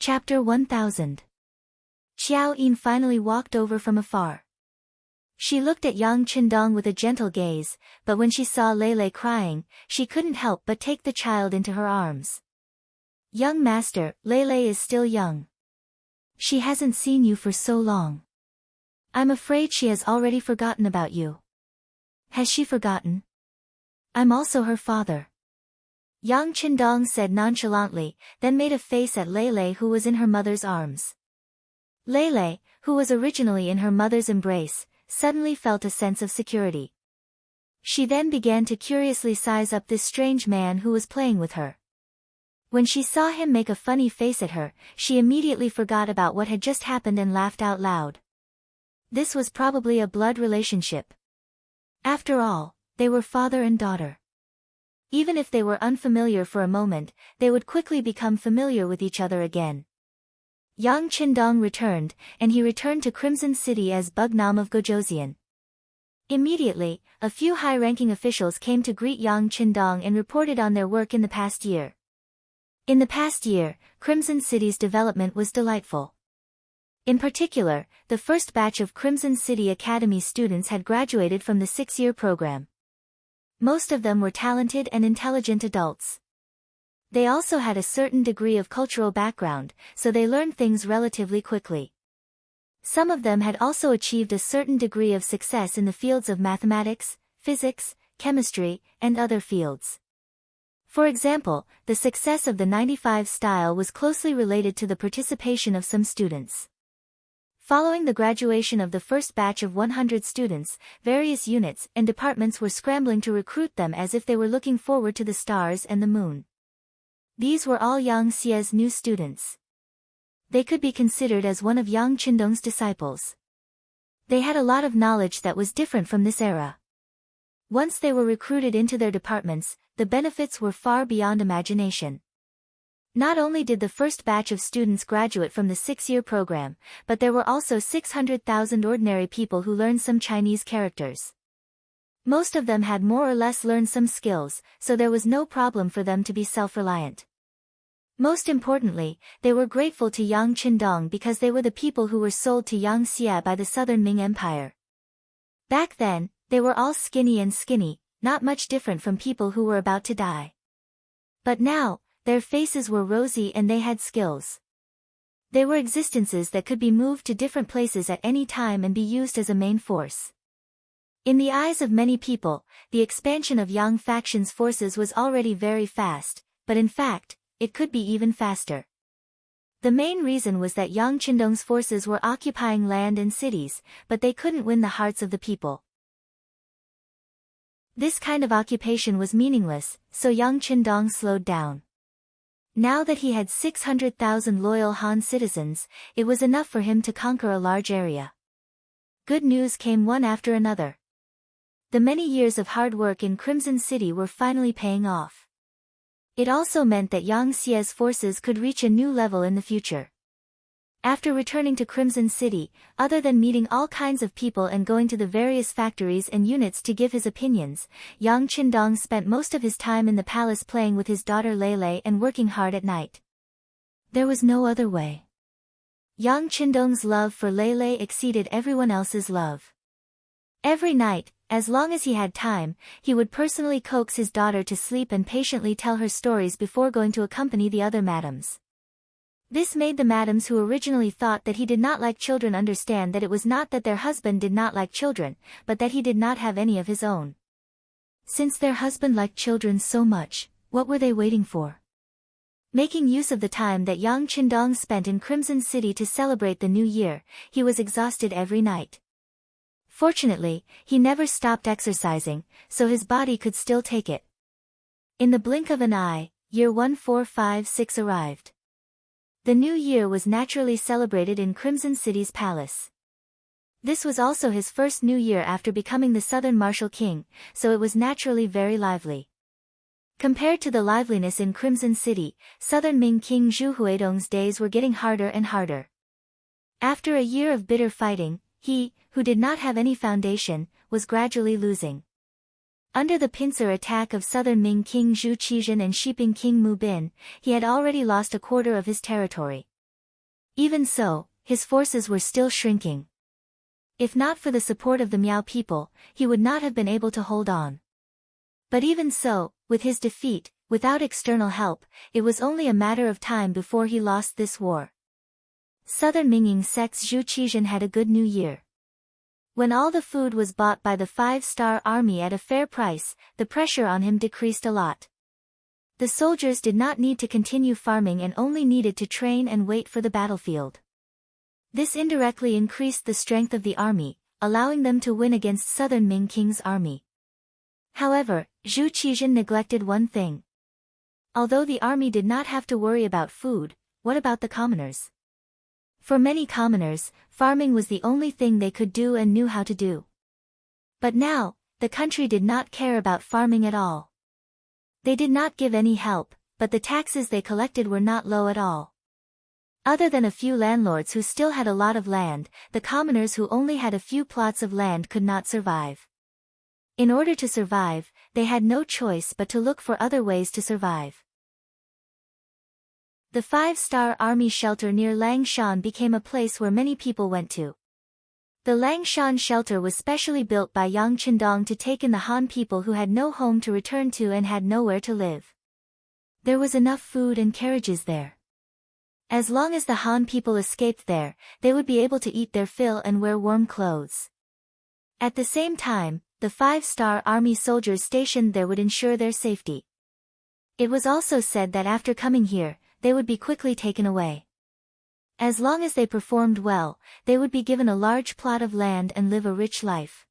Chapter 1000. Xiao Yin finally walked over from afar. She looked at Yang Qindong with a gentle gaze, but when she saw Lei crying, she couldn't help but take the child into her arms. "Young master, Lei is still young. She hasn't seen you for so long. I'm afraid she has already forgotten about you." "Has she forgotten? I'm also her father." Yang Qindong said nonchalantly, then made a face at Lei who was in her mother's arms. Lei, who was originally in her mother's embrace, suddenly felt a sense of security. She then began to curiously size up this strange man who was playing with her. When she saw him make a funny face at her, she immediately forgot about what had just happened and laughed out loud. This was probably a blood relationship. After all, they were father and daughter. Even if they were unfamiliar for a moment, they would quickly become familiar with each other again. Yang Qindong returned, and he returned to Crimson City as Bugnam of Gojoseon. Immediately, a few high-ranking officials came to greet Yang Qindong and reported on their work in the past year. In the past year, Crimson City's development was delightful. In particular, the first batch of Crimson City Academy students had graduated from the 6-year program. Most of them were talented and intelligent adults. They also had a certain degree of cultural background, so they learned things relatively quickly. Some of them had also achieved a certain degree of success in the fields of mathematics, physics, chemistry, and other fields. For example, the success of the 95 style was closely related to the participation of some students. Following the graduation of the first batch of 100 students, various units and departments were scrambling to recruit them as if they were looking forward to the stars and the moon. These were all Yang Xie's new students. They could be considered as one of Yang Qindong's disciples. They had a lot of knowledge that was different from this era. Once they were recruited into their departments, the benefits were far beyond imagination. Not only did the first batch of students graduate from the 6-year program, but there were also 600,000 ordinary people who learned some Chinese characters. Most of them had more or less learned some skills, so there was no problem for them to be self-reliant. Most importantly, they were grateful to Yang Qindong because they were the people who were sold to Yang Xie by the Southern Ming Empire. Back then, they were all skinny, not much different from people who were about to die. But now, their faces were rosy and they had skills. They were existences that could be moved to different places at any time and be used as a main force. In the eyes of many people, the expansion of Yang faction's forces was already very fast, but in fact, it could be even faster. The main reason was that Yang Qindong's forces were occupying land and cities, but they couldn't win the hearts of the people. This kind of occupation was meaningless, so Yang Qindong slowed down. Now that he had 600,000 loyal Han citizens, it was enough for him to conquer a large area. Good news came one after another. The many years of hard work in Crimson City were finally paying off. It also meant that Yang Xie's forces could reach a new level in the future. After returning to Crimson City, other than meeting all kinds of people and going to the various factories and units to give his opinions, Yang Qindong spent most of his time in the palace playing with his daughter Lei and working hard at night. There was no other way. Yang Qindong's love for Lei exceeded everyone else's love. Every night, as long as he had time, he would personally coax his daughter to sleep and patiently tell her stories before going to accompany the other madams. This made the madams who originally thought that he did not like children understand that it was not that their husband did not like children, but that he did not have any of his own. Since their husband liked children so much, what were they waiting for? Making use of the time that Yang Qindong spent in Crimson City to celebrate the new year, he was exhausted every night. Fortunately, he never stopped exercising, so his body could still take it. In the blink of an eye, year 1456 arrived. The new year was naturally celebrated in Crimson City's palace. This was also his first new year after becoming the Southern Martial King, so it was naturally very lively. Compared to the liveliness in Crimson City, Southern Ming King Zhu Huidong's days were getting harder and harder. After a year of bitter fighting, he, who did not have any foundation, was gradually losing. Under the pincer attack of Southern Ming King Zhu Qizhen and Shiping King Mu Bin, he had already lost a quarter of his territory. Even so, his forces were still shrinking. If not for the support of the Miao people, he would not have been able to hold on. But even so, with his defeat, without external help, it was only a matter of time before he lost this war. Southern Minging sect's Zhu Qizhen had a good new year. When all the food was bought by the 5-star army at a fair price, the pressure on him decreased a lot. The soldiers did not need to continue farming and only needed to train and wait for the battlefield. This indirectly increased the strength of the army, allowing them to win against Southern Ming King's army. However, Zhu Qizhen neglected one thing. Although the army did not have to worry about food, what about the commoners? For many commoners, farming was the only thing they could do and knew how to do. But now, the country did not care about farming at all. They did not give any help, but the taxes they collected were not low at all. Other than a few landlords who still had a lot of land, the commoners who only had a few plots of land could not survive. In order to survive, they had no choice but to look for other ways to survive. The 5-star army shelter near Langshan became a place where many people went to. The Langshan shelter was specially built by Yang Qindong to take in the Han people who had no home to return to and had nowhere to live. There was enough food and carriages there. As long as the Han people escaped there, they would be able to eat their fill and wear warm clothes. At the same time, the 5-star army soldiers stationed there would ensure their safety. It was also said that after coming here, they would be quickly taken away. As long as they performed well, they would be given a large plot of land and live a rich life.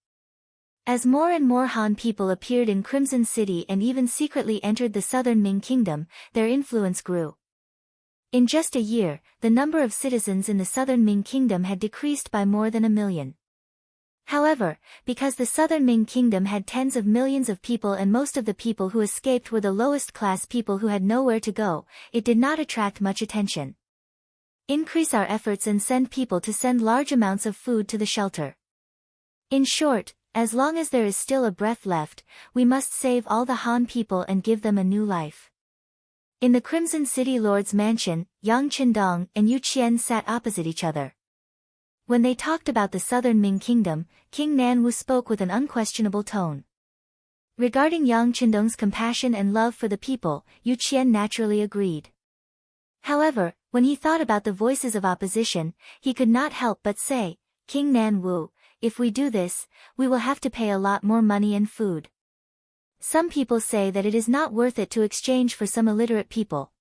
As more and more Han people appeared in Crimson City and even secretly entered the Southern Ming Kingdom, their influence grew. In just a year, the number of citizens in the Southern Ming Kingdom had decreased by more than 1 million. However, because the Southern Ming Kingdom had tens of millions of people and most of the people who escaped were the lowest class people who had nowhere to go, it did not attract much attention. Increase our efforts and send people to send large amounts of food to the shelter. In short, as long as there is still a breath left, we must save all the Han people and give them a new life. In the Crimson City Lord's mansion, Yang Qindong and Yu Qian sat opposite each other. When they talked about the Southern Ming Kingdom, King Nanwu spoke with an unquestionable tone. Regarding Yang Qindong's compassion and love for the people, Yu Qian naturally agreed. However, when he thought about the voices of opposition, he could not help but say, King Nanwu, if we do this, we will have to pay a lot more money and food. Some people say that it is not worth it to exchange for some illiterate people.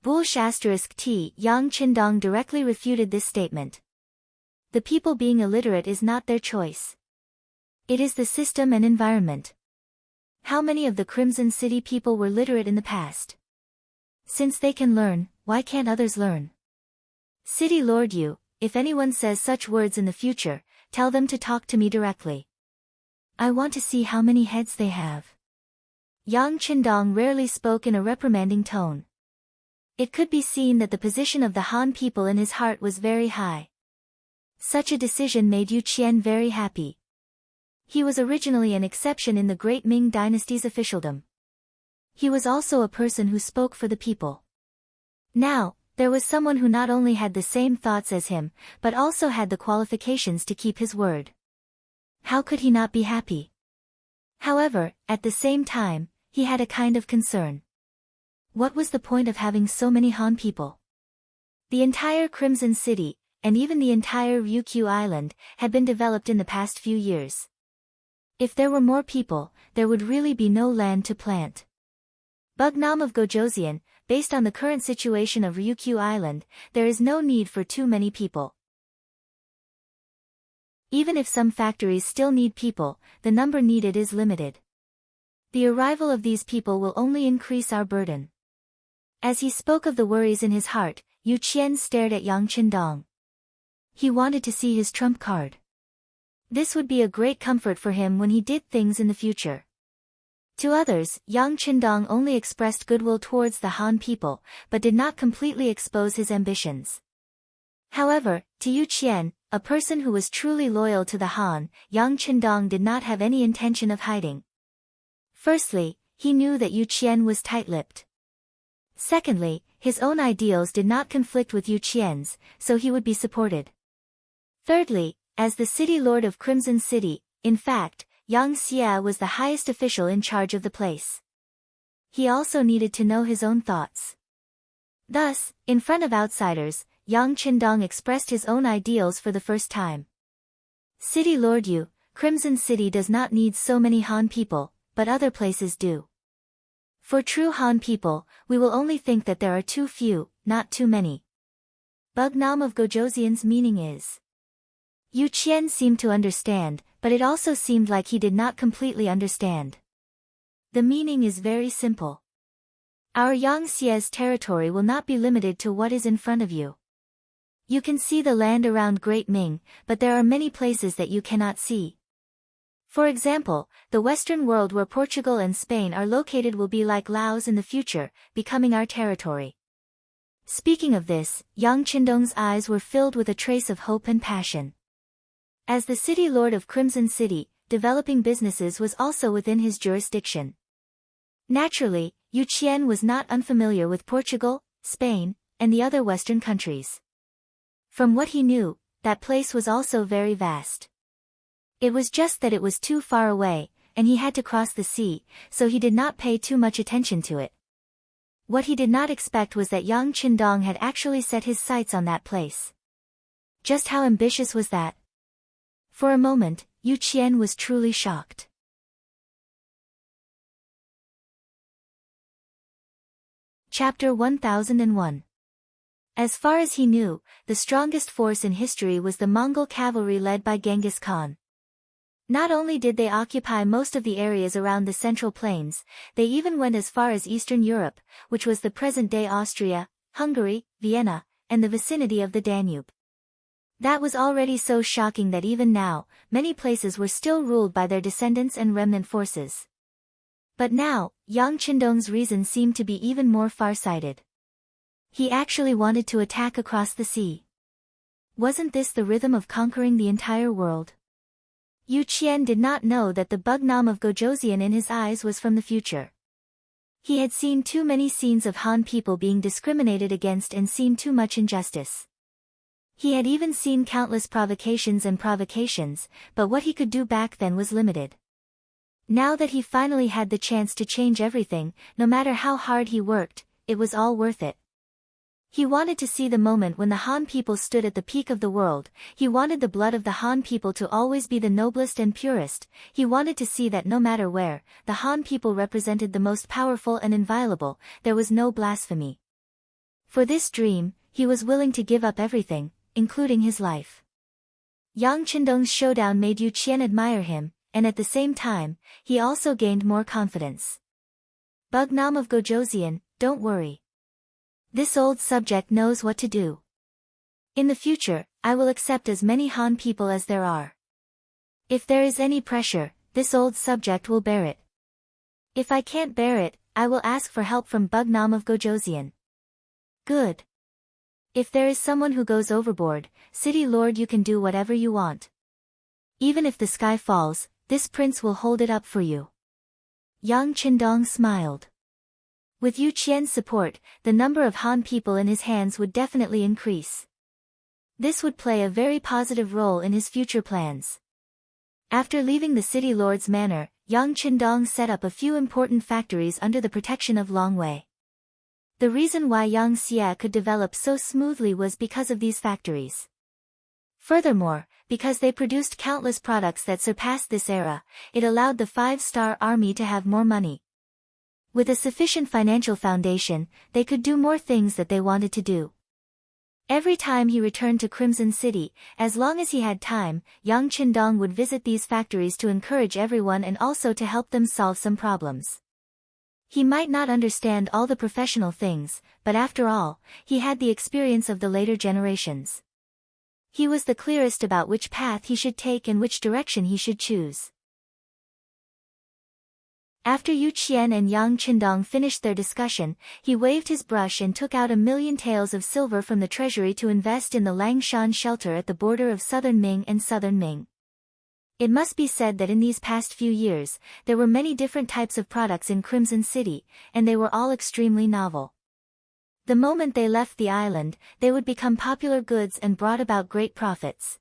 *T. Yang Qindong directly refuted this statement. The people being illiterate is not their choice. It is the system and environment. How many of the Crimson City people were literate in the past? Since they can learn, why can't others learn? City Lord Yu, if anyone says such words in the future, tell them to talk to me directly. I want to see how many heads they have. Yang Qindong rarely spoke in a reprimanding tone. It could be seen that the position of the Han people in his heart was very high. Such a decision made Yu Qian very happy. He was originally an exception in the Great Ming dynasty's officialdom. He was also a person who spoke for the people. Now, there was someone who not only had the same thoughts as him, but also had the qualifications to keep his word. How could he not be happy? However, at the same time, he had a kind of concern. What was the point of having so many Han people? The entire Crimson City, and even the entire Ryukyu Island, had been developed in the past few years. If there were more people, there would really be no land to plant. Bugnam of Gojoseon, based on the current situation of Ryukyu Island, there is no need for too many people. Even if some factories still need people, the number needed is limited. The arrival of these people will only increase our burden. As he spoke of the worries in his heart, Yu Qian stared at Yang Qindong. He wanted to see his trump card. This would be a great comfort for him when he did things in the future. To others, Yang Qindong only expressed goodwill towards the Han people, but did not completely expose his ambitions. However, to Yu Qian, a person who was truly loyal to the Han, Yang Qindong did not have any intention of hiding. Firstly, he knew that Yu Qian was tight-lipped. Secondly, his own ideals did not conflict with Yu Qian's, so he would be supported. Thirdly, as the city lord of Crimson City, in fact, Yang Xie was the highest official in charge of the place. He also needed to know his own thoughts. Thus, in front of outsiders, Yang Qindong expressed his own ideals for the first time. City Lord Yu, Crimson City does not need so many Han people, but other places do. For true Han people, we will only think that there are too few, not too many. Bugnam of Gojoseon's meaning is. Yu Qian seemed to understand, but it also seemed like he did not completely understand. The meaning is very simple. Our Yang Xie's territory will not be limited to what is in front of you. You can see the land around Great Ming, but there are many places that you cannot see. For example, the Western world where Portugal and Spain are located will be like Laos in the future, becoming our territory. Speaking of this, Yang Qindong's eyes were filled with a trace of hope and passion. As the city lord of Crimson City, developing businesses was also within his jurisdiction. Naturally, Yu Qian was not unfamiliar with Portugal, Spain, and the other Western countries. From what he knew, that place was also very vast. It was just that it was too far away, and he had to cross the sea, so he did not pay too much attention to it. What he did not expect was that Yang Qindong had actually set his sights on that place. Just how ambitious was that? For a moment, Yu Qian was truly shocked. Chapter 1001. As far as he knew, the strongest force in history was the Mongol cavalry led by Genghis Khan. Not only did they occupy most of the areas around the Central Plains, they even went as far as Eastern Europe, which was the present-day Austria, Hungary, Vienna, and the vicinity of the Danube. That was already so shocking that even now, many places were still ruled by their descendants and remnant forces. But now, Yang Qindong's reason seemed to be even more far-sighted. He actually wanted to attack across the sea. Wasn't this the rhythm of conquering the entire world? Yu Qian did not know that the Bugnam of Gojoseon in his eyes was from the future. He had seen too many scenes of Han people being discriminated against and seen too much injustice. He had even seen countless provocations, but what he could do back then was limited. Now that he finally had the chance to change everything, no matter how hard he worked, it was all worth it. He wanted to see the moment when the Han people stood at the peak of the world. He wanted the blood of the Han people to always be the noblest and purest. He wanted to see that no matter where, the Han people represented the most powerful and inviolable, there was no blasphemy. For this dream, he was willing to give up everything, including his life. Yang Qindong's showdown made Yu Qian admire him, and at the same time, he also gained more confidence. Bugnam of Gojoseon, don't worry. This old subject knows what to do. In the future, I will accept as many Han people as there are. If there is any pressure, this old subject will bear it. If I can't bear it, I will ask for help from Bugnam of Gojoseon. Good. If there is someone who goes overboard, City Lord, you can do whatever you want. Even if the sky falls, this prince will hold it up for you. Yang Qindong smiled. With Yu Qian's support, the number of Han people in his hands would definitely increase. This would play a very positive role in his future plans. After leaving the city lord's manor, Yang Qindong set up a few important factories under the protection of Long Wei. The reason why Yang Xie could develop so smoothly was because of these factories. Furthermore, because they produced countless products that surpassed this era, it allowed the five-star army to have more money. With a sufficient financial foundation, they could do more things that they wanted to do. Every time he returned to Crimson City, as long as he had time, Yang Qindong would visit these factories to encourage everyone and also to help them solve some problems. He might not understand all the professional things, but after all, he had the experience of the later generations. He was the clearest about which path he should take and which direction he should choose. After Yu Qian and Yang Qindong finished their discussion, he waved his brush and took out 1,000,000 taels of silver from the treasury to invest in the Langshan shelter at the border of Southern Ming and Southern Ming. It must be said that in these past few years, there were many different types of products in Crimson City, and they were all extremely novel. The moment they left the island, they would become popular goods and brought about great profits.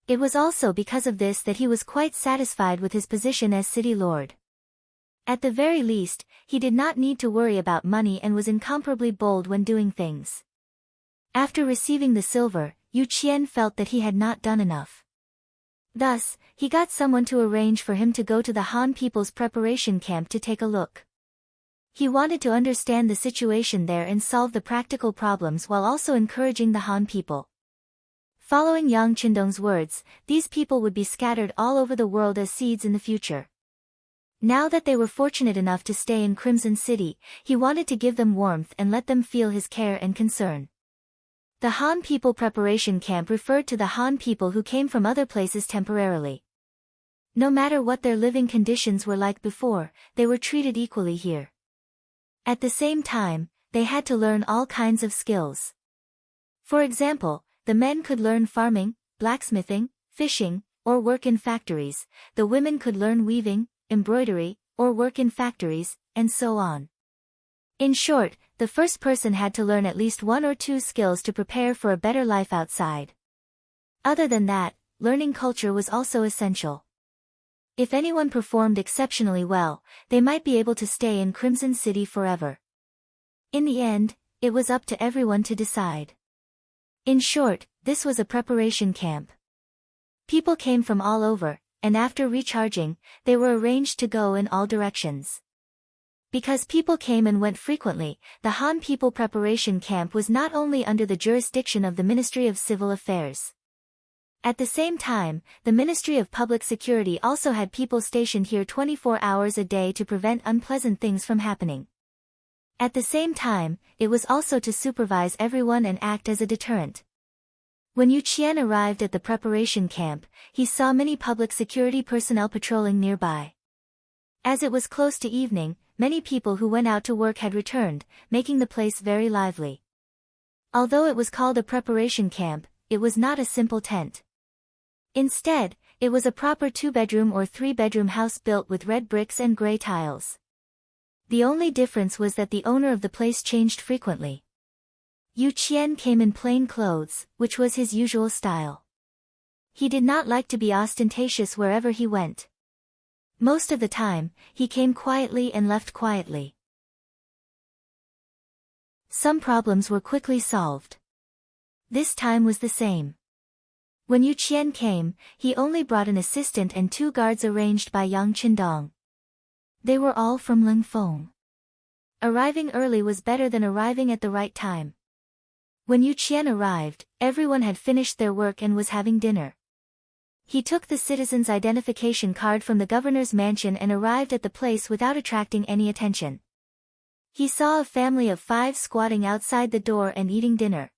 It was also because of this that he was quite satisfied with his position as city lord. At the very least, he did not need to worry about money and was incomparably bold when doing things. After receiving the silver, Yu Qian felt that he had not done enough. Thus, he got someone to arrange for him to go to the Han people's preparation camp to take a look. He wanted to understand the situation there and solve the practical problems while also encouraging the Han people. Following Yang Qindong's words, these people would be scattered all over the world as seeds in the future. Now that they were fortunate enough to stay in Crimson City, he wanted to give them warmth and let them feel his care and concern. The Han people preparation camp referred to the Han people who came from other places temporarily. No matter what their living conditions were like before, they were treated equally here. At the same time, they had to learn all kinds of skills. For example, the men could learn farming, blacksmithing, fishing, or work in factories. The women could learn weaving, embroidery, or work in factories, and so on. In short, the first person had to learn at least one or two skills to prepare for a better life outside. Other than that, learning culture was also essential. If anyone performed exceptionally well, they might be able to stay in Crimson City forever. In the end, it was up to everyone to decide. In short, this was a preparation camp. People came from all over, and after recharging, they were arranged to go in all directions. Because people came and went frequently, the Han People Preparation Camp was not only under the jurisdiction of the Ministry of Civil Affairs. At the same time, the Ministry of Public Security also had people stationed here 24 hours a day to prevent unpleasant things from happening. At the same time, it was also to supervise everyone and act as a deterrent. When Yu Qian arrived at the preparation camp, he saw many public security personnel patrolling nearby. As it was close to evening, many people who went out to work had returned, making the place very lively. Although it was called a preparation camp, it was not a simple tent. Instead, it was a proper 2-bedroom or 3-bedroom house built with red bricks and gray tiles. The only difference was that the owner of the place changed frequently. Yu Qian came in plain clothes, which was his usual style. He did not like to be ostentatious wherever he went. Most of the time, he came quietly and left quietly. Some problems were quickly solved. This time was the same. When Yu Qian came, he only brought an assistant and 2 guards arranged by Yang Qindong. They were all from Lingfeng. Arriving early was better than arriving at the right time. When Yu Qian arrived, everyone had finished their work and was having dinner. He took the citizen's identification card from the governor's mansion and arrived at the place without attracting any attention. He saw a family of 5 squatting outside the door and eating dinner.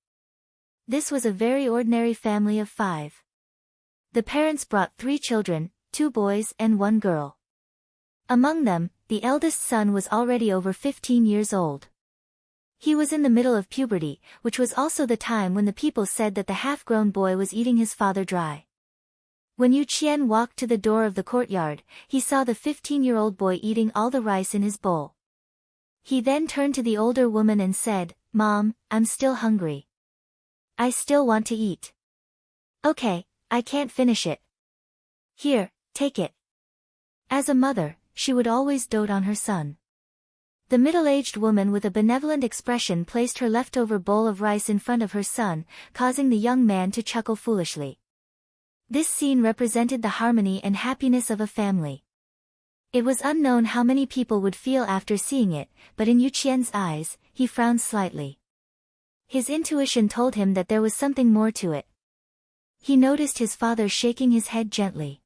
This was a very ordinary family of 5. The parents brought 3 children, 2 boys and 1 girl. Among them, the eldest son was already over 15 years old. He was in the middle of puberty, which was also the time when the people said that the half-grown boy was eating his father dry. When Yu Qian walked to the door of the courtyard, he saw the 15-year-old boy eating all the rice in his bowl. He then turned to the older woman and said, "Mom, I'm still hungry. I still want to eat." "Okay, I can't finish it. Here, take it." As a mother, she would always dote on her son. The middle-aged woman with a benevolent expression placed her leftover bowl of rice in front of her son, causing the young man to chuckle foolishly. This scene represented the harmony and happiness of a family. It was unknown how many people would feel after seeing it, but in Yu Qian's eyes, he frowned slightly. His intuition told him that there was something more to it. He noticed his father shaking his head gently.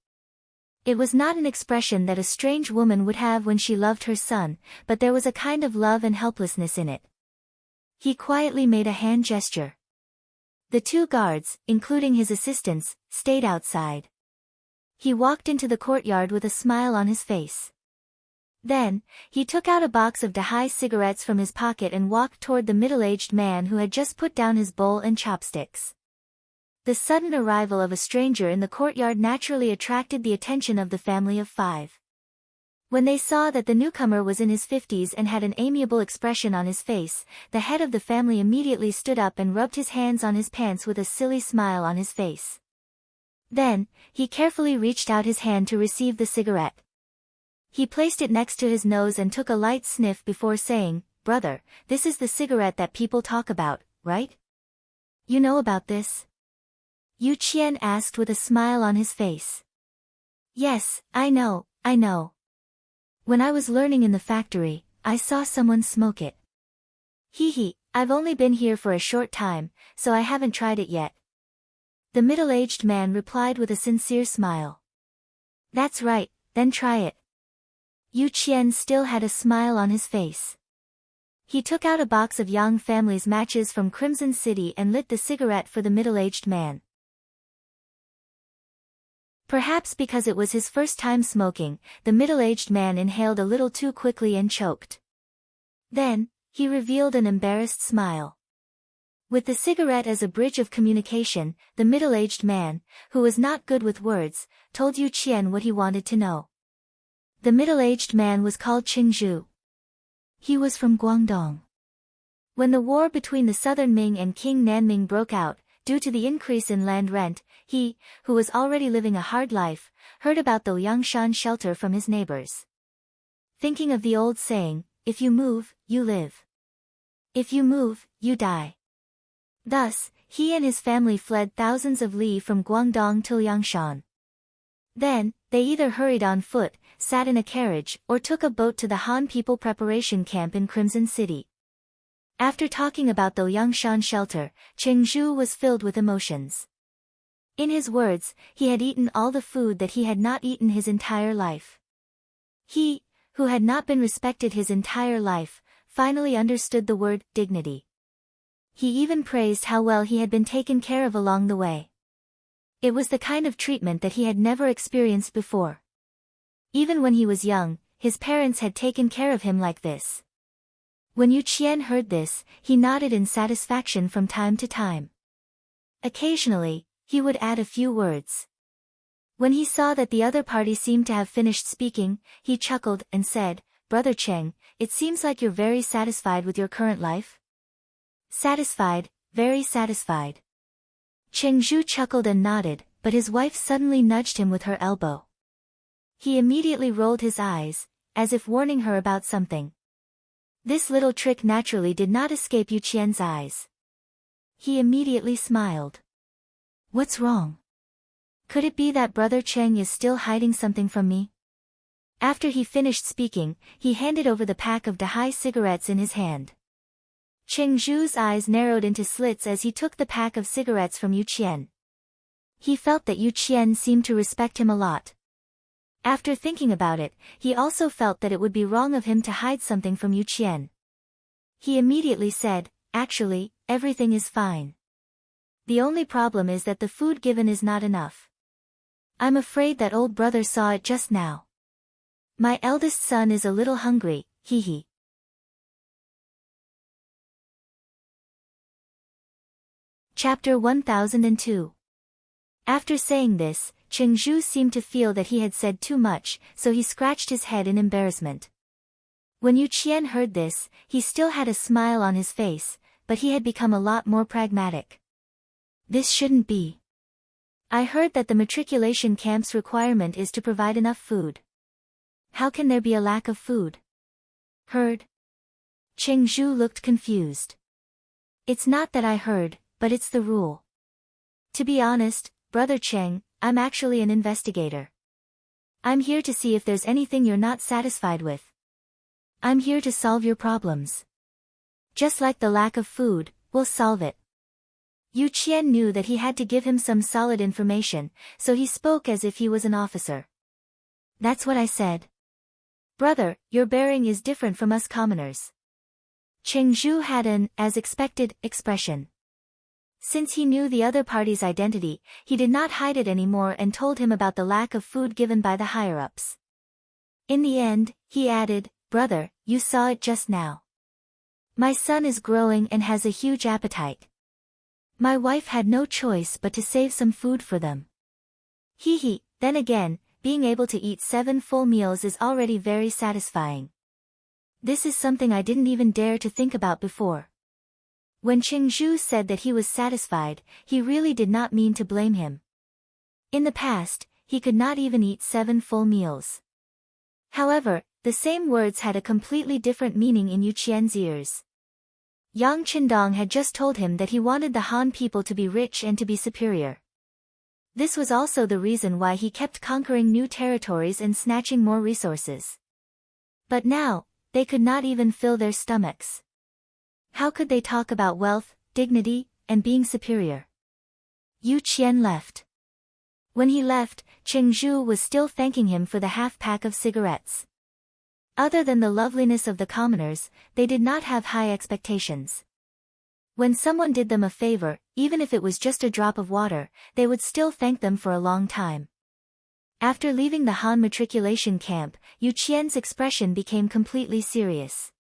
It was not an expression that a strange woman would have when she loved her son, but there was a kind of love and helplessness in it. He quietly made a hand gesture. The 2 guards, including his assistants, stayed outside. He walked into the courtyard with a smile on his face. Then, he took out a box of Dehai cigarettes from his pocket and walked toward the middle-aged man who had just put down his bowl and chopsticks. The sudden arrival of a stranger in the courtyard naturally attracted the attention of the family of 5. When they saw that the newcomer was in his 50s and had an amiable expression on his face, the head of the family immediately stood up and rubbed his hands on his pants with a silly smile on his face. Then, he carefully reached out his hand to receive the cigarette. He placed it next to his nose and took a light sniff before saying, "Brother, this is the cigarette that people talk about, right? You know about this?" Yu Qian asked with a smile on his face. "Yes, I know. When I was learning in the factory, I saw someone smoke it. Hee, I've only been here for a short time, so I haven't tried it yet." The middle-aged man replied with a sincere smile. "That's right, then try it." Yu Qian still had a smile on his face. He took out a box of Yang family's matches from Crimson City and lit the cigarette for the middle-aged man. Perhaps because it was his first time smoking, the middle-aged man inhaled a little too quickly and choked. Then, he revealed an embarrassed smile. With the cigarette as a bridge of communication, the middle-aged man, who was not good with words, told Yu Qian what he wanted to know. The middle-aged man was called Qing. He was from Guangdong. When the war between the southern Ming and King Nanming broke out, due to the increase in land rent, he, who was already living a hard life, heard about the Yangshan shelter from his neighbors. Thinking of the old saying, "If you move, you live. If you move, you die." Thus, he and his family fled thousands of li from Guangdong to Yangshan. Then, they either hurried on foot, sat in a carriage, or took a boat to the Han People Preparation Camp in Crimson City. After talking about the Yangshan shelter, Qing Zhu was filled with emotions. In his words, he had eaten all the food that he had not eaten his entire life. He, who had not been respected his entire life, finally understood the word dignity. He even praised how well he had been taken care of along the way. It was the kind of treatment that he had never experienced before. Even when he was young, his parents had taken care of him like this. When Yu Qian heard this, he nodded in satisfaction from time to time. Occasionally, he would add a few words. When he saw that the other party seemed to have finished speaking, he chuckled and said, "Brother Cheng, it seems like you're very satisfied with your current life?" "Satisfied, very satisfied." Qing Zhu chuckled and nodded, but his wife suddenly nudged him with her elbow. He immediately rolled his eyes, as if warning her about something. This little trick naturally did not escape Yu Qian's eyes. He immediately smiled. "What's wrong? Could it be that Brother Cheng is still hiding something from me?" After he finished speaking, he handed over the pack of Dahai cigarettes in his hand. Qing Zhu's eyes narrowed into slits as he took the pack of cigarettes from Yu Qian. He felt that Yu Qian seemed to respect him a lot. After thinking about it, he also felt that it would be wrong of him to hide something from Yu Qian. He immediately said, "Actually, everything is fine. The only problem is that the food given is not enough. I'm afraid that old brother saw it just now. My eldest son is a little hungry, hee." Chapter 1002. After saying this, Qing Zhu seemed to feel that he had said too much, so he scratched his head in embarrassment. When Yu Qian heard this, he still had a smile on his face, but he had become a lot more pragmatic. "This shouldn't be. I heard that the matriculation camp's requirement is to provide enough food. How can there be a lack of food?" "Heard?" Qing Zhu looked confused. "It's not that I heard, but it's the rule. To be honest, Brother Cheng, I'm actually an investigator. I'm here to see if there's anything you're not satisfied with. I'm here to solve your problems. Just like the lack of food, we'll solve it." Yu Qian knew that he had to give him some solid information, so he spoke as if he was an officer. "That's what I said. Brother, your bearing is different from us commoners." Qing Zhu had an, as expected, expression. Since he knew the other party's identity, he did not hide it anymore and told him about the lack of food given by the higher-ups. In the end, he added, "Brother, you saw it just now. My son is growing and has a huge appetite. My wife had no choice but to save some food for them. Then again, being able to eat 7 full meals is already very satisfying. This is something I didn't even dare to think about before. When Qing said that he was satisfied, he really did not mean to blame him. In the past, he could not even eat 7 full meals. However, the same words had a completely different meaning in Yu Qian's ears. Yang Qindong had just told him that he wanted the Han people to be rich and to be superior. This was also the reason why he kept conquering new territories and snatching more resources. But now, they could not even fill their stomachs. How could they talk about wealth, dignity, and being superior? Yu Qian left. When he left, Qing was still thanking him for the half-pack of cigarettes. Other than the loveliness of the commoners, they did not have high expectations. When someone did them a favor, even if it was just a drop of water, they would still thank them for a long time. After leaving the Han matriculation camp, Yu Qian's expression became completely serious.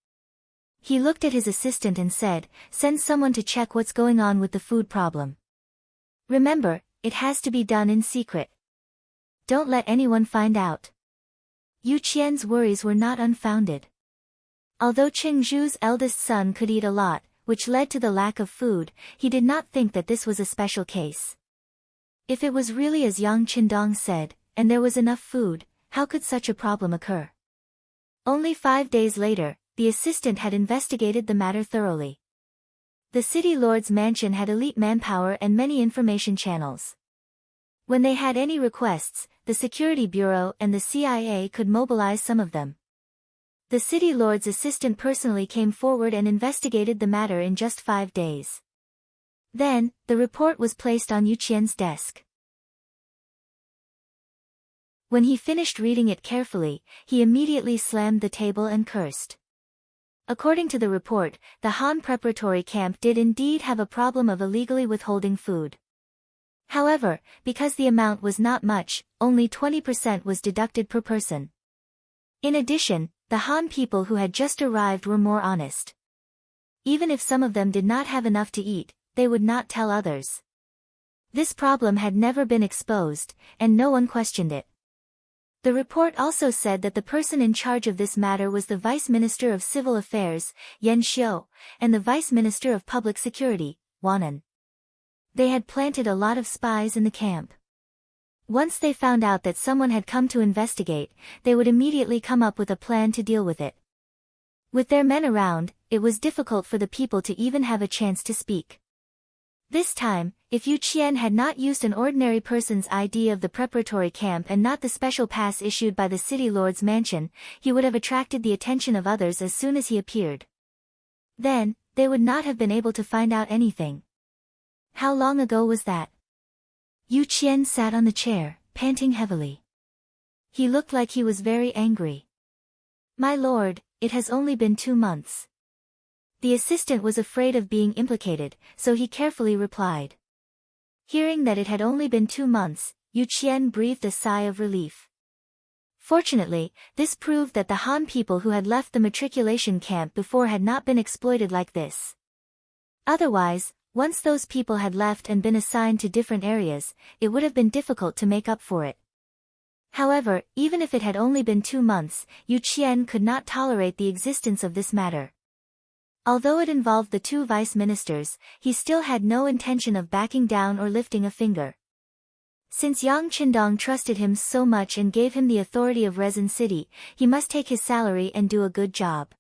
He looked at his assistant and said, "Send someone to check what's going on with the food problem. Remember, it has to be done in secret. Don't let anyone find out." Yu Qian's worries were not unfounded. Although Qing eldest son could eat a lot, which led to the lack of food, he did not think that this was a special case. If it was really as Yang Qindong said, and there was enough food, how could such a problem occur? Only 5 days later, the assistant had investigated the matter thoroughly. The city lord's mansion had elite manpower and many information channels. When they had any requests, the Security Bureau and the CIA could mobilize some of them. The city lord's assistant personally came forward and investigated the matter in just 5 days. Then, the report was placed on Yu Qian's desk. When he finished reading it carefully, he immediately slammed the table and cursed. According to the report, the Han preparatory camp did indeed have a problem of illegally withholding food. However, because the amount was not much, only 20% was deducted per person. In addition, the Han people who had just arrived were more honest. Even if some of them did not have enough to eat, they would not tell others. This problem had never been exposed, and no one questioned it. The report also said that the person in charge of this matter was the Vice Minister of Civil Affairs, Yan Xiu, and the Vice Minister of Public Security, Wanan. They had planted a lot of spies in the camp. Once they found out that someone had come to investigate, they would immediately come up with a plan to deal with it. With their men around, it was difficult for the people to even have a chance to speak. This time, if Yu Qian had not used an ordinary person's ID of the preparatory camp and not the special pass issued by the city lord's mansion, he would have attracted the attention of others as soon as he appeared. Then, they would not have been able to find out anything. How long ago was that? Yu Qian sat on the chair, panting heavily. He looked like he was very angry. "My lord, it has only been 2 months. The assistant was afraid of being implicated, so he carefully replied. Hearing that it had only been 2 months, Yu Qian breathed a sigh of relief. Fortunately, this proved that the Han people who had left the matriculation camp before had not been exploited like this. Otherwise, once those people had left and been assigned to different areas, it would have been difficult to make up for it. However, even if it had only been 2 months, Yu Qian could not tolerate the existence of this matter. Although it involved the 2 vice ministers, he still had no intention of backing down or lifting a finger. Since Yang Qindong trusted him so much and gave him the authority of Resin City, he must take his salary and do a good job.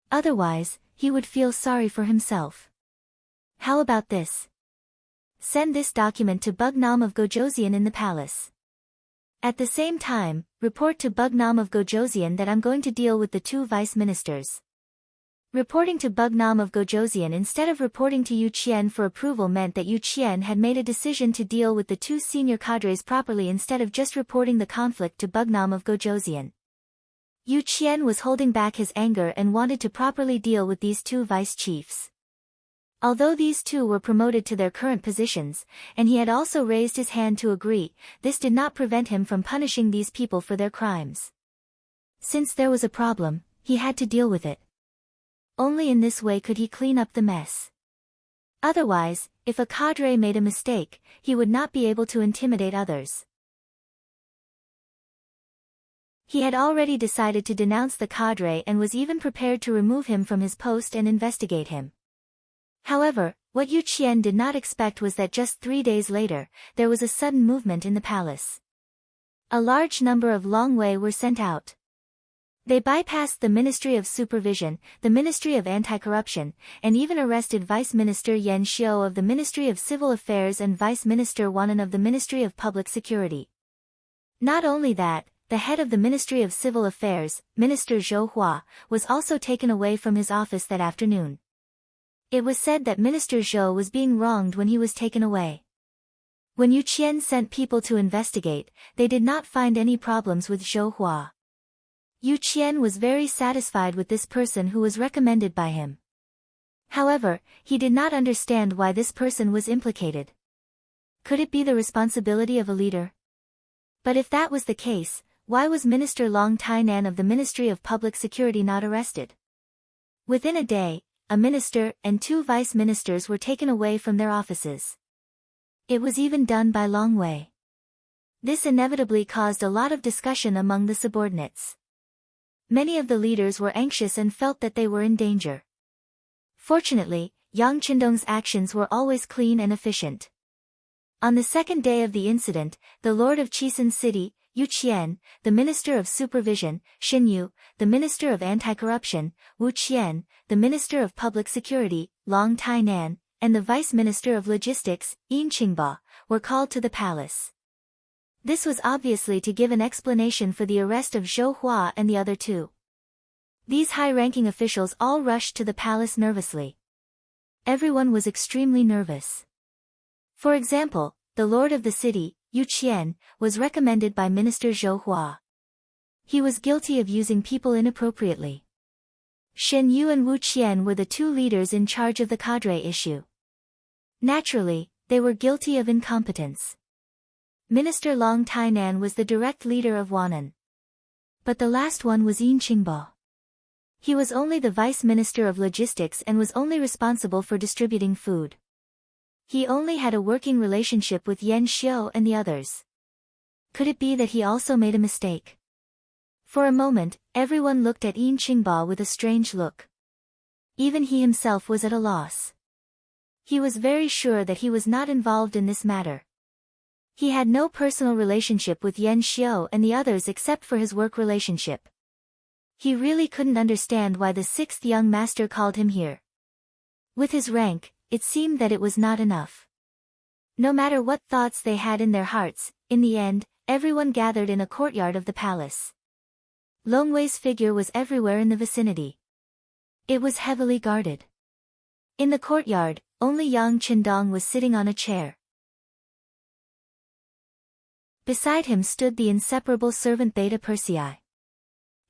Otherwise, he would feel sorry for himself. How about this? Send this document to Bugnam of Gojoseon in the palace. At the same time, report to Bugnam of Gojoseon that I'm going to deal with the 2 vice ministers. Reporting to Bugnam of Gojoseon instead of reporting to Yu Qian for approval meant that Yu Qian had made a decision to deal with the 2 senior cadres properly instead of just reporting the conflict to Bugnam of Gojoseon. Yu Qian was holding back his anger and wanted to properly deal with these 2 vice chiefs. Although these 2 were promoted to their current positions, and he had also raised his hand to agree, this did not prevent him from punishing these people for their crimes. Since there was a problem, he had to deal with it. Only in this way could he clean up the mess. Otherwise, if a cadre made a mistake, he would not be able to intimidate others. He had already decided to denounce the cadre and was even prepared to remove him from his post and investigate him. However, what Yu Qian did not expect was that just 3 days later, there was a sudden movement in the palace. A large number of Long Wei were sent out. They bypassed the Ministry of Supervision, the Ministry of Anti-Corruption, and even arrested Vice Minister Yan Xiao of the Ministry of Civil Affairs and Vice Minister Wanan of the Ministry of Public Security. Not only that, the head of the Ministry of Civil Affairs, Minister Zhou Hua, was also taken away from his office that afternoon. It was said that Minister Zhou was being wronged when he was taken away. When Yu Qian sent people to investigate, they did not find any problems with Zhou Hua. Yu Qian was very satisfied with this person who was recommended by him. However, he did not understand why this person was implicated. Could it be the responsibility of a leader? But if that was the case, why was Minister Long Tainan of the Ministry of Public Security not arrested? Within a day, a minister and 2 vice ministers were taken away from their offices. It was even done by Long Wei. This inevitably caused a lot of discussion among the subordinates. Many of the leaders were anxious and felt that they were in danger. Fortunately, Yang Qindong's actions were always clean and efficient. On the second day of the incident, the Lord of Chisun City, Yu Qian, the Minister of Supervision, Xin Yu, the Minister of Anti-Corruption, Wu Qian, the Minister of Public Security, Long Tainan, and the Vice Minister of Logistics, Yin Qingba, were called to the palace. This was obviously to give an explanation for the arrest of Zhou Hua and the other 2. These high-ranking officials all rushed to the palace nervously. Everyone was extremely nervous. For example, the lord of the city, Yu Qian, was recommended by Minister Zhou Hua. He was guilty of using people inappropriately. Shen Yu and Wu Qian were the 2 leaders in charge of the cadre issue. Naturally, they were guilty of incompetence. Minister Long Tainan was the direct leader of Wanan. But the last one was Yin Qingba. He was only the Vice Minister of Logistics and was only responsible for distributing food. He only had a working relationship with Yan Xiao and the others. Could it be that he also made a mistake? For a moment, everyone looked at Yin Qingba with a strange look. Even he himself was at a loss. He was very sure that he was not involved in this matter. He had no personal relationship with Yan Xiao and the others except for his work relationship. He really couldn't understand why the 6th young master called him here. With his rank, it seemed that it was not enough. No matter what thoughts they had in their hearts, in the end, everyone gathered in a courtyard of the palace. Long Wei's figure was everywhere in the vicinity. It was heavily guarded. In the courtyard, only Yang Qindong was sitting on a chair. Beside him stood the inseparable servant Beta Persei.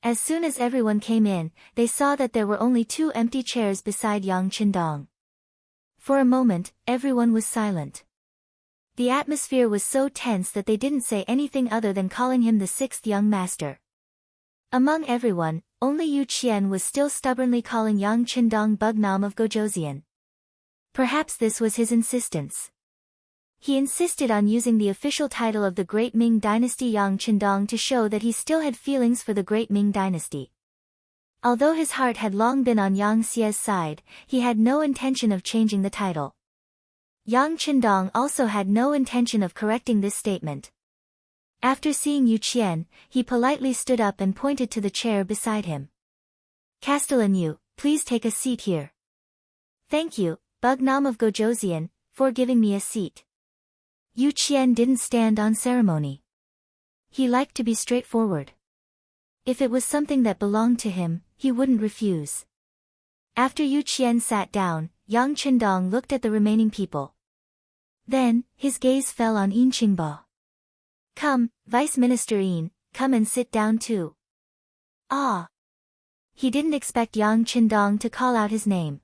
As soon as everyone came in, they saw that there were only 2 empty chairs beside Yang Qindong. For a moment, everyone was silent. The atmosphere was so tense that they didn't say anything other than calling him the 6th young master. Among everyone, only Yu Qian was still stubbornly calling Yang Qindong Bugnam of Gojoseon. Perhaps this was his insistence. He insisted on using the official title of the Great Ming Dynasty Yang Qindong to show that he still had feelings for the Great Ming Dynasty. Although his heart had long been on Yang Xie's side, he had no intention of changing the title. Yang Qindong also had no intention of correcting this statement. After seeing Yu Qian, he politely stood up and pointed to the chair beside him. Castellan Yu, please take a seat here. Thank you, Bugnam of Gojoseon, for giving me a seat. Yu Qian didn't stand on ceremony. He liked to be straightforward. If it was something that belonged to him, he wouldn't refuse. After Yu Qian sat down, Yang Qindong looked at the remaining people. Then, his gaze fell on Yin Qingba. Come, Vice Minister Yin, come and sit down too. Ah! He didn't expect Yang Qindong to call out his name.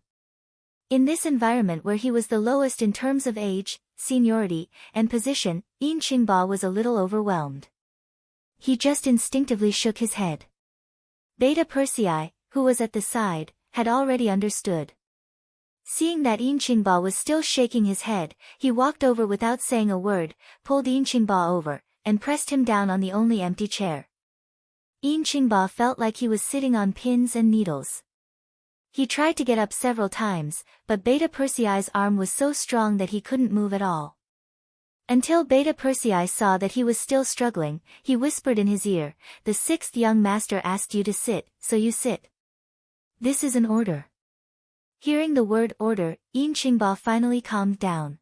In this environment where he was the lowest in terms of age, seniority, and position, Yin Qingba was a little overwhelmed. He just instinctively shook his head. Beta Persei, who was at the side, had already understood. Seeing that Yin Qingba was still shaking his head, he walked over without saying a word, pulled Yin Qingba over, and pressed him down on the only empty chair. Yin Qingba felt like he was sitting on pins and needles. He tried to get up several times, but Beta Persei's arm was so strong that he couldn't move at all. Until Beta Persei saw that he was still struggling, he whispered in his ear, "The sixth young master asked you to sit, so you sit. This is an order." Hearing the word order, Yin Qingba finally calmed down.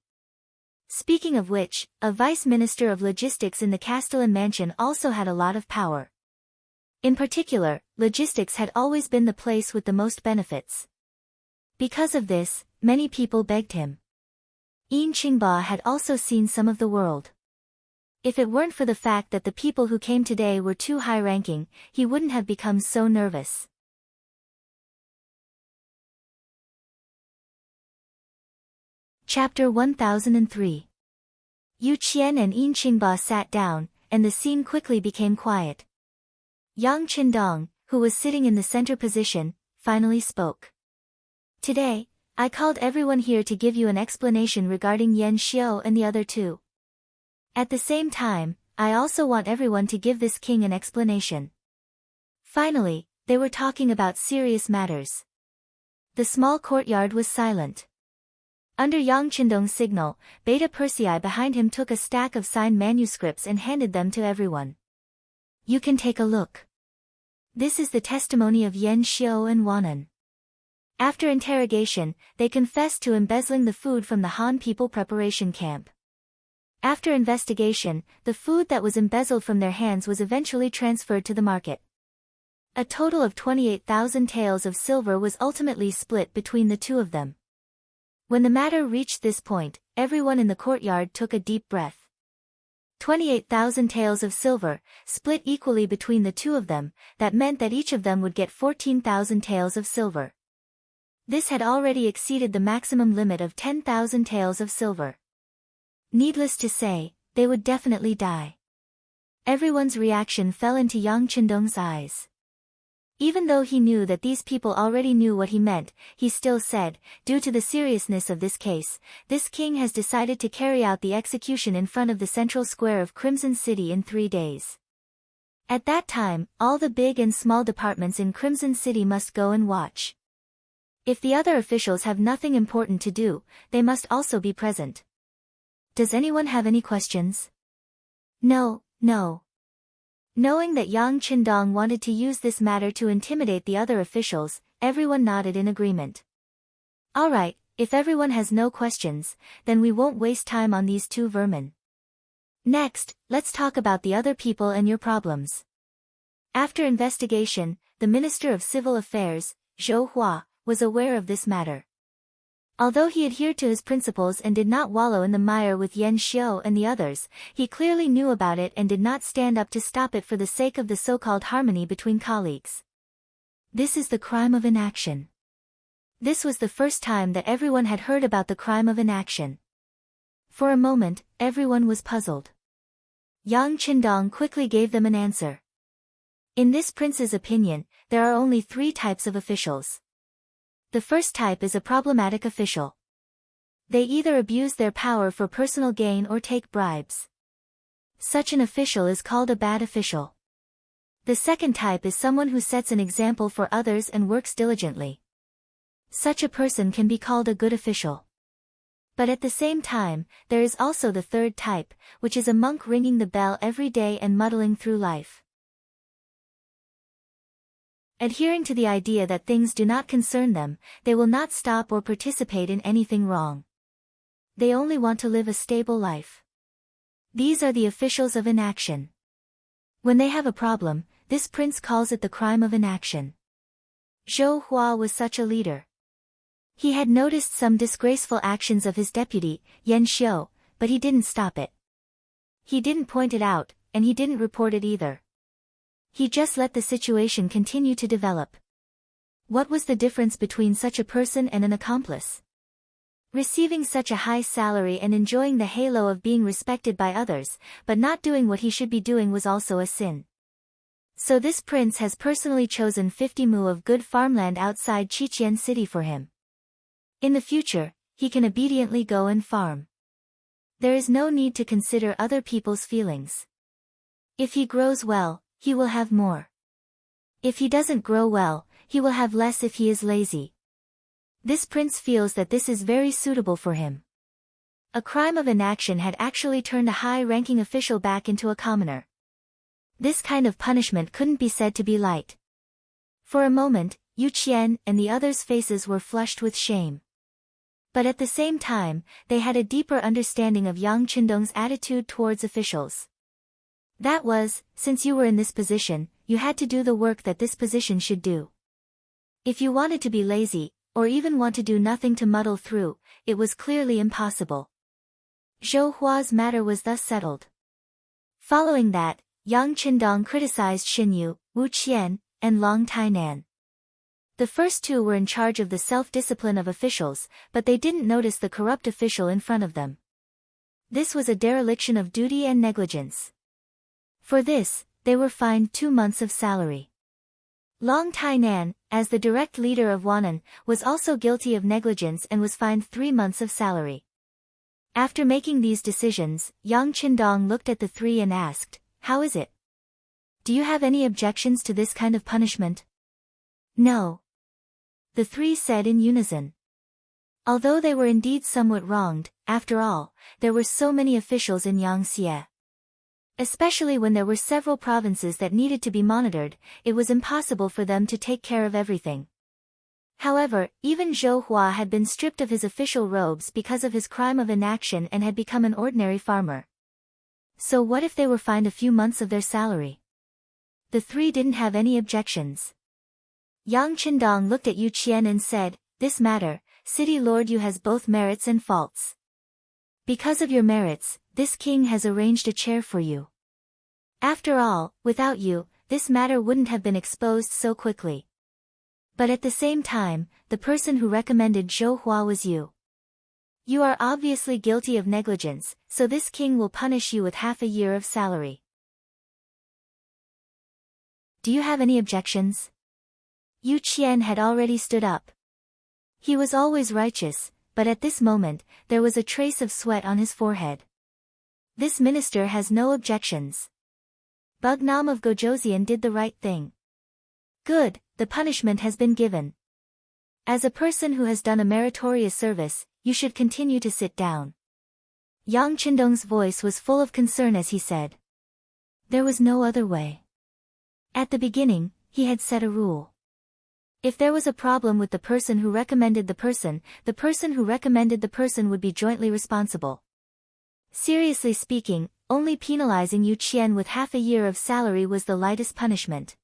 Speaking of which, a vice minister of logistics in the Castellan mansion also had a lot of power. In particular, logistics had always been the place with the most benefits. Because of this, many people begged him. Yin Qingba had also seen some of the world. If it weren't for the fact that the people who came today were too high-ranking, he wouldn't have become so nervous. Chapter 1003. Yu Qian and Yin Qingba sat down, and the scene quickly became quiet. Yang Qindong, who was sitting in the center position, finally spoke. "Today, I called everyone here to give you an explanation regarding Yan Xiao and the other two. At the same time, I also want everyone to give this king an explanation." Finally, they were talking about serious matters. The small courtyard was silent. Under Yang Qindong's signal, Beta Persei behind him took a stack of signed manuscripts and handed them to everyone. "You can take a look. This is the testimony of Yan Xiao and Wanan." After interrogation, they confessed to embezzling the food from the Han people preparation camp. After investigation, the food that was embezzled from their hands was eventually transferred to the market. A total of 28,000 taels of silver was ultimately split between the two of them. When the matter reached this point, everyone in the courtyard took a deep breath. 28,000 taels of silver, split equally between the two of them, that meant that each of them would get 14,000 taels of silver. This had already exceeded the maximum limit of 10,000 taels of silver. Needless to say, they would definitely die. Everyone's reaction fell into Yang Qindong's eyes. Even though he knew that these people already knew what he meant, he still said, "Due to the seriousness of this case, this king has decided to carry out the execution in front of the central square of Crimson City in 3 days. At that time, all the big and small departments in Crimson City must go and watch. If the other officials have nothing important to do, they must also be present. Does anyone have any questions?" No. Knowing that Yang Qindong wanted to use this matter to intimidate the other officials, everyone nodded in agreement. "Alright, if everyone has no questions, then we won't waste time on these two vermin. Next, let's talk about the other people and your problems." After investigation, the Minister of Civil Affairs, Zhou Hua, was aware of this matter. Although he adhered to his principles and did not wallow in the mire with Yan Xiao and the others, he clearly knew about it and did not stand up to stop it for the sake of the so-called harmony between colleagues. This is the crime of inaction. This was the first time that everyone had heard about the crime of inaction. For a moment, everyone was puzzled. Yang Qindong quickly gave them an answer. In this prince's opinion, there are only 3 types of officials. The first type is a problematic official. They either abuse their power for personal gain or take bribes. Such an official is called a bad official. The second type is someone who sets an example for others and works diligently. Such a person can be called a good official. But at the same time, there is also the third type, which is a monk ringing the bell every day and muddling through life. Adhering to the idea that things do not concern them, they will not stop or participate in anything wrong. They only want to live a stable life. These are the officials of inaction. When they have a problem, this prince calls it the crime of inaction. Zhou Hua was such a leader. He had noticed some disgraceful actions of his deputy, Yan Xiao, but he didn't stop it. He didn't point it out, and he didn't report it either. He just let the situation continue to develop. What was the difference between such a person and an accomplice? Receiving such a high salary and enjoying the halo of being respected by others, but not doing what he should be doing was also a sin. So this prince has personally chosen 50 mu of good farmland outside Qiqian City for him. In the future, he can obediently go and farm. There is no need to consider other people's feelings. If he grows well, he will have more. If he doesn't grow well, he will have less if he is lazy. This prince feels that this is very suitable for him. A crime of inaction had actually turned a high-ranking official back into a commoner. This kind of punishment couldn't be said to be light. For a moment, Yu Qian and the others' faces were flushed with shame. But at the same time, they had a deeper understanding of Yang Qindong's attitude towards officials. That was, since you were in this position, you had to do the work that this position should do. If you wanted to be lazy, or even want to do nothing to muddle through, it was clearly impossible. Zhou Hua's matter was thus settled. Following that, Yang Qindong criticized Xin Yu, Wu Qian, and Long Tainan. The first two were in charge of the self-discipline of officials, but they didn't notice the corrupt official in front of them. This was a dereliction of duty and negligence. For this, they were fined 2 months of salary. Long Tainan, as the direct leader of Wannan, was also guilty of negligence and was fined 3 months of salary. After making these decisions, Yang Qindong looked at the three and asked, "How is it? Do you have any objections to this kind of punishment?" "No." The three said in unison. Although they were indeed somewhat wronged, after all, there were so many officials in Yangtze. Especially when there were several provinces that needed to be monitored, it was impossible for them to take care of everything. However, even Zhou Hua had been stripped of his official robes because of his crime of inaction and had become an ordinary farmer. So what if they were fined a few months of their salary? The three didn't have any objections. Yang Qindong looked at Yu Qian and said, "This matter, City Lord Yu has both merits and faults. Because of your merits, this king has arranged a chair for you. After all, without you, this matter wouldn't have been exposed so quickly. But at the same time, the person who recommended Zhou Hua was you. You are obviously guilty of negligence, so this king will punish you with half a year of salary. Do you have any objections?" Yu Qian had already stood up. He was always righteous, but at this moment, there was a trace of sweat on his forehead. This minister has no objections. Bugnam of Gojoseon did the right thing. Good, the punishment has been given. As a person who has done a meritorious service, you should continue to sit down. Yang Qindong's voice was full of concern as he said. There was no other way. At the beginning, he had set a rule. If there was a problem with the person who recommended the person who recommended the person would be jointly responsible. Seriously speaking, only penalizing Yu Qian with half a year of salary was the lightest punishment.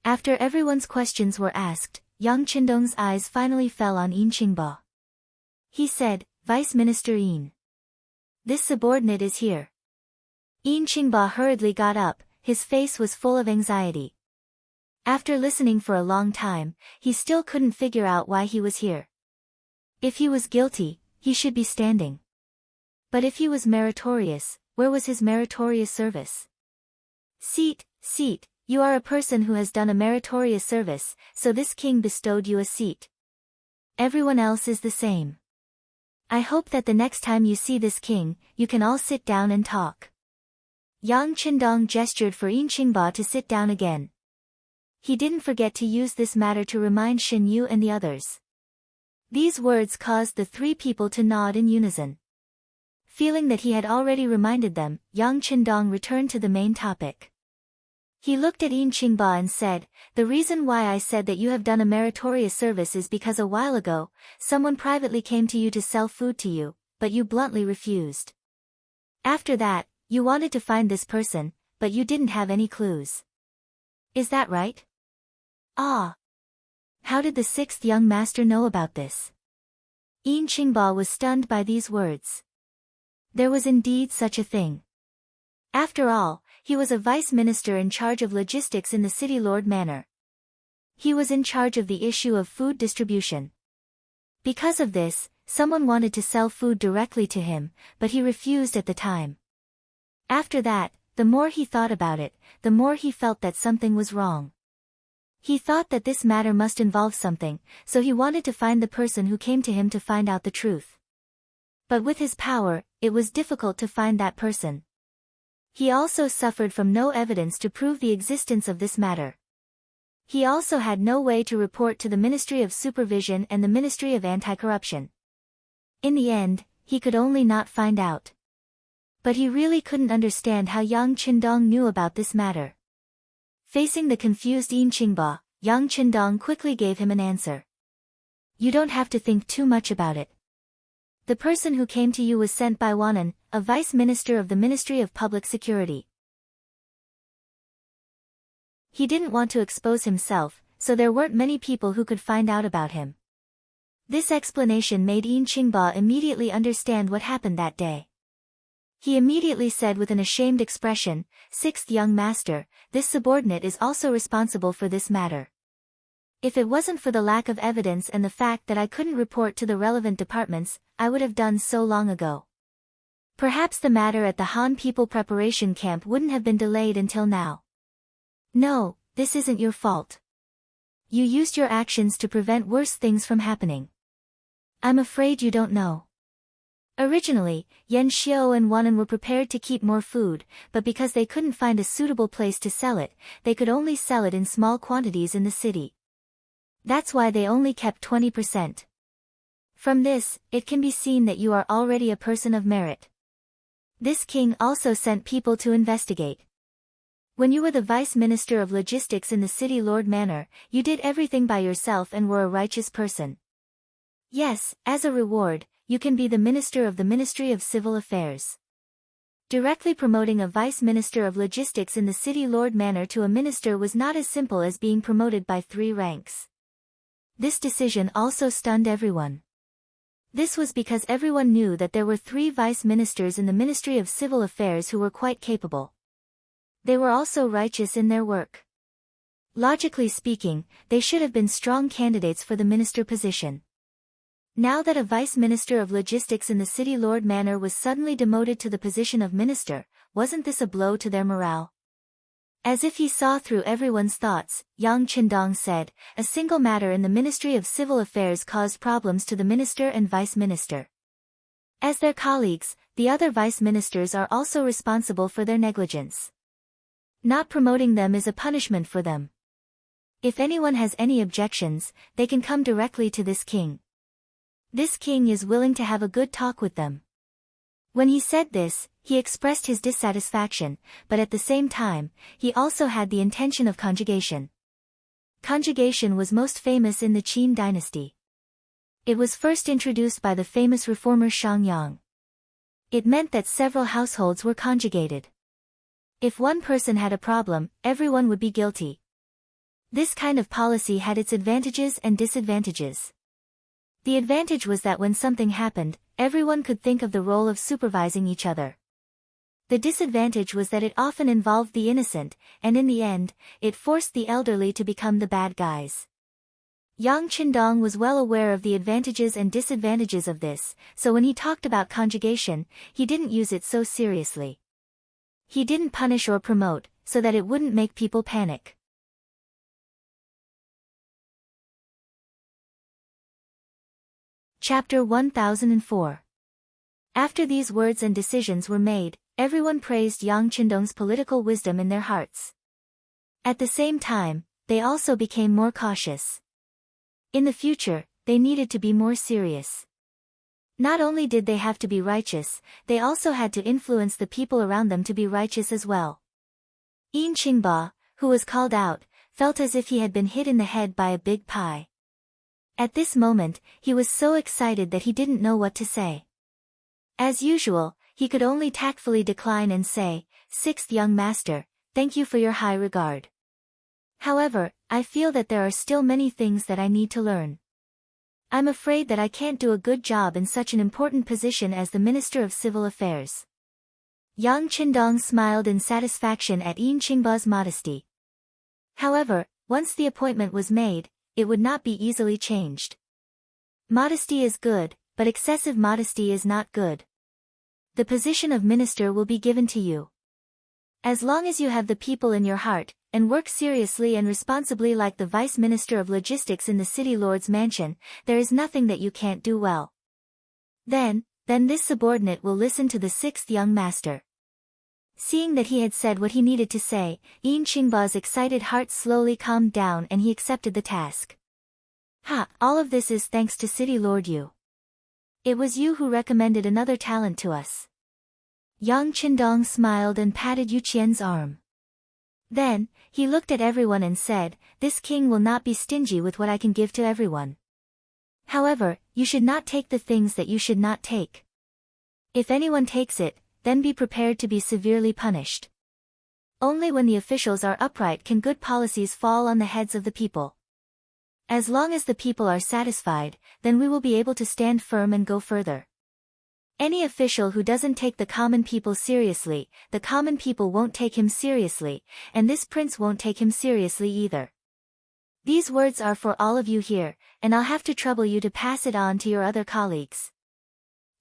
After everyone's questions were asked, Yang Qindong's eyes finally fell on Yin Qingba. He said, "Vice Minister Yin. This subordinate is here." Yin Qingba hurriedly got up, his face was full of anxiety. After listening for a long time, he still couldn't figure out why he was here. If he was guilty, he should be standing. But if he was meritorious, where was his meritorious service? Seat, you are a person who has done a meritorious service, so this king bestowed you a seat. Everyone else is the same. I hope that the next time you see this king, you can all sit down and talk. Yang Qindong gestured for Yin Qingba to sit down again. He didn't forget to use this matter to remind Xin Yu and the others. These words caused the three people to nod in unison. Feeling that he had already reminded them, Yang Qindong returned to the main topic. He looked at Yin Qingba and said, "The reason why I said that you have done a meritorious service is because a while ago, someone privately came to you to sell food to you, but you bluntly refused. After that, you wanted to find this person, but you didn't have any clues. Is that right?" Ah! How did the sixth young master know about this? Yin Qingba was stunned by these words. There was indeed such a thing. After all, he was a vice minister in charge of logistics in the city lord manor. He was in charge of the issue of food distribution. Because of this, someone wanted to sell food directly to him, but he refused at the time. After that, the more he thought about it, the more he felt that something was wrong. He thought that this matter must involve something, so he wanted to find the person who came to him to find out the truth. But with his power, it was difficult to find that person. He also suffered from no evidence to prove the existence of this matter. He also had no way to report to the Ministry of Supervision and the Ministry of Anti-Corruption. In the end, he could only not find out. But he really couldn't understand how Yang Qindong knew about this matter. Facing the confused Yin Qingba, Yang Qindong quickly gave him an answer. You don't have to think too much about it. The person who came to you was sent by Wanan, a vice minister of the Ministry of Public Security. He didn't want to expose himself, so there weren't many people who could find out about him. This explanation made Yin Qingba immediately understand what happened that day. He immediately said with an ashamed expression, "Sixth young master, this subordinate is also responsible for this matter. If it wasn't for the lack of evidence and the fact that I couldn't report to the relevant departments, I would have done so long ago. Perhaps the matter at the Han People Preparation Camp wouldn't have been delayed until now. No, this isn't your fault. You used your actions to prevent worse things from happening. I'm afraid you don't know." Originally, Yan Xiao and Wanan were prepared to keep more food, but because they couldn't find a suitable place to sell it, they could only sell it in small quantities in the city. That's why they only kept 20%. From this, it can be seen that you are already a person of merit. This king also sent people to investigate. When you were the vice minister of logistics in the city Lord Manor, you did everything by yourself and were a righteous person. Yes, as a reward, you can be the minister of the Ministry of Civil Affairs. Directly promoting a vice minister of logistics in the city Lord Manor to a minister was not as simple as being promoted by 3 ranks. This decision also stunned everyone. This was because everyone knew that there were 3 vice ministers in the Ministry of Civil Affairs who were quite capable. They were also righteous in their work. Logically speaking, they should have been strong candidates for the minister position. Now that a vice minister of logistics in the city Lord Manor was suddenly demoted to the position of minister, wasn't this a blow to their morale? As if he saw through everyone's thoughts, Yang Qindong said, "A single matter in the Ministry of Civil Affairs caused problems to the minister and vice minister. As their colleagues, the other vice ministers are also responsible for their negligence. Not promoting them is a punishment for them. If anyone has any objections, they can come directly to this king. This king is willing to have a good talk with them." When he said this, he expressed his dissatisfaction, but at the same time, he also had the intention of conjugation. Conjugation was most famous in the Qing dynasty. It was first introduced by the famous reformer Shang Yang. It meant that several households were conjugated. If one person had a problem, everyone would be guilty. This kind of policy had its advantages and disadvantages. The advantage was that when something happened, everyone could think of the role of supervising each other. The disadvantage was that it often involved the innocent, and in the end, it forced the elderly to become the bad guys. Yang Qindong was well aware of the advantages and disadvantages of this, so when he talked about conjugation, he didn't use it so seriously. He didn't punish or promote, so that it wouldn't make people panic. Chapter 1004. After these words and decisions were made, everyone praised Yang Qindong's political wisdom in their hearts. At the same time, they also became more cautious. In the future, they needed to be more serious. Not only did they have to be righteous, they also had to influence the people around them to be righteous as well. Yin Qingba, who was called out, felt as if he had been hit in the head by a big pie. At this moment, he was so excited that he didn't know what to say. As usual, he could only tactfully decline and say, "Sixth young master, thank you for your high regard. However, I feel that there are still many things that I need to learn. I'm afraid that I can't do a good job in such an important position as the Minister of Civil Affairs." Yang Qindong smiled in satisfaction at Yin Qingba's modesty. However, once the appointment was made, it would not be easily changed. Modesty is good, but excessive modesty is not good. The position of minister will be given to you. As long as you have the people in your heart, and work seriously and responsibly like the Vice Minister of Logistics in the City Lord's mansion, there is nothing that you can't do well. Then this subordinate will listen to the sixth young master. Seeing that he had said what he needed to say, Yin Qingba's excited heart slowly calmed down and he accepted the task. All of this is thanks to City Lord Yu. It was you who recommended another talent to us. Yang Qindong smiled and patted Yu Qian's arm. Then, he looked at everyone and said, this king will not be stingy with what I can give to everyone. However, you should not take the things that you should not take. If anyone takes it, then be prepared to be severely punished. Only when the officials are upright can good policies fall on the heads of the people. As long as the people are satisfied, then we will be able to stand firm and go further. Any official who doesn't take the common people seriously, the common people won't take him seriously, and this prince won't take him seriously either. These words are for all of you here, and I'll have to trouble you to pass it on to your other colleagues.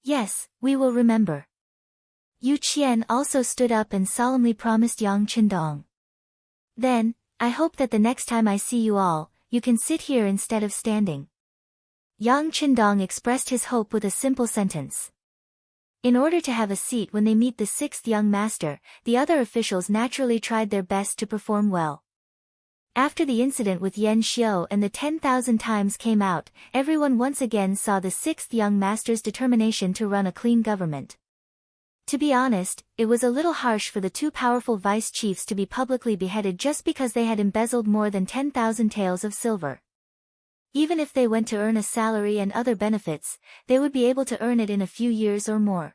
Yes, we will remember. Yu Qian also stood up and solemnly promised Yang Qindong. Then, I hope that the next time I see you all, you can sit here instead of standing. Yang Qindong expressed his hope with a simple sentence. In order to have a seat when they meet the sixth young master, the other officials naturally tried their best to perform well. After the incident with Yan Xiu and the 10,000 times came out, everyone once again saw the sixth young master's determination to run a clean government. To be honest, it was a little harsh for the two powerful vice chiefs to be publicly beheaded just because they had embezzled more than 10,000 taels of silver. Even if they went to earn a salary and other benefits, they would be able to earn it in a few years or more.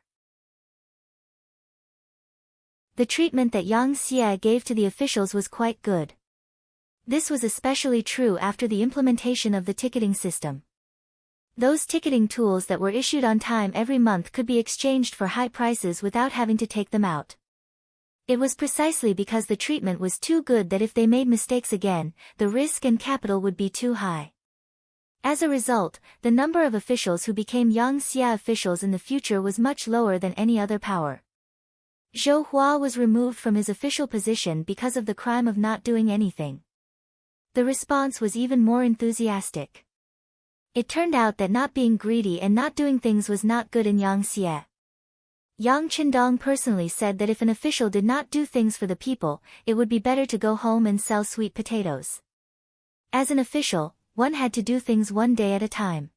The treatment that Yang Xie gave to the officials was quite good. This was especially true after the implementation of the ticketing system. Those ticketing tools that were issued on time every month could be exchanged for high prices without having to take them out. It was precisely because the treatment was too good that if they made mistakes again, the risk and capital would be too high. As a result, the number of officials who became Yang Xia officials in the future was much lower than any other power. Zhou Hua was removed from his official position because of the crime of not doing anything. The response was even more enthusiastic. It turned out that not being greedy and not doing things was not good in Yang Xie. Yang Qindong personally said that if an official did not do things for the people, it would be better to go home and sell sweet potatoes. As an official, one had to do things one day at a time.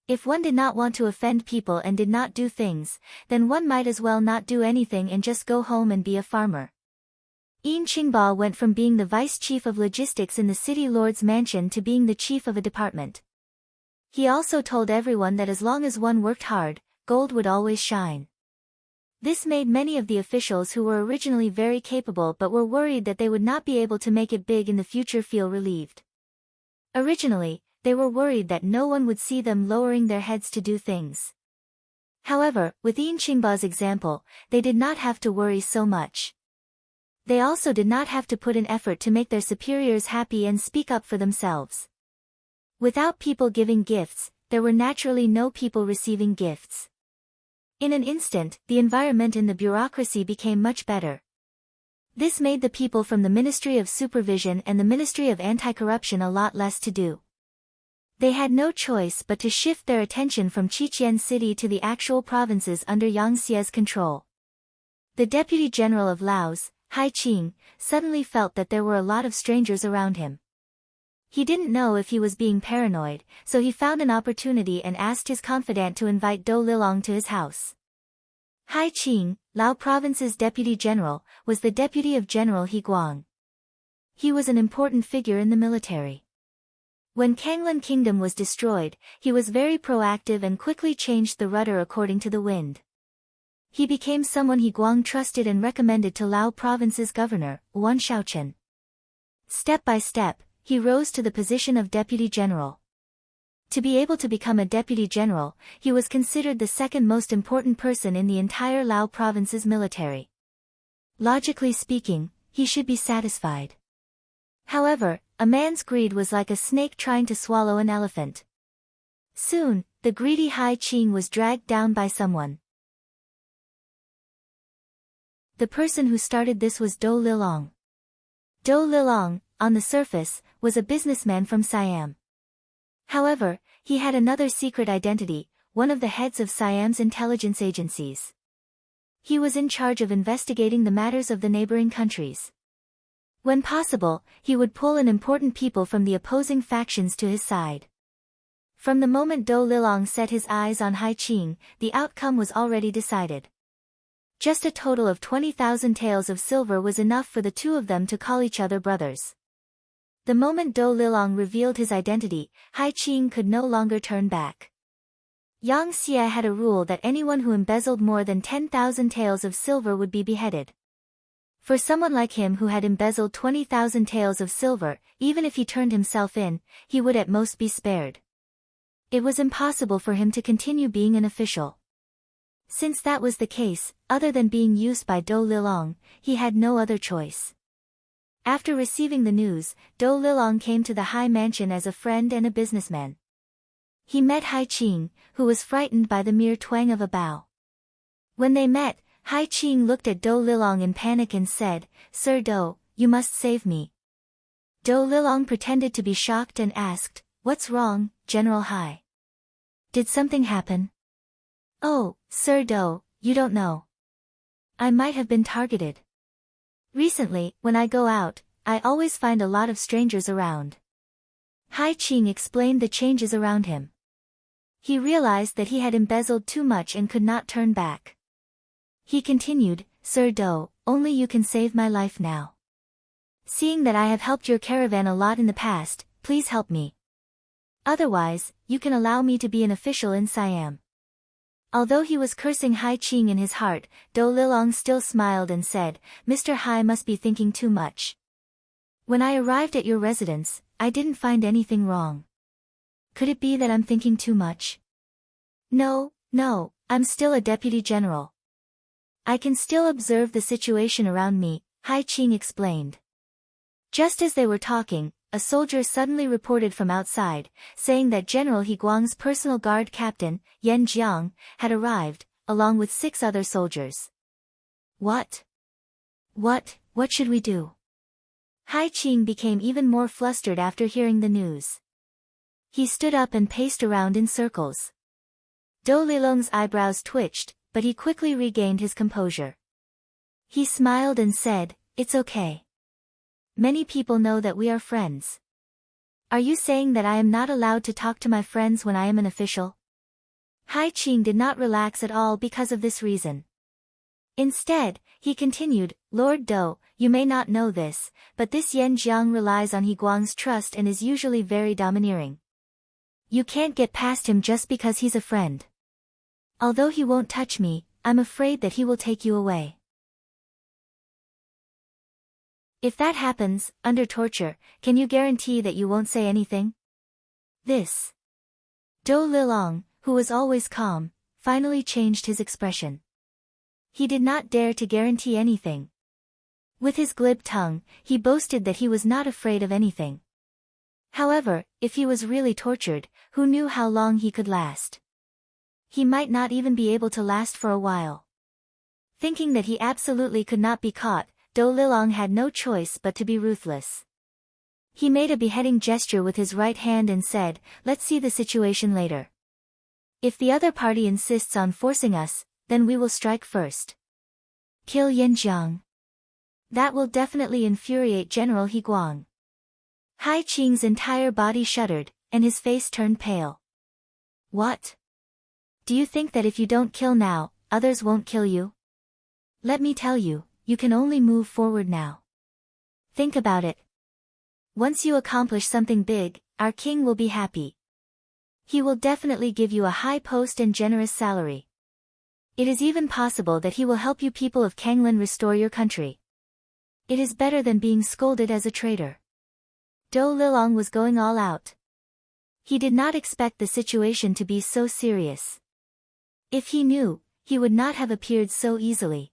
If one did not want to offend people and did not do things, then one might as well not do anything and just go home and be a farmer. Yin Qingba went from being the vice chief of logistics in the city lord's mansion to being the chief of a department. He also told everyone that as long as one worked hard, gold would always shine. This made many of the officials who were originally very capable but were worried that they would not be able to make it big in the future feel relieved. Originally, they were worried that no one would see them lowering their heads to do things. However, with Yin Qingba's example, they did not have to worry so much. They also did not have to put in effort to make their superiors happy and speak up for themselves. Without people giving gifts, there were naturally no people receiving gifts. In an instant, the environment in the bureaucracy became much better. This made the people from the Ministry of Supervision and the Ministry of Anti-Corruption a lot less to do. They had no choice but to shift their attention from Qiqian City to the actual provinces under Yang Xie's control. The Deputy General of Laos, Qing, suddenly felt that there were a lot of strangers around him. He didn't know if he was being paranoid, so he found an opportunity and asked his confidant to invite Dou Lilong to his house. Qing, Lao Province's deputy general, was the deputy of General He Guang. He was an important figure in the military. When Kanglan Kingdom was destroyed, he was very proactive and quickly changed the rudder according to the wind. He became someone He Guang trusted and recommended to Lao Province's governor, Wan Shaochen. Step by step, he rose to the position of deputy general. To be able to become a deputy general, he was considered the second most important person in the entire Lao Province's military. Logically speaking, he should be satisfied. However, a man's greed was like a snake trying to swallow an elephant. Soon, the greedy Qing was dragged down by someone. The person who started this was Dou Lilong. Dou Lilong, on the surface, was a businessman from Siam. However, he had another secret identity, one of the heads of Siam's intelligence agencies. He was in charge of investigating the matters of the neighboring countries. When possible, he would pull in important people from the opposing factions to his side. From the moment Dou Lilong set his eyes on Qing, the outcome was already decided. Just a total of 20,000 taels of silver was enough for the two of them to call each other brothers. The moment Dou Lilong revealed his identity, Qing could no longer turn back. Yang Xie had a rule that anyone who embezzled more than 10,000 taels of silver would be beheaded. For someone like him who had embezzled 20,000 taels of silver, even if he turned himself in, he would at most be spared. It was impossible for him to continue being an official. Since that was the case, other than being used by Dou Lilong, he had no other choice. After receiving the news, Dou Lilong came to the high mansion as a friend and a businessman. He met Qing, who was frightened by the mere twang of a bow. When they met, Qing looked at Dou Lilong in panic and said, "Sir Dou, you must save me." Dou Lilong pretended to be shocked and asked, "What's wrong, General Hai? Did something happen?" "Oh, Sir Dou, you don't know. I might have been targeted. Recently, when I go out, I always find a lot of strangers around." Qing explained the changes around him. He realized that he had embezzled too much and could not turn back. He continued, "Sir Dou, only you can save my life now. Seeing that I have helped your caravan a lot in the past, please help me. Otherwise, you can allow me to be an official in Siam." Although he was cursing Qing in his heart, Dou Lilong still smiled and said, "Mr. Hai must be thinking too much. When I arrived at your residence, I didn't find anything wrong. Could it be that I'm thinking too much?" No, I'm still a deputy general. I can still observe the situation around me," Qing explained. Just as they were talking, a soldier suddenly reported from outside, saying that General Higuang's personal guard captain, Yan Jiang, had arrived, along with 6 other soldiers. What should we do? Qing became even more flustered after hearing the news. He stood up and paced around in circles. Dou Lilong's eyebrows twitched, but he quickly regained his composure. He smiled and said, "It's okay. Many people know that we are friends. Are you saying that I am not allowed to talk to my friends when I am an official?" Qing did not relax at all because of this reason. Instead, he continued, "Lord Dou, you may not know this, but this Yan Jiang relies on Higuang's trust and is usually very domineering. You can't get past him just because he's a friend. Although he won't touch me, I'm afraid that he will take you away. If that happens, under torture, can you guarantee that you won't say anything?" This. Dou Lilong, who was always calm, finally changed his expression. He did not dare to guarantee anything. With his glib tongue, he boasted that he was not afraid of anything. However, if he was really tortured, who knew how long he could last? He might not even be able to last for a while. Thinking that he absolutely could not be caught, Dou Lilong had no choice but to be ruthless. He made a beheading gesture with his right hand and said, "Let's see the situation later. If the other party insists on forcing us, then we will strike first. Kill Yan Jiang. That will definitely infuriate General Higuang." Qing's entire body shuddered, and his face turned pale. "What? Do you think that if you don't kill now, others won't kill you? Let me tell you, you can only move forward now. Think about it. Once you accomplish something big, our king will be happy. He will definitely give you a high post and generous salary. It is even possible that he will help you people of Kanglan restore your country. It is better than being scolded as a traitor." Dou Lilong was going all out. He did not expect the situation to be so serious. If he knew, he would not have appeared so easily.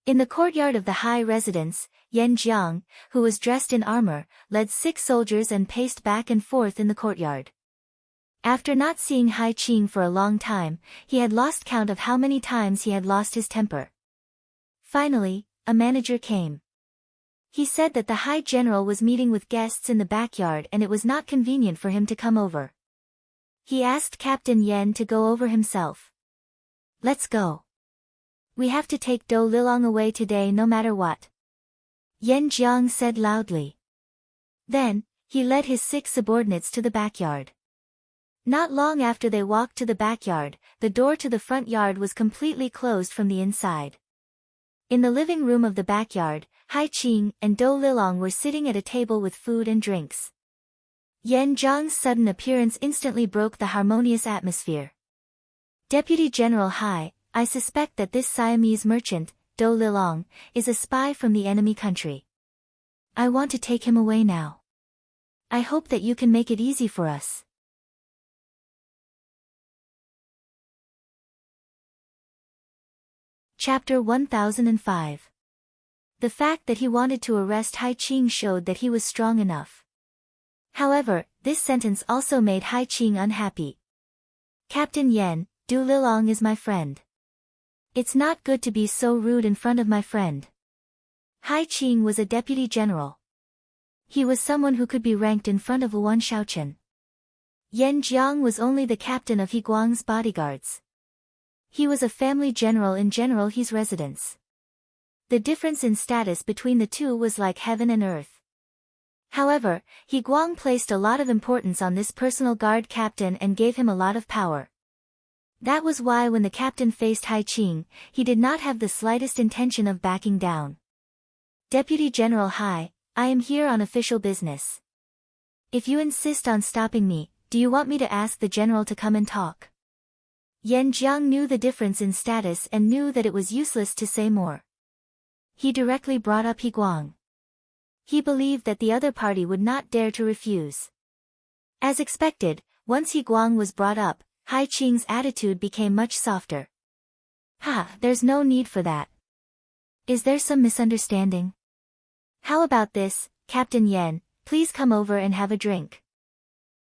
In the courtyard of the high residence, Yan Jiang, who was dressed in armor, led 6 soldiers and paced back and forth in the courtyard. After not seeing Qing for a long time, he had lost count of how many times he had lost his temper. Finally, a manager came. He said that the High General was meeting with guests in the backyard and it was not convenient for him to come over. He asked Captain Yen to go over himself. "Let's go." We have to take Do Lilong away today no matter what. Yan Jiang said loudly. Then, he led his 6 subordinates to the backyard. Not long after they walked to the backyard, the door to the front yard was completely closed from the inside. In the living room of the backyard, Hai Qing and Do Lilong were sitting at a table with food and drinks. Yan Jiang's sudden appearance instantly broke the harmonious atmosphere. Deputy General Hai, I suspect that this Siamese merchant, Do Lilong, is a spy from the enemy country. I want to take him away now. I hope that you can make it easy for us. Chapter 1005. The fact that he wanted to arrest Hai Qing showed that he was strong enough. However, this sentence also made Hai Qing unhappy. Captain Yan, Du Lilong is my friend. It's not good to be so rude in front of my friend. Hai Qing was a deputy general. He was someone who could be ranked in front of Yuan Shaochen. Yan Jiang was only the captain of He Guang's bodyguards. He was a family general in General He's residence. The difference in status between the two was like heaven and earth. However, He Guang placed a lot of importance on this personal guard captain and gave him a lot of power. That was why when the captain faced Hai Qing, he did not have the slightest intention of backing down. Deputy General Hai, I am here on official business. If you insist on stopping me, do you want me to ask the general to come and talk? Yan Jiang knew the difference in status and knew that it was useless to say more. He directly brought up He Guang. He believed that the other party would not dare to refuse. As expected, once He Guang was brought up, Hai Qing's attitude became much softer. There's no need for that. Is there some misunderstanding? How about this, Captain Yan, please come over and have a drink.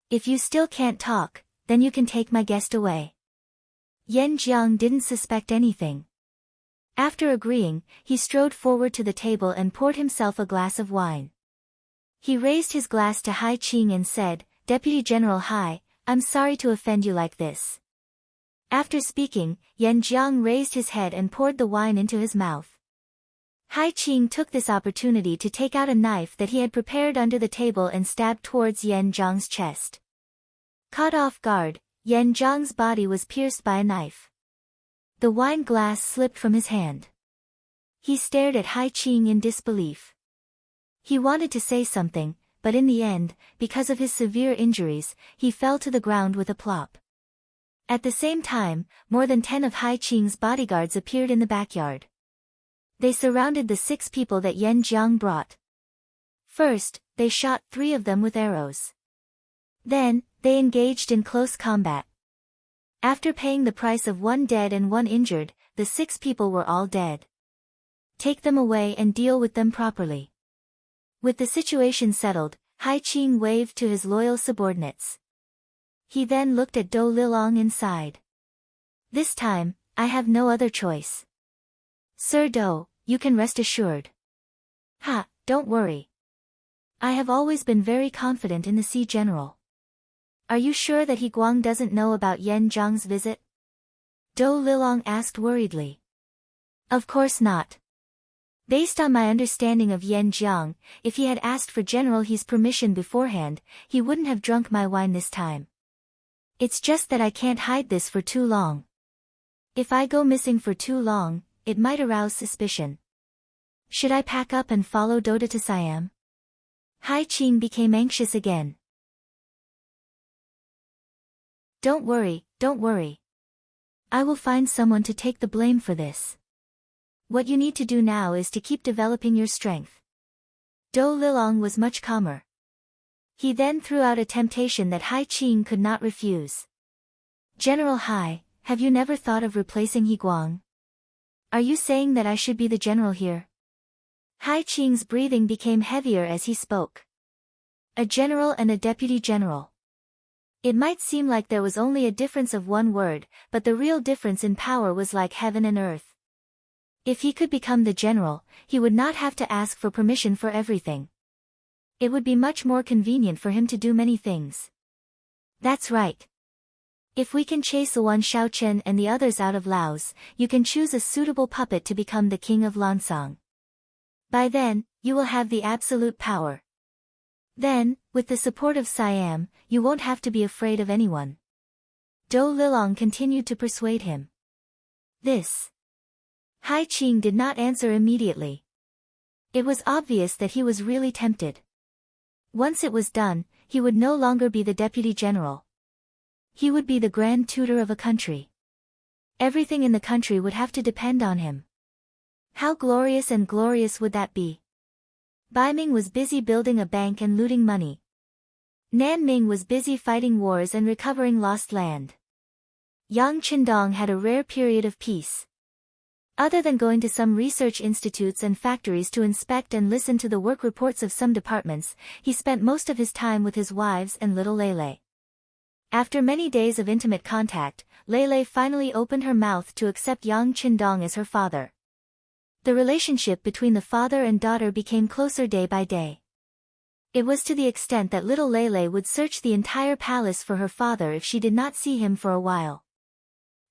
If you still can't talk, then you can take my guest away. Yan Jiang didn't suspect anything. After agreeing, he strode forward to the table and poured himself a glass of wine. He raised his glass to Hai Qing and said, Deputy General Hai, I'm sorry to offend you like this. After speaking, Yan Jiang raised his head and poured the wine into his mouth. Hai Qing took this opportunity to take out a knife that he had prepared under the table and stabbed towards Yan Jiang's chest. Caught off guard, Yan Jiang's body was pierced by a knife. The wine glass slipped from his hand. He stared at Hai Qing in disbelief. He wanted to say something, but in the end, because of his severe injuries, he fell to the ground with a plop. At the same time, more than 10 of Hai Qing's bodyguards appeared in the backyard. They surrounded the 6 people that Yan Jiang brought. First, they shot 3 of them with arrows. Then, they engaged in close combat. After paying the price of 1 dead and 1 injured, the 6 people were all dead. Take them away and deal with them properly. With the situation settled, Hai Qing waved to his loyal subordinates. He then looked at Do Lilong inside. This time, I have no other choice. Sir Do, you can rest assured. Don't worry. I have always been very confident in the Sea General. Are you sure that He Guang doesn't know about Yan Jiang's visit? Do Lilong asked worriedly. Of course not. Based on my understanding of Yan Jiang, if he had asked for General He's permission beforehand, he wouldn't have drunk my wine this time. It's just that I can't hide this for too long. If I go missing for too long, it might arouse suspicion. Should I pack up and follow Doda to Siam? Hai Qing became anxious again. Don't worry. I will find someone to take the blame for this. What you need to do now is to keep developing your strength. Do Lilong was much calmer. He then threw out a temptation that Hai Qing could not refuse. General Hai, have you never thought of replacing He Guang? Are you saying that I should be the general here? Hai Qing's breathing became heavier as he spoke. A general and a deputy general. It might seem like there was only a difference of 1 word, but the real difference in power was like heaven and earth. If he could become the general, he would not have to ask for permission for everything. It would be much more convenient for him to do many things. That's right. If we can chase the one Shaochen and the others out of Laos, you can choose a suitable puppet to become the king of Lansang. By then, you will have the absolute power. Then, with the support of Siam, you won't have to be afraid of anyone. Dou Lilong continued to persuade him. This. Hai Qing did not answer immediately. It was obvious that he was really tempted. Once it was done, he would no longer be the deputy general. He would be the grand tutor of a country. Everything in the country would have to depend on him. How glorious and glorious would that be? Baiming was busy building a bank and looting money. Nanming was busy fighting wars and recovering lost land. Yang Qindong had a rare period of peace. Other than going to some research institutes and factories to inspect and listen to the work reports of some departments, he spent most of his time with his wives and little Lele. After many days of intimate contact, Lele finally opened her mouth to accept Yang Qindong as her father. The relationship between the father and daughter became closer day by day. It was to the extent that little Lele would search the entire palace for her father if she did not see him for a while.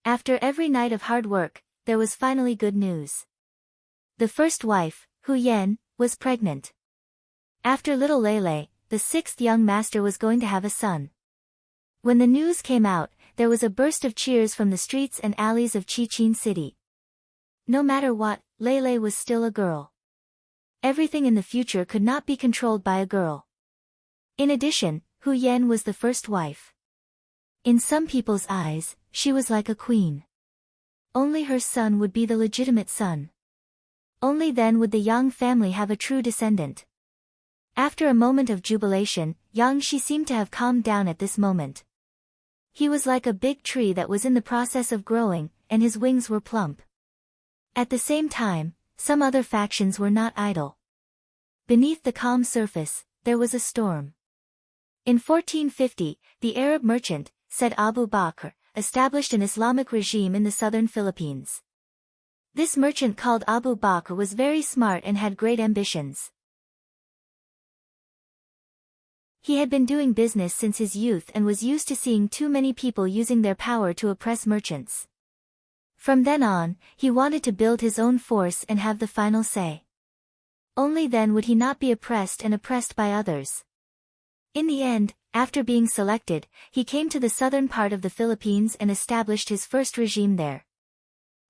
After every night of hard work, there was finally good news. The first wife, Hu Yan, was pregnant. After little Lele, the sixth young master was going to have a son. When the news came out, there was a burst of cheers from the streets and alleys of Qichin City. No matter what, Lele was still a girl. Everything in the future could not be controlled by a girl. In addition, Hu Yan was the first wife. In some people's eyes, she was like a queen. Only her son would be the legitimate son. Only then would the Yang family have a true descendant. After a moment of jubilation, Yang Shi seemed to have calmed down at this moment. He was like a big tree that was in the process of growing, and his wings were plump. At the same time, some other factions were not idle. Beneath the calm surface, there was a storm. In 1450, the Arab merchant, said Abu Bakr, established an Islamic regime in the southern Philippines. This merchant called Abu Bakr was very smart and had great ambitions. He had been doing business since his youth and was used to seeing too many people using their power to oppress merchants. From then on, he wanted to build his own force and have the final say. Only then would he not be oppressed and oppressed by others. In the end, after being selected, he came to the southern part of the Philippines and established his first regime there.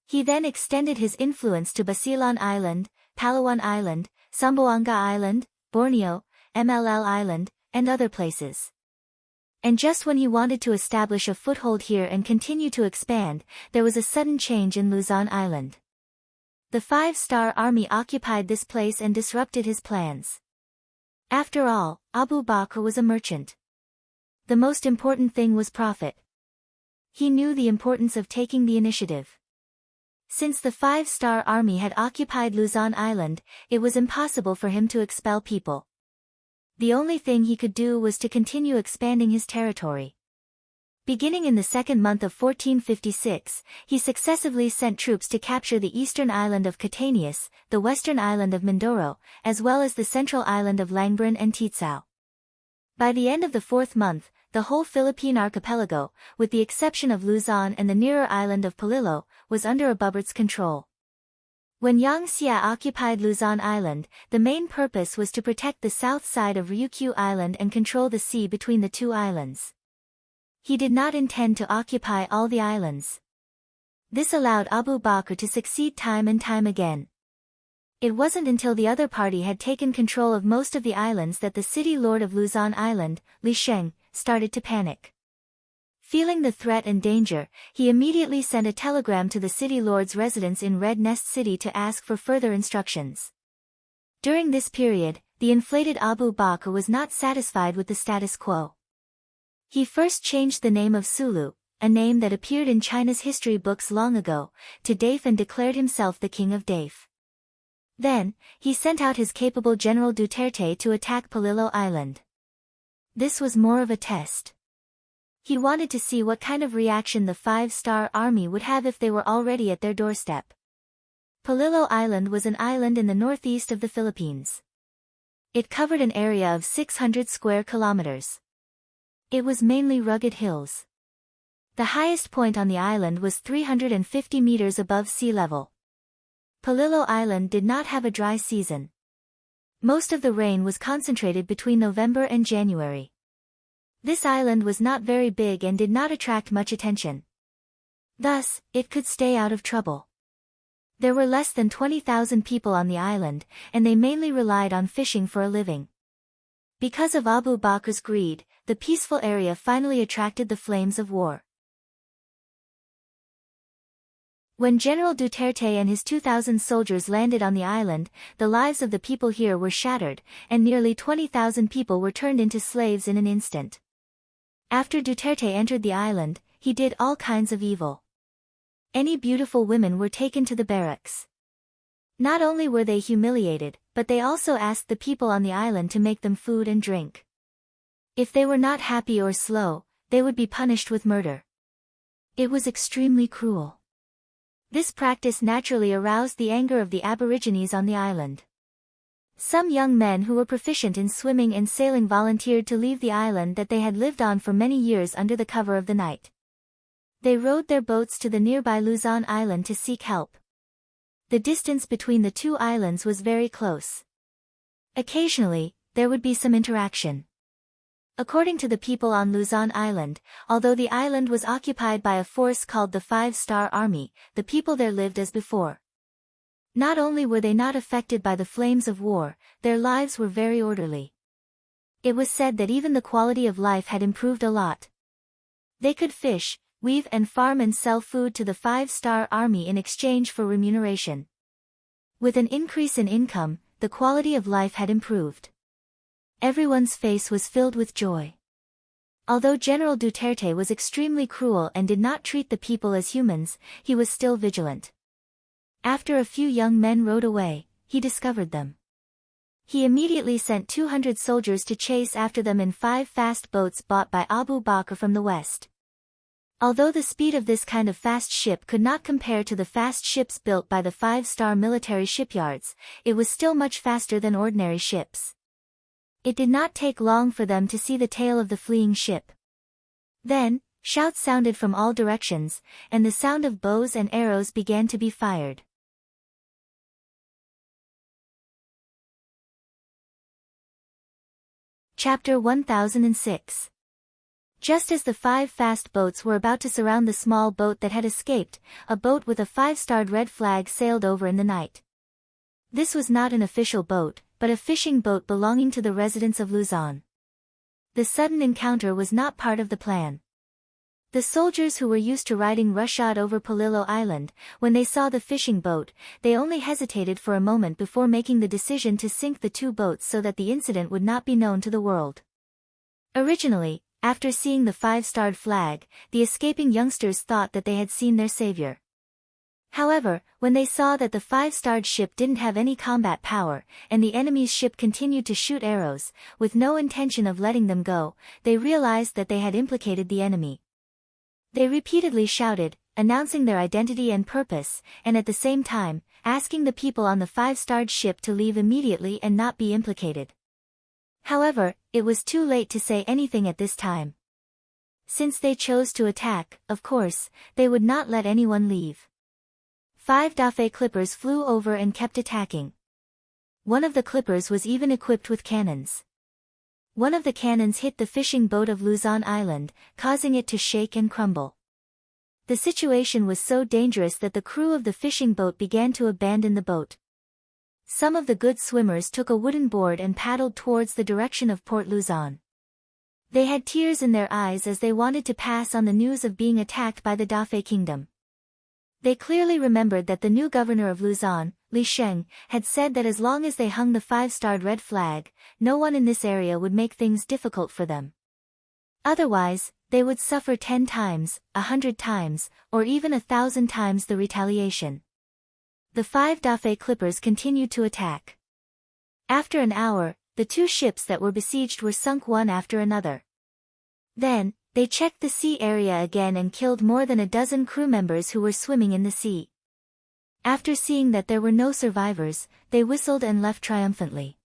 He then extended his influence to Basilan Island, Palawan Island, Zamboanga Island, Borneo, MLL Island, and other places. And just when he wanted to establish a foothold here and continue to expand, there was a sudden change in Luzon Island. The Five-Star Army occupied this place and disrupted his plans. After all, Abu Bakr was a merchant. The most important thing was profit. He knew the importance of taking the initiative. Since the Five-Star Army had occupied Luzon Island, it was impossible for him to expel people. The only thing he could do was to continue expanding his territory. Beginning in the second month of 1456, he successively sent troops to capture the eastern island of Catanhus, the western island of Mindoro, as well as the central island of Langbran and Titsao. By the end of the fourth month, the whole Philippine archipelago, with the exception of Luzon and the nearer island of Polillo, was under Abubart's control. When Yang Xia occupied Luzon Island, the main purpose was to protect the south side of Ryukyu Island and control the sea between the two islands. He did not intend to occupy all the islands. This allowed Abu Bakr to succeed time and time again. It wasn't until the other party had taken control of most of the islands that the city lord of Luzon Island, Li Sheng, started to panic. Feeling the threat and danger, he immediately sent a telegram to the city lord's residence in Red Nest City to ask for further instructions. During this period, the inflated Abu Bakr was not satisfied with the status quo. He first changed the name of Sulu, a name that appeared in China's history books long ago, to Dave and declared himself the king of Dave. Then, he sent out his capable General Duterte to attack Polillo Island. This was more of a test. He wanted to see what kind of reaction the Five-Star Army would have if they were already at their doorstep. Polillo Island was an island in the northeast of the Philippines. It covered an area of 600 square kilometers. It was mainly rugged hills. The highest point on the island was 350 meters above sea level. Palillo Island did not have a dry season. Most of the rain was concentrated between November and January. This island was not very big and did not attract much attention. Thus, it could stay out of trouble. There were less than 20,000 people on the island, and they mainly relied on fishing for a living. Because of Abu Bakr's greed, the peaceful area finally attracted the flames of war. When General Duterte and his 2,000 soldiers landed on the island, the lives of the people here were shattered, and nearly 20,000 people were turned into slaves in an instant. After Duterte entered the island, he did all kinds of evil. Any beautiful women were taken to the barracks. Not only were they humiliated, but they also asked the people on the island to make them food and drink. If they were not happy or slow, they would be punished with murder. It was extremely cruel. This practice naturally aroused the anger of the Aborigines on the island. Some young men who were proficient in swimming and sailing volunteered to leave the island that they had lived on for many years under the cover of the night. They rowed their boats to the nearby Luzon Island to seek help. The distance between the two islands was very close. Occasionally, there would be some interaction. According to the people on Luzon Island, although the island was occupied by a force called the 5-Star Army, the people there lived as before. Not only were they not affected by the flames of war, their lives were very orderly. It was said that even the quality of life had improved a lot. They could fish, weave and farm and sell food to the 5-Star Army in exchange for remuneration. With an increase in income, the quality of life had improved. Everyone's face was filled with joy. Although General Duterte was extremely cruel and did not treat the people as humans, he was still vigilant. After a few young men rowed away, he discovered them. He immediately sent 200 soldiers to chase after them in 5 fast boats bought by Abu Bakr from the west. Although the speed of this kind of fast ship could not compare to the fast ships built by the 5-star military shipyards, it was still much faster than ordinary ships. It did not take long for them to see the tail of the fleeing ship. Then, shouts sounded from all directions, and the sound of bows and arrows began to be fired. Chapter 1006. Just as the 5 fast boats were about to surround the small boat that had escaped, a boat with a 5-starred red flag sailed over in the night. This was not an official boat, but a fishing boat belonging to the residents of Luzon. The sudden encounter was not part of the plan. The soldiers who were used to riding roughshod over Palillo Island, when they saw the fishing boat, they only hesitated for a moment before making the decision to sink the 2 boats so that the incident would not be known to the world. Originally, after seeing the 5-starred flag, the escaping youngsters thought that they had seen their savior. However, when they saw that the 5-starred ship didn't have any combat power, and the enemy's ship continued to shoot arrows, with no intention of letting them go, they realized that they had implicated the enemy. They repeatedly shouted, announcing their identity and purpose, and at the same time, asking the people on the 5-starred ship to leave immediately and not be implicated. However, it was too late to say anything at this time. Since they chose to attack, of course, they would not let anyone leave. 5 Dafe clippers flew over and kept attacking. One of the clippers was even equipped with cannons. One of the cannons hit the fishing boat of Luzon Island, causing it to shake and crumble. The situation was so dangerous that the crew of the fishing boat began to abandon the boat. Some of the good swimmers took a wooden board and paddled towards the direction of Port Luzon. They had tears in their eyes as they wanted to pass on the news of being attacked by the Dafe kingdom. They clearly remembered that the new governor of Luzon, Li Sheng, had said that as long as they hung the 5-starred red flag, no one in this area would make things difficult for them. Otherwise, they would suffer 10 times, 100 times, or even 1,000 times the retaliation. The 5 Dafe clippers continued to attack. After an hour, the 2 ships that were besieged were sunk one after another. Then, they checked the sea area again and killed more than a dozen crew members who were swimming in the sea. After seeing that there were no survivors, they whistled and left triumphantly.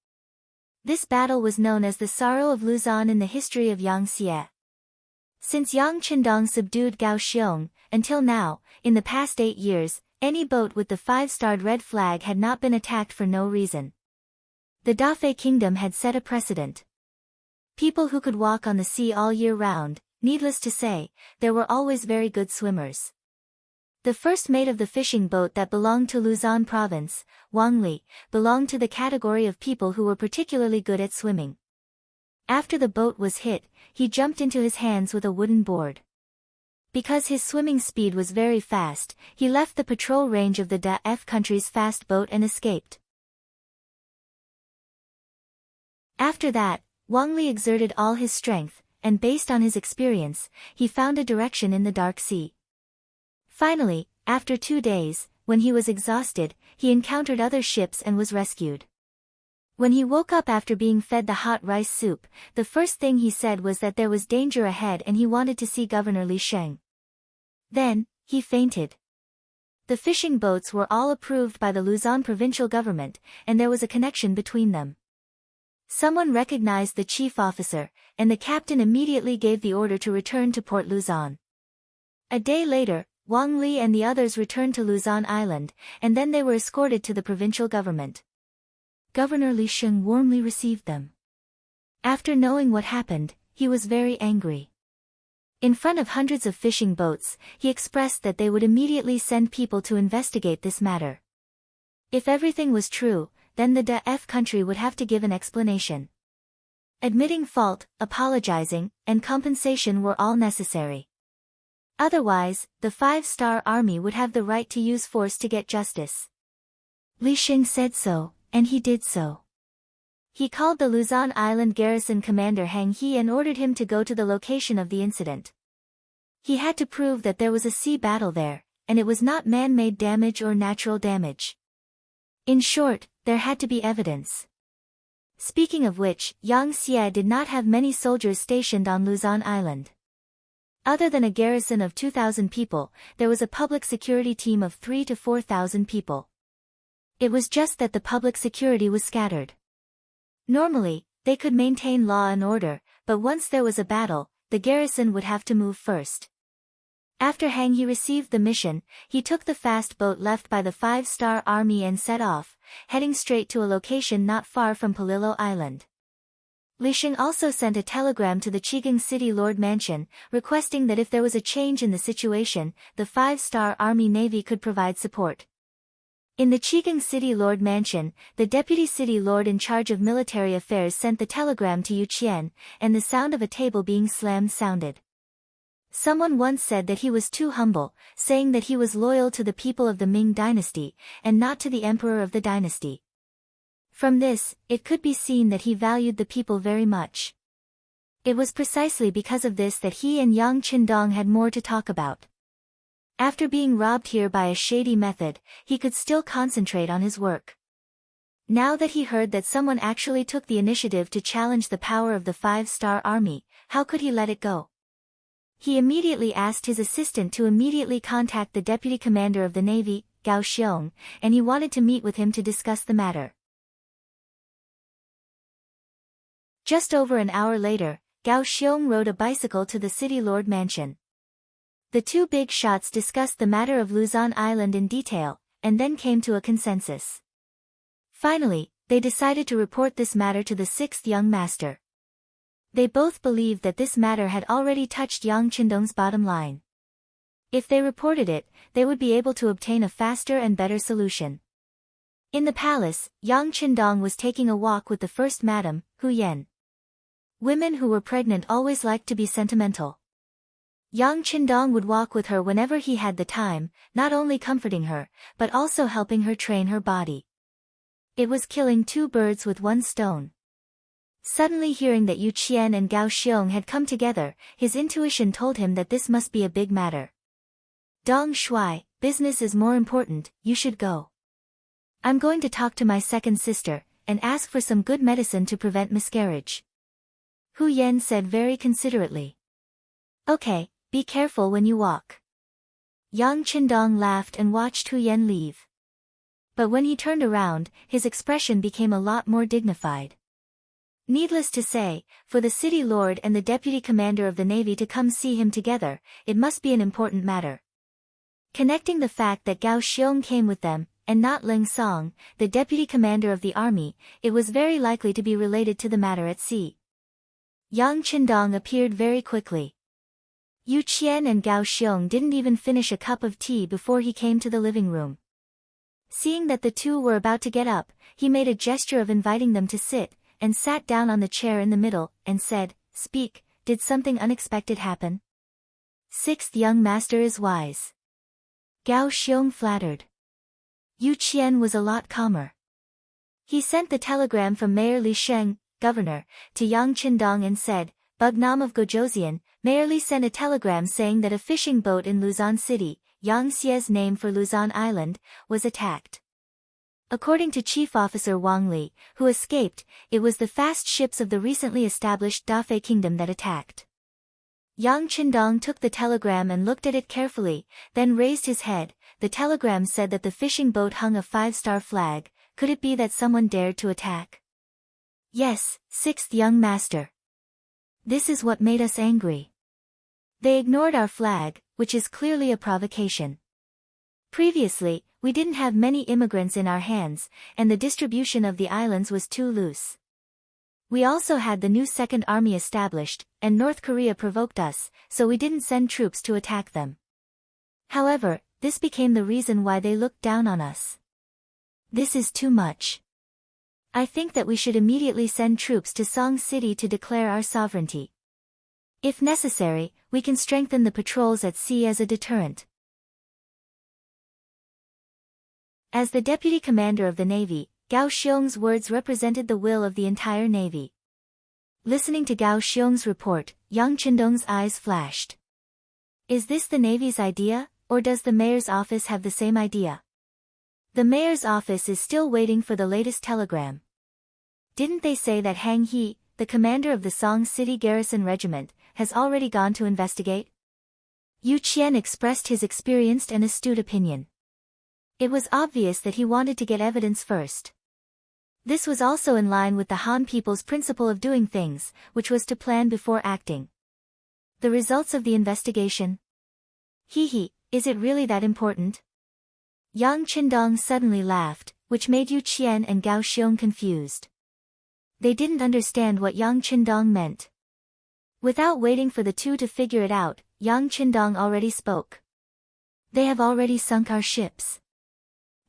This battle was known as the Sorrow of Luzon in the history of Yang Xie. Since Yang Qindong subdued Kaohsiung, until now, in the past 8 years, any boat with the 5-starred red flag had not been attacked for no reason. The Dafei kingdom had set a precedent. People who could walk on the sea all year round, needless to say, there were always very good swimmers. The first mate of the fishing boat that belonged to Luzon province, Wang Li, belonged to the category of people who were particularly good at swimming. After the boat was hit, he jumped into his hands with a wooden board. Because his swimming speed was very fast, he left the patrol range of the Daf country's fast boat and escaped. After that, Wang Li exerted all his strength, and based on his experience, he found a direction in the dark sea. Finally, after 2 days, when he was exhausted, he encountered other ships and was rescued. When he woke up after being fed the hot rice soup, the first thing he said was that there was danger ahead and he wanted to see Governor Li Sheng. Then, he fainted. The fishing boats were all approved by the Luzon provincial government, and there was a connection between them. Someone recognized the chief officer, and the captain immediately gave the order to return to Port Luzon. A day later, Wang Li and the others returned to Luzon Island, and then they were escorted to the provincial government. Governor Li Sheng warmly received them. After knowing what happened, he was very angry. In front of hundreds of fishing boats, he expressed that they would immediately send people to investigate this matter. If everything was true, then the Daf country would have to give an explanation. Admitting fault, apologizing, and compensation were all necessary. Otherwise, the 5-star army would have the right to use force to get justice. Li Sheng said so, and he did so. He called the Luzon Island garrison commander Hang He and ordered him to go to the location of the incident. He had to prove that there was a sea battle there, and it was not man-made damage or natural damage. In short, there had to be evidence. Speaking of which, Yang Xie did not have many soldiers stationed on Luzon Island. Other than a garrison of 2,000 people, there was a public security team of 3,000 to 4,000 people. It was just that the public security was scattered. Normally, they could maintain law and order, but once there was a battle, the garrison would have to move first. After Hang He received the mission, he took the fast boat left by the 5-star army and set off, heading straight to a location not far from Palillo Island. Li Sheng also sent a telegram to the Qing City Lord Mansion, requesting that if there was a change in the situation, the 5-star Army Navy could provide support. In the Qing City Lord Mansion, the Deputy City Lord in charge of military affairs sent the telegram to Yu Qian, and the sound of a table being slammed sounded. Someone once said that he was too humble, saying that he was loyal to the people of the Ming dynasty, and not to the emperor of the dynasty. From this, it could be seen that he valued the people very much. It was precisely because of this that he and Yang Qindong had more to talk about. After being robbed here by a shady method, he could still concentrate on his work. Now that he heard that someone actually took the initiative to challenge the power of the 5-star army, how could he let it go? He immediately asked his assistant to immediately contact the deputy commander of the navy, Kaohsiung, and he wanted to meet with him to discuss the matter. Just over an hour later, Kaohsiung rode a bicycle to the City Lord Mansion. The two big shots discussed the matter of Luzon Island in detail, and then came to a consensus. Finally, they decided to report this matter to the 6th young master. They both believed that this matter had already touched Yang Qindong's bottom line. If they reported it, they would be able to obtain a faster and better solution. In the palace, Yang Qindong was taking a walk with the first madam, Hu Yan. Women who were pregnant always liked to be sentimental. Yang Qindong would walk with her whenever he had the time, not only comforting her, but also helping her train her body. It was killing 2 birds with 1 stone. Suddenly hearing that Yu Qian and Kaohsiung had come together, his intuition told him that this must be a big matter. Dong Shuai, business is more important, you should go. I'm going to talk to my second sister, and ask for some good medicine to prevent miscarriage. Hu Yan said very considerately. Okay, be careful when you walk. Yang Qindong laughed and watched Hu Yan leave. But when he turned around, his expression became a lot more dignified. Needless to say, for the city lord and the deputy commander of the navy to come see him together, it must be an important matter. Connecting the fact that Gao Xiong came with them, and not Ling Song, the deputy commander of the army, it was very likely to be related to the matter at sea. Yang Qindong appeared very quickly. Yu Qian and Gao Xiong didn't even finish a cup of tea before he came to the living room. Seeing that the two were about to get up, he made a gesture of inviting them to sit, and sat down on the chair in the middle, and said, "Speak, did something unexpected happen?" Sixth young master is wise. Gao Xiong flattered. Yu Qian was a lot calmer. He sent the telegram from Mayor Li Sheng, governor, to Yang Qindong and said, "Bugnam of Gojoseon, Mayor Li sent a telegram saying that a fishing boat in Luzon City, Yangtze's name for Luzon Island, was attacked." According to Chief Officer Wang Li, who escaped, it was the fast ships of the recently established Dafei Kingdom that attacked. Yang Qindong took the telegram and looked at it carefully, then raised his head. The telegram said that the fishing boat hung a 5-star flag. Could it be that someone dared to attack? Yes, sixth young master. This is what made us angry. They ignored our flag, which is clearly a provocation. Previously, we didn't have many immigrants in our hands, and the distribution of the islands was too loose. We also had the new Second Army established, and North Korea provoked us, so we didn't send troops to attack them. However, this became the reason why they looked down on us. This is too much. I think that we should immediately send troops to Song City to declare our sovereignty. If necessary, we can strengthen the patrols at sea as a deterrent. As the deputy commander of the navy, Gao Xiong's words represented the will of the entire navy. Listening to Gao Xiong's report, Yang Qindong's eyes flashed. Is this the navy's idea, or does the mayor's office have the same idea? The mayor's office is still waiting for the latest telegram. Didn't they say that Hang He, the commander of the Song City Garrison Regiment, has already gone to investigate? Yu Qian expressed his experienced and astute opinion. It was obvious that he wanted to get evidence first. This was also in line with the Han people's principle of doing things, which was to plan before acting. The results of the investigation? Is it really that important? Yang Qindong suddenly laughed, which made Yu Qian and Gao Xiong confused. They didn't understand what Yang Qindong meant. Without waiting for the two to figure it out, Yang Qindong already spoke. They have already sunk our ships.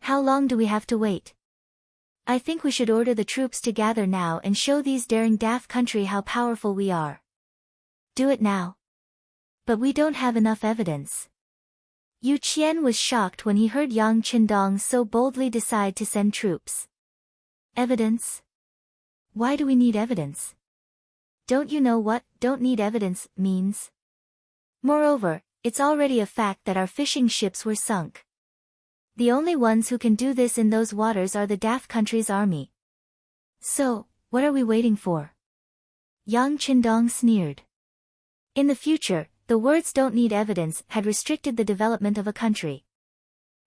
How long do we have to wait? I think we should order the troops to gather now and show these daring daft country how powerful we are. Do it now. But we don't have enough evidence. Yu Qian was shocked when he heard Yang Qindong so boldly decide to send troops. Evidence? Why do we need evidence? Don't you know what "don't need evidence" means? Moreover, it's already a fact that our fishing ships were sunk. The only ones who can do this in those waters are the daft country's army. So, what are we waiting for? Yang Qindong sneered. In the future, the words "don't need evidence" had restricted the development of a country.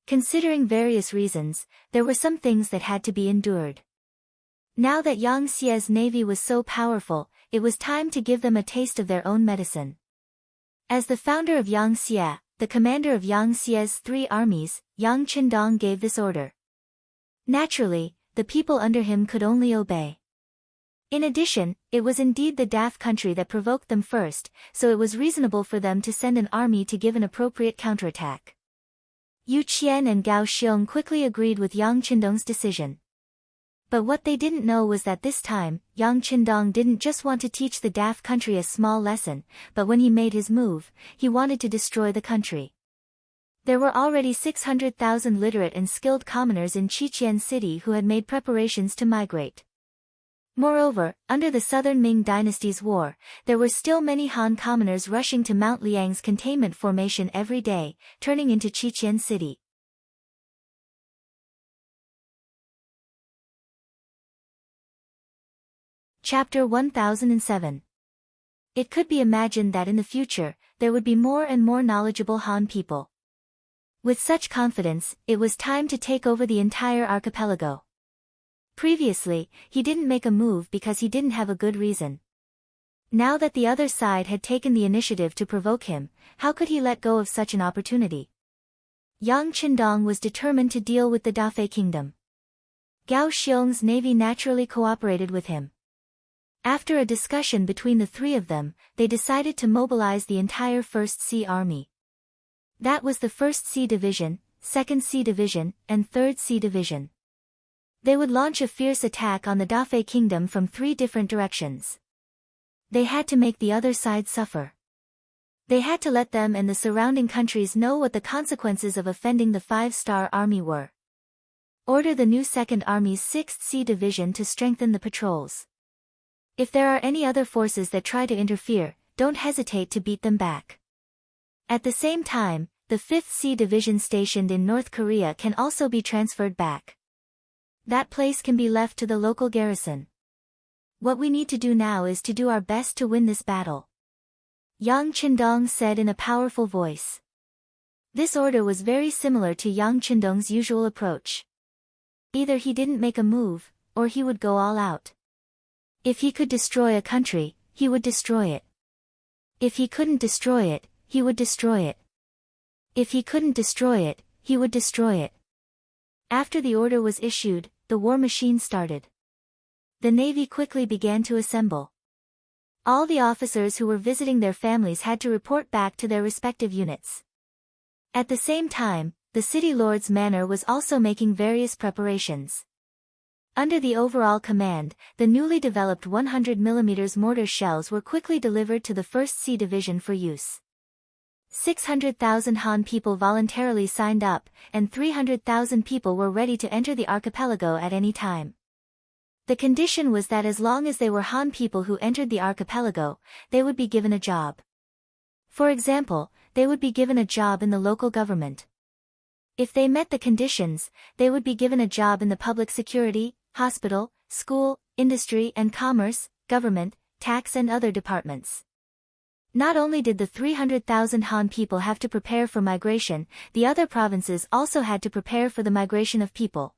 Considering various reasons, there were some things that had to be endured. Now that Yangtze's navy was so powerful, it was time to give them a taste of their own medicine. As the founder of Yangtze, the commander of Yangtze's 3 armies, Yang Qindong gave this order. Naturally, the people under him could only obey. In addition, it was indeed the daft country that provoked them first, so it was reasonable for them to send an army to give an appropriate counterattack. Yu Qian and Gao Xiong quickly agreed with Yang Qindong's decision. But what they didn't know was that this time, Yang Qindong didn't just want to teach the daft country a small lesson, but when he made his move, he wanted to destroy the country. There were already 600,000 literate and skilled commoners in Qiqian City who had made preparations to migrate. Moreover, under the Southern Ming Dynasty's war, there were still many Han commoners rushing to Mount Liang's containment formation every day, turning into Qiqian City. Chapter 1007. It could be imagined that in the future, there would be more and more knowledgeable Han people. With such confidence, it was time to take over the entire archipelago. Previously, he didn't make a move because he didn't have a good reason. Now that the other side had taken the initiative to provoke him, how could he let go of such an opportunity? Yang Qindong was determined to deal with the Dafei kingdom. Gao Xiong's navy naturally cooperated with him. After a discussion between the three of them, they decided to mobilize the entire 1st Sea Army. That was the 1st Sea Division, 2nd Sea Division, and 3rd Sea Division. They would launch a fierce attack on the Dafei kingdom from 3 different directions. They had to make the other side suffer. They had to let them and the surrounding countries know what the consequences of offending the 5-star army were. Order the new 2nd Army's 6th Sea Division to strengthen the patrols. If there are any other forces that try to interfere, don't hesitate to beat them back. At the same time, the 5th Sea Division stationed in North Korea can also be transferred back. That place can be left to the local garrison. What we need to do now is to do our best to win this battle. Yang Qindong said in a powerful voice. This order was very similar to Yang Qindong's usual approach. Either he didn't make a move, or he would go all out. If he could destroy a country, he would destroy it. If he couldn't destroy it, he would destroy it. If he couldn't destroy it, he would destroy it. After the order was issued, the war machine started. The navy quickly began to assemble. All the officers who were visiting their families had to report back to their respective units. At the same time, the city lord's manor was also making various preparations. Under the overall command, the newly developed 100mm mortar shells were quickly delivered to the 1st Sea Division for use. 600,000 Han people voluntarily signed up, and 300,000 people were ready to enter the archipelago at any time. The condition was that as long as they were Han people who entered the archipelago, they would be given a job. For example, they would be given a job in the local government. If they met the conditions, they would be given a job in the public security, hospital, school, industry and commerce, government, tax and other departments. Not only did the 300,000 Han people have to prepare for migration, the other provinces also had to prepare for the migration of people.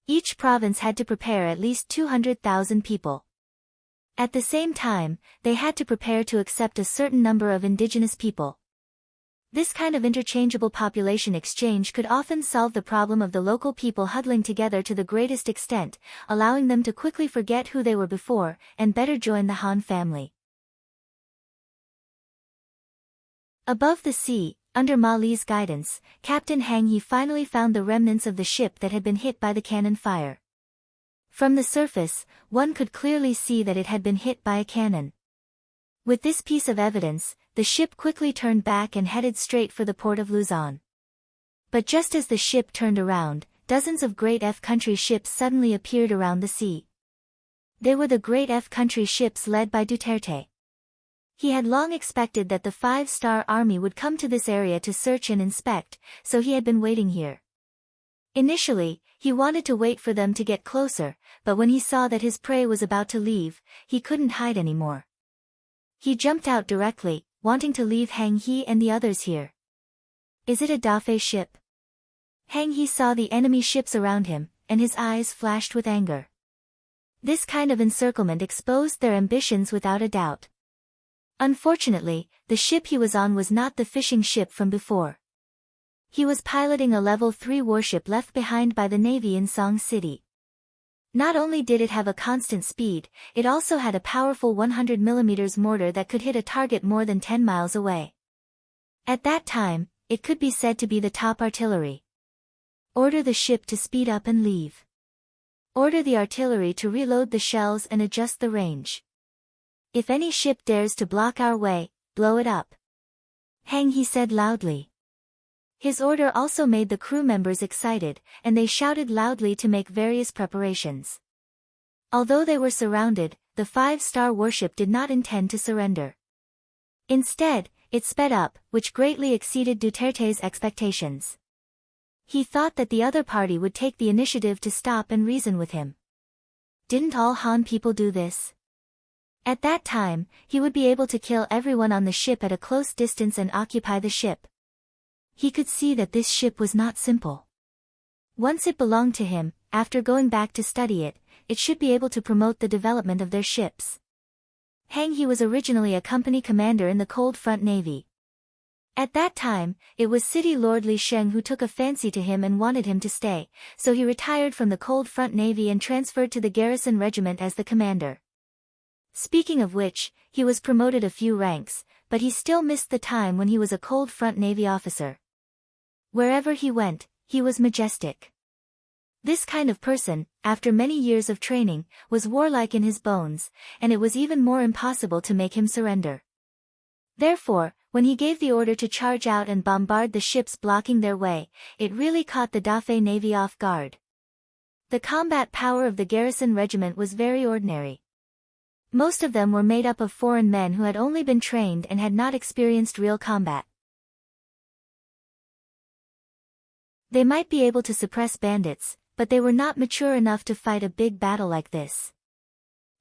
Each province had to prepare at least 200,000 people. At the same time, they had to prepare to accept a certain number of indigenous people. This kind of interchangeable population exchange could often solve the problem of the local people huddling together to the greatest extent, allowing them to quickly forget who they were before, and better join the Han family. Above the sea, under Ma Li's guidance, Captain Hang He finally found the remnants of the ship that had been hit by the cannon fire. From the surface, one could clearly see that it had been hit by a cannon. With this piece of evidence, the ship quickly turned back and headed straight for the port of Luzon. But just as the ship turned around, dozens of Great F Country ships suddenly appeared around the sea. They were the Great F Country ships led by Duterte. He had long expected that the 5-star army would come to this area to search and inspect, so he had been waiting here. Initially, he wanted to wait for them to get closer, but when he saw that his prey was about to leave, he couldn't hide anymore. He jumped out directly, wanting to leave Hang He and the others here. Is it a Dafei ship? Hang He saw the enemy ships around him, and his eyes flashed with anger. This kind of encirclement exposed their ambitions without a doubt. Unfortunately, the ship he was on was not the fishing ship from before. He was piloting a level 3 warship left behind by the Navy in Song City. Not only did it have a constant speed, it also had a powerful 100mm mortar that could hit a target more than 10 miles away. At that time, it could be said to be the top artillery. Order the ship to speed up and leave. Order the artillery to reload the shells and adjust the range. If any ship dares to block our way, blow it up. Hang He said loudly. His order also made the crew members excited, and they shouted loudly to make various preparations. Although they were surrounded, the 5-star warship did not intend to surrender. Instead, it sped up, which greatly exceeded Duterte's expectations. He thought that the other party would take the initiative to stop and reason with him. Didn't all Han people do this? At that time, he would be able to kill everyone on the ship at a close distance and occupy the ship. He could see that this ship was not simple. Once it belonged to him, after going back to study it, it should be able to promote the development of their ships. Hang He was originally a company commander in the Cold Front Navy. At that time, it was City Lord Li Sheng who took a fancy to him and wanted him to stay, so he retired from the Cold Front Navy and transferred to the Garrison Regiment as the commander. Speaking of which, he was promoted a few ranks, but he still missed the time when he was a Cold Front Navy officer. Wherever he went, he was majestic. This kind of person, after many years of training, was warlike in his bones, and it was even more impossible to make him surrender. Therefore, when he gave the order to charge out and bombard the ships blocking their way, it really caught the Dafei Navy off guard. The combat power of the Garrison Regiment was very ordinary. Most of them were made up of foreign men who had only been trained and had not experienced real combat. They might be able to suppress bandits, but they were not mature enough to fight a big battle like this.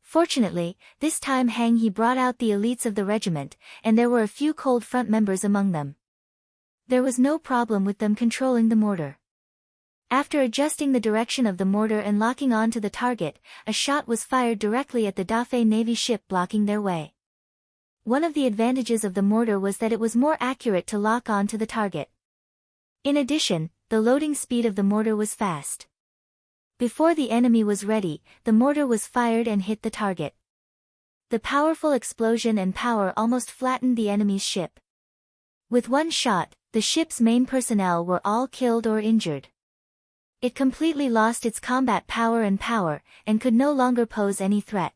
Fortunately, this time Hang He brought out the elites of the regiment, and there were a few Cold Front members among them. There was no problem with them controlling the mortar. After adjusting the direction of the mortar and locking on to the target, a shot was fired directly at the Dafei Navy ship blocking their way. One of the advantages of the mortar was that it was more accurate to lock on to the target. In addition, the loading speed of the mortar was fast. Before the enemy was ready, the mortar was fired and hit the target. The powerful explosion and power almost flattened the enemy's ship. With one shot, the ship's main personnel were all killed or injured. It completely lost its combat power and could no longer pose any threat.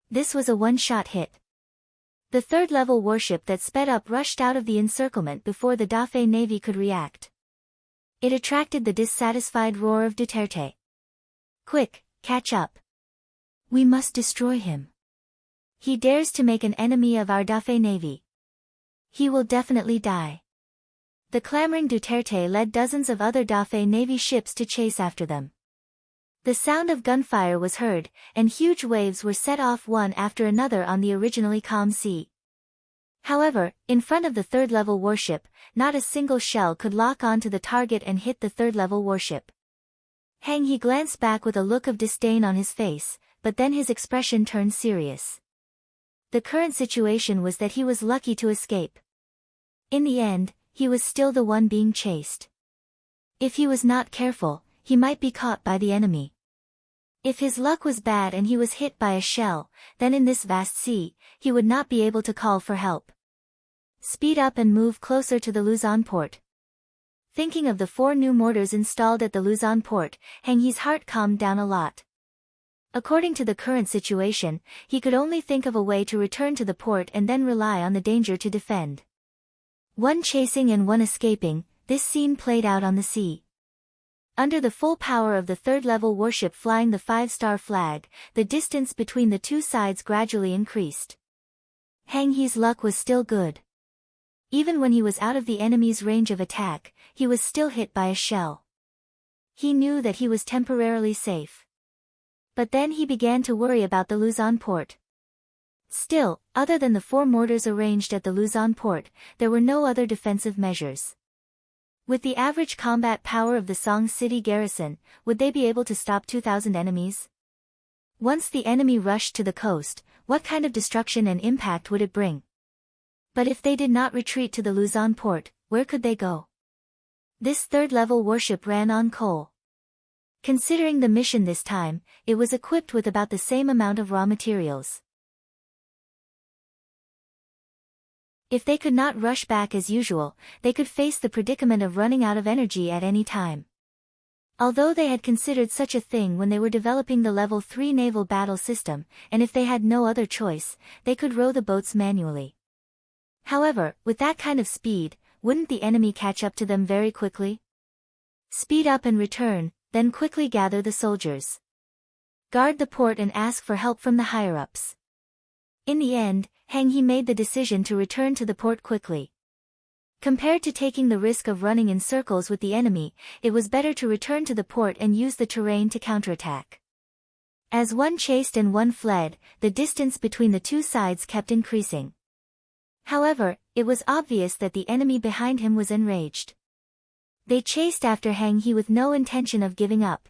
This was a one-shot hit. The third-level warship that sped up rushed out of the encirclement before the Dafei Navy could react. It attracted the dissatisfied roar of Duterte. "Quick, catch up. We must destroy him. He dares to make an enemy of our Dafei Navy. He will definitely die." The clamoring Duterte led dozens of other Dafei Navy ships to chase after them. The sound of gunfire was heard, and huge waves were set off one after another on the originally calm sea. However, in front of the third-level warship, not a single shell could lock onto the target and hit the third-level warship. Hang He glanced back with a look of disdain on his face, but then his expression turned serious. The current situation was that he was lucky to escape. In the end, he was still the one being chased. If he was not careful, he might be caught by the enemy. If his luck was bad and he was hit by a shell, then in this vast sea, he would not be able to call for help. Speed up and move closer to the Luzon port. Thinking of the 4 new mortars installed at the Luzon port, Hang He's heart calmed down a lot. According to the current situation, he could only think of a way to return to the port and then rely on the danger to defend. One chasing and one escaping, this scene played out on the sea. Under the full power of the third-level warship flying the 5-star flag, the distance between the two sides gradually increased. Hang He's luck was still good. Even when he was out of the enemy's range of attack, he was still hit by a shell. He knew that he was temporarily safe. But then he began to worry about the Luzon port. Still, other than the 4 mortars arranged at the Luzon port, there were no other defensive measures. With the average combat power of the Song City garrison, would they be able to stop 2,000 enemies? Once the enemy rushed to the coast, what kind of destruction and impact would it bring? But if they did not retreat to the Luzon port, where could they go? This third-level warship ran on coal. Considering the mission this time, it was equipped with about the same amount of raw materials. If they could not rush back as usual, they could face the predicament of running out of energy at any time. Although they had considered such a thing when they were developing the Level 3 naval battle system, and if they had no other choice, they could row the boats manually. However, with that kind of speed, wouldn't the enemy catch up to them very quickly? Speed up and return, then quickly gather the soldiers. Guard the port and ask for help from the higher-ups. In the end, Hang He made the decision to return to the port quickly. Compared to taking the risk of running in circles with the enemy, it was better to return to the port and use the terrain to counterattack. As one chased and one fled, the distance between the two sides kept increasing. However, it was obvious that the enemy behind him was enraged. They chased after Hang He with no intention of giving up.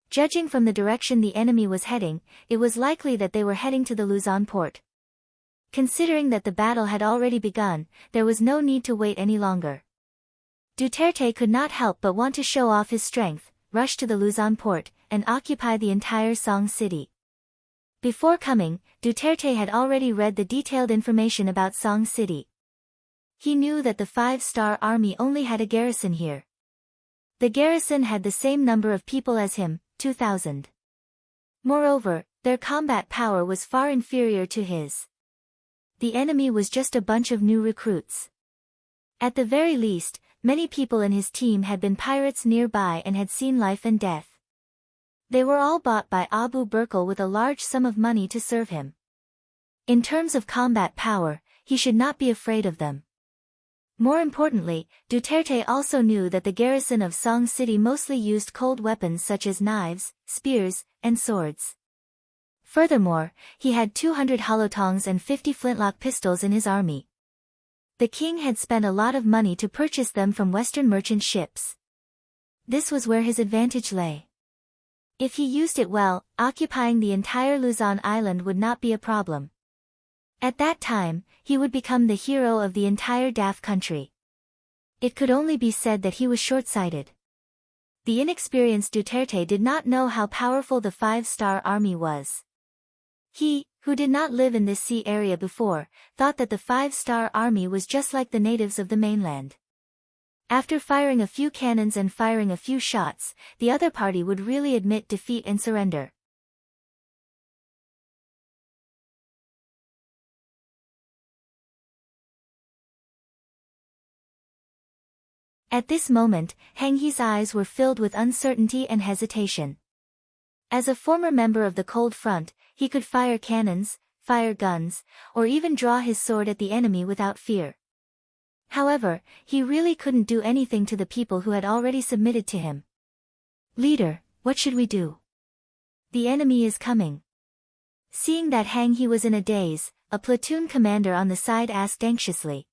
Judging from the direction the enemy was heading, it was likely that they were heading to the Luzon port. Considering that the battle had already begun, there was no need to wait any longer. Duterte could not help but want to show off his strength, rush to the Luzon port, and occupy the entire Song city. Before coming, Duterte had already read the detailed information about Song city. He knew that the five-star army only had a garrison here. The garrison had the same number of people as him, 2,000. Moreover, their combat power was far inferior to his. The enemy was just a bunch of new recruits. At the very least, many people in his team had been pirates nearby and had seen life and death. They were all bought by Abu Berkel with a large sum of money to serve him. In terms of combat power, he should not be afraid of them. More importantly, Duterte also knew that the garrison of Song City mostly used cold weapons such as knives, spears, and swords. Furthermore, he had 200 holotongs and 50 flintlock pistols in his army. The king had spent a lot of money to purchase them from Western merchant ships. This was where his advantage lay. If he used it well, occupying the entire Luzon island would not be a problem. At that time, he would become the hero of the entire Daf country. It could only be said that he was short-sighted. The inexperienced Duterte did not know how powerful the five-star army was. He, who did not live in this sea area before, thought that the five-star army was just like the natives of the mainland. After firing a few cannons and firing a few shots, the other party would really admit defeat and surrender. At this moment, Hang He's eyes were filled with uncertainty and hesitation. As a former member of the Cold Front, he could fire cannons, fire guns, or even draw his sword at the enemy without fear. However, he really couldn't do anything to the people who had already submitted to him. "Leader, what should we do? The enemy is coming." Seeing that Hang He was in a daze, a platoon commander on the side asked anxiously.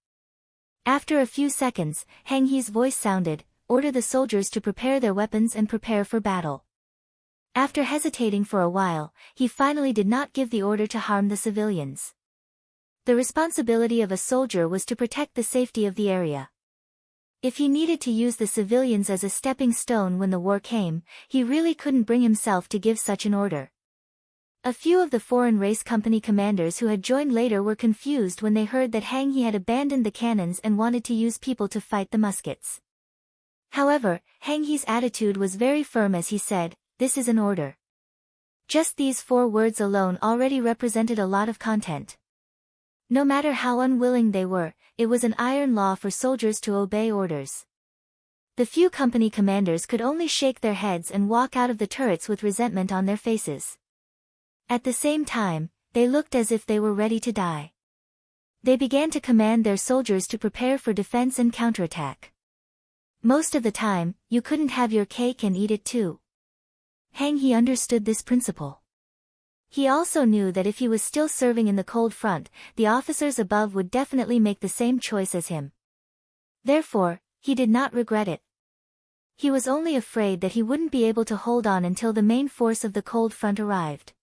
After a few seconds, Hang He's voice sounded, "Order the soldiers to prepare their weapons and prepare for battle." After hesitating for a while, he finally did not give the order to harm the civilians. The responsibility of a soldier was to protect the safety of the area. If he needed to use the civilians as a stepping stone when the war came, he really couldn't bring himself to give such an order. A few of the foreign race company commanders who had joined later were confused when they heard that Hang He had abandoned the cannons and wanted to use people to fight the muskets. However, Hang He's attitude was very firm as he said, "This is an order." Just these 4 words alone already represented a lot of content. No matter how unwilling they were, it was an iron law for soldiers to obey orders. The few company commanders could only shake their heads and walk out of the turrets with resentment on their faces. At the same time, they looked as if they were ready to die. They began to command their soldiers to prepare for defense and counterattack. Most of the time, you couldn't have your cake and eat it too. Hang He understood this principle. He also knew that if he was still serving in the Cold Front, the officers above would definitely make the same choice as him. Therefore, he did not regret it. He was only afraid that he wouldn't be able to hold on until the main force of the Cold Front arrived.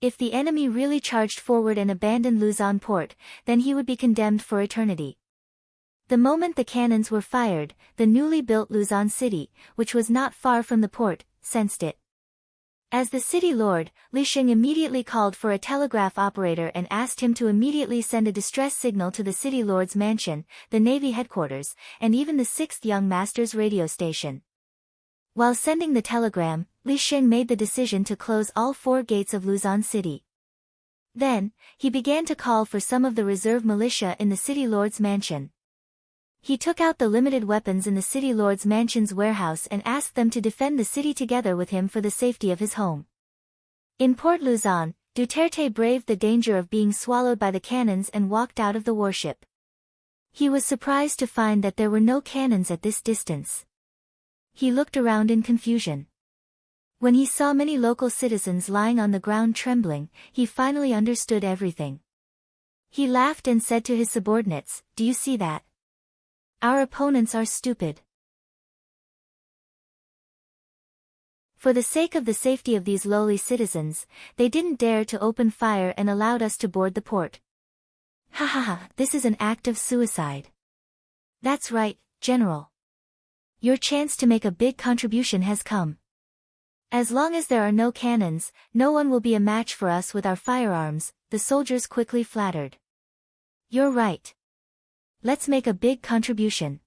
If the enemy really charged forward and abandoned Luzon port, then he would be condemned for eternity. The moment the cannons were fired, the newly built Luzon city, which was not far from the port, sensed it. As the city lord, Li Qing immediately called for a telegraph operator and asked him to immediately send a distress signal to the city lord's mansion, the Navy headquarters, and even the 6th Young Master's radio station. While sending the telegram, Li Qing made the decision to close all 4 gates of Luzon city. Then, he began to call for some of the reserve militia in the city lord's mansion. He took out the limited weapons in the city lord's mansion's warehouse and asked them to defend the city together with him for the safety of his home. In Port Luzon, Duterte braved the danger of being swallowed by the cannons and walked out of the warship. He was surprised to find that there were no cannons at this distance. He looked around in confusion. When he saw many local citizens lying on the ground trembling, he finally understood everything. He laughed and said to his subordinates, "Do you see that? Our opponents are stupid." For the sake of the safety of these lowly citizens, they didn't dare to open fire and allowed us to board the port. Ha ha ha, this is an act of suicide. That's right, General. Your chance to make a big contribution has come. As long as there are no cannons, no one will be a match for us with our firearms, the soldiers quickly flattered. You're right. Let's make a big contribution.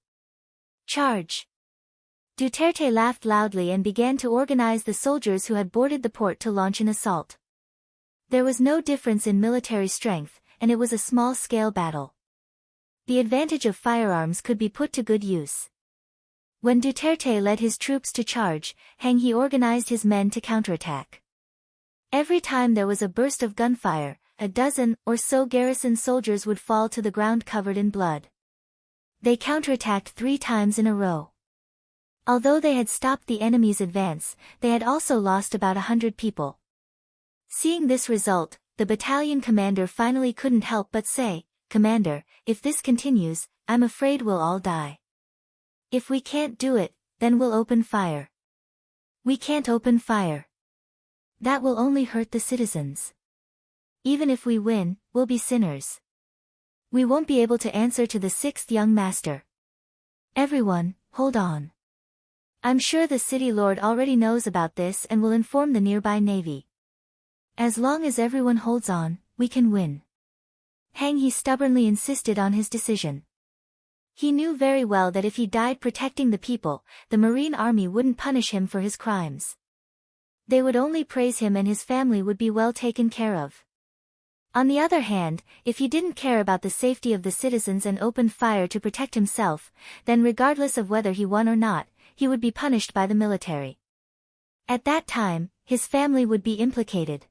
Charge! Duterte laughed loudly and began to organize the soldiers who had boarded the port to launch an assault. There was no difference in military strength, and it was a small-scale battle. The advantage of firearms could be put to good use. When Duterte led his troops to charge, He organized his men to counterattack. Every time there was a burst of gunfire, a dozen or so garrison soldiers would fall to the ground covered in blood. They counterattacked 3 times in a row. Although they had stopped the enemy's advance, they had also lost about 100 people. Seeing this result, the battalion commander finally couldn't help but say, "Commander, if this continues, I'm afraid we'll all die. If we can't do it, then we'll open fire." "We can't open fire. That will only hurt the citizens. Even if we win, we'll be sinners. We won't be able to answer to the 6th young master. Everyone, hold on. I'm sure the city lord already knows about this and will inform the nearby navy. As long as everyone holds on, we can win." He stubbornly insisted on his decision. He knew very well that if he died protecting the people, the Marine Army wouldn't punish him for his crimes. They would only praise him and his family would be well taken care of. On the other hand, if he didn't care about the safety of the citizens and opened fire to protect himself, then regardless of whether he won or not, he would be punished by the military. At that time, his family would be implicated.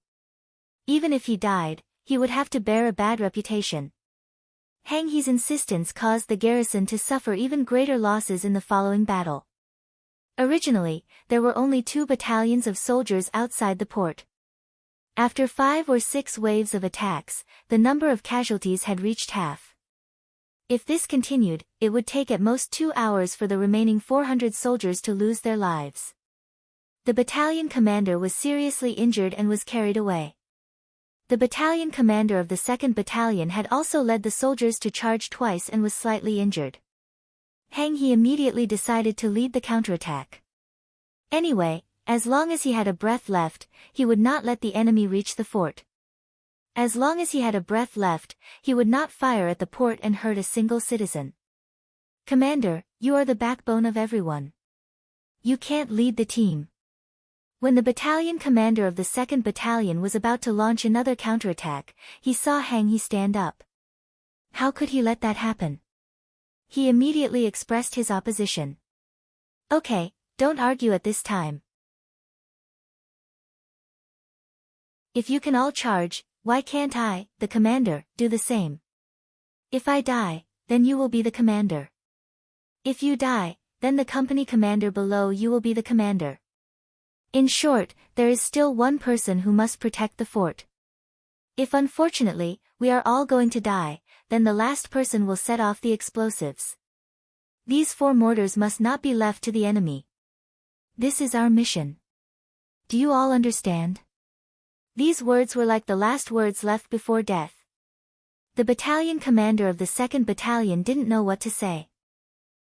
Even if he died, he would have to bear a bad reputation. He's insistence caused the garrison to suffer even greater losses in the following battle. Originally, there were only 2 battalions of soldiers outside the port. After 5 or 6 waves of attacks, the number of casualties had reached half. If this continued, it would take at most 2 hours for the remaining 400 soldiers to lose their lives. The battalion commander was seriously injured and was carried away. The battalion commander of the 2nd Battalion had also led the soldiers to charge twice and was slightly injured. He immediately decided to lead the counterattack. Anyway, as long as he had a breath left, he would not let the enemy reach the fort. As long as he had a breath left, he would not fire at the port and hurt a single citizen. "Commander, you are the backbone of everyone. You can't lead the team." When the battalion commander of the 2nd Battalion was about to launch another counterattack, he saw He stand up. How could he let that happen? He immediately expressed his opposition. "Okay, don't argue at this time. If you can all charge, why can't I, the commander, do the same? If I die, then you will be the commander. If you die, then the company commander below you will be the commander. In short, there is still one person who must protect the fort. If unfortunately, we are all going to die, then the last person will set off the explosives. These 4 mortars must not be left to the enemy. This is our mission. Do you all understand?" These words were like the last words left before death. The battalion commander of the 2nd Battalion didn't know what to say.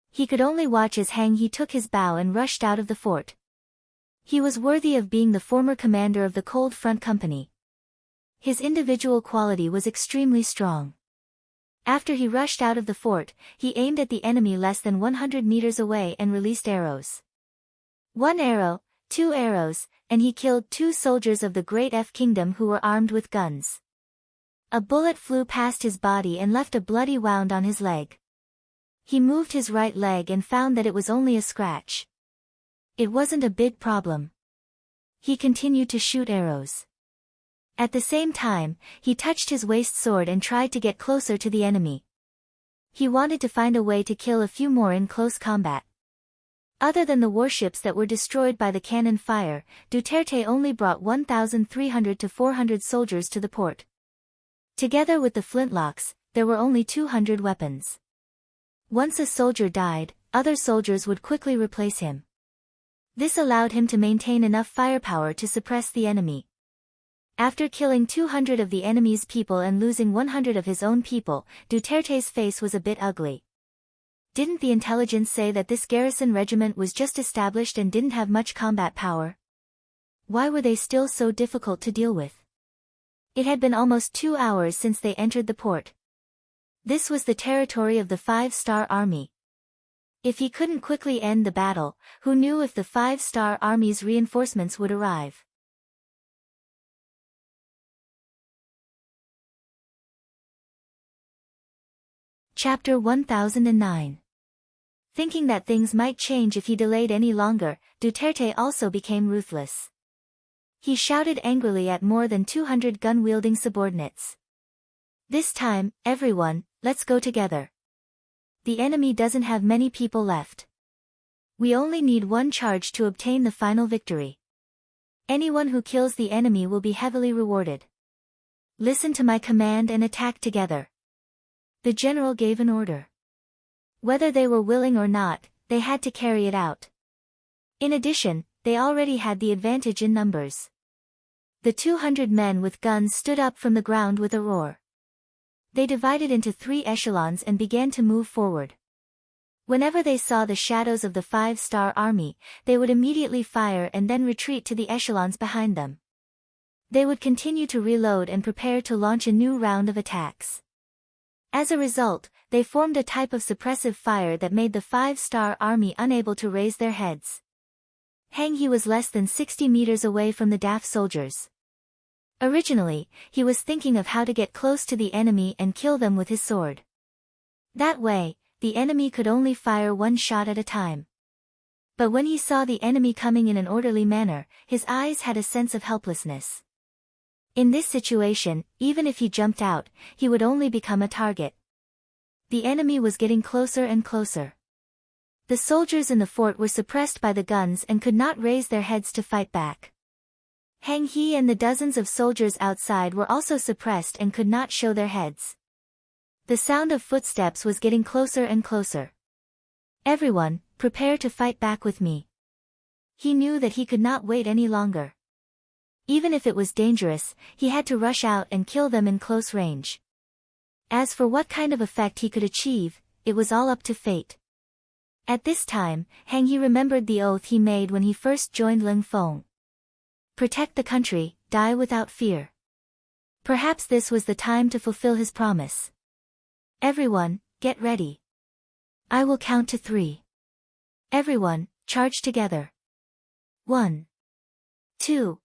He could only watch as He took his bow and rushed out of the fort. He was worthy of being the former commander of the Cold Front Company. His individual quality was extremely strong. After he rushed out of the fort, he aimed at the enemy less than 100 meters away and released arrows. 1 arrow, 2 arrows, and he killed 2 soldiers of the Great F Kingdom who were armed with guns. A bullet flew past his body and left a bloody wound on his leg. He moved his right leg and found that it was only a scratch. It wasn't a big problem. He continued to shoot arrows. At the same time, he touched his waist sword and tried to get closer to the enemy. He wanted to find a way to kill a few more in close combat. Other than the warships that were destroyed by the cannon fire, Duterte only brought 1,300 to 400 soldiers to the port. Together with the flintlocks, there were only 200 weapons. Once a soldier died, other soldiers would quickly replace him. This allowed him to maintain enough firepower to suppress the enemy. After killing 200 of the enemy's people and losing 100 of his own people, Duterte's face was a bit ugly. Didn't the intelligence say that this garrison regiment was just established and didn't have much combat power? Why were they still so difficult to deal with? It had been almost 2 hours since they entered the port. This was the territory of the 5-star army. If he couldn't quickly end the battle, who knew if the 5-star army's reinforcements would arrive? Chapter 1009. Thinking that things might change if he delayed any longer, Duterte also became ruthless. He shouted angrily at more than 200 gun-wielding subordinates. This time, everyone, let's go together. The enemy doesn't have many people left. We only need one charge to obtain the final victory. Anyone who kills the enemy will be heavily rewarded. Listen to my command and attack together. The general gave an order. Whether they were willing or not, they had to carry it out. In addition, they already had the advantage in numbers. The 200 men with guns stood up from the ground with a roar. They divided into 3 echelons and began to move forward. Whenever they saw the shadows of the 5-star army, they would immediately fire and then retreat to the echelons behind them. They would continue to reload and prepare to launch a new round of attacks. As a result, they formed a type of suppressive fire that made the 5-star army unable to raise their heads. Hang He was less than 60 meters away from the DAF soldiers. Originally, he was thinking of how to get close to the enemy and kill them with his sword. That way, the enemy could only fire 1 shot at a time. But when he saw the enemy coming in an orderly manner, his eyes had a sense of helplessness. In this situation, even if he jumped out, he would only become a target. The enemy was getting closer and closer. The soldiers in the fort were suppressed by the guns and could not raise their heads to fight back. Hang He and the dozens of soldiers outside were also suppressed and could not show their heads. The sound of footsteps was getting closer and closer. Everyone, prepare to fight back with me. He knew that he could not wait any longer. Even if it was dangerous, he had to rush out and kill them in close range. As for what kind of effect he could achieve, it was all up to fate. At this time, Hang He remembered the oath he made when he first joined Ling Feng. Protect the country, die without fear. Perhaps this was the time to fulfill his promise. Everyone, get ready. I will count to 3. Everyone, charge together. 1. 2.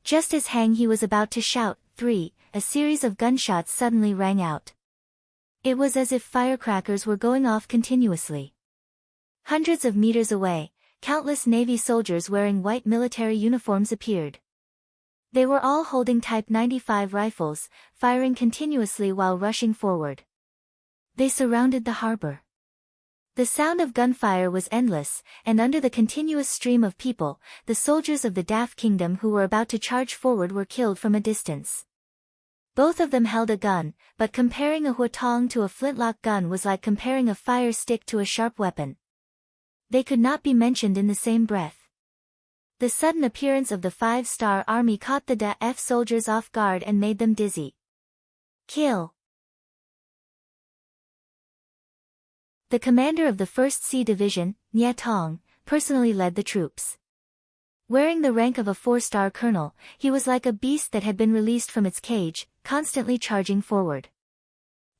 Just as Hang He was about to shout, 3, a series of gunshots suddenly rang out. It was as if firecrackers were going off continuously. Hundreds of meters away, countless Navy soldiers wearing white military uniforms appeared. They were all holding Type 95 rifles, firing continuously while rushing forward. They surrounded the harbor. The sound of gunfire was endless, and under the continuous stream of people, the soldiers of the Daf kingdom who were about to charge forward were killed from a distance. Both of them held a gun, but comparing a huatong to a flintlock gun was like comparing a fire stick to a sharp weapon. They could not be mentioned in the same breath. The sudden appearance of the 5-star army caught the DAF soldiers off guard and made them dizzy. Kill! The commander of the 1st Sea Division, Nha Tong, personally led the troops. Wearing the rank of a 4-star colonel, he was like a beast that had been released from its cage, constantly charging forward.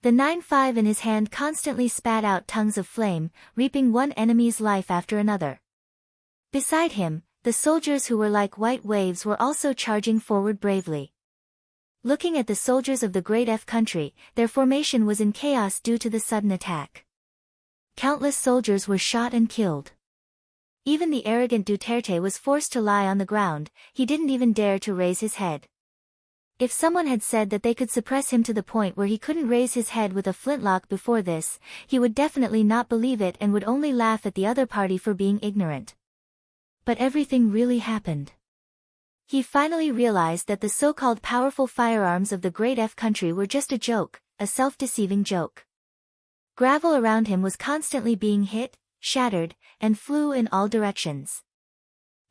The 9.5 in his hand constantly spat out tongues of flame, reaping one enemy's life after another. Beside him, the soldiers who were like white waves were also charging forward bravely. Looking at the soldiers of the Great F country, their formation was in chaos due to the sudden attack. Countless soldiers were shot and killed. Even the arrogant Duterte was forced to lie on the ground, he didn't even dare to raise his head. If someone had said that they could suppress him to the point where he couldn't raise his head with a flintlock before this, he would definitely not believe it and would only laugh at the other party for being ignorant. But everything really happened. He finally realized that the so-called powerful firearms of the Great F country were just a joke, a self-deceiving joke. Gravel around him was constantly being hit, shattered, and flew in all directions.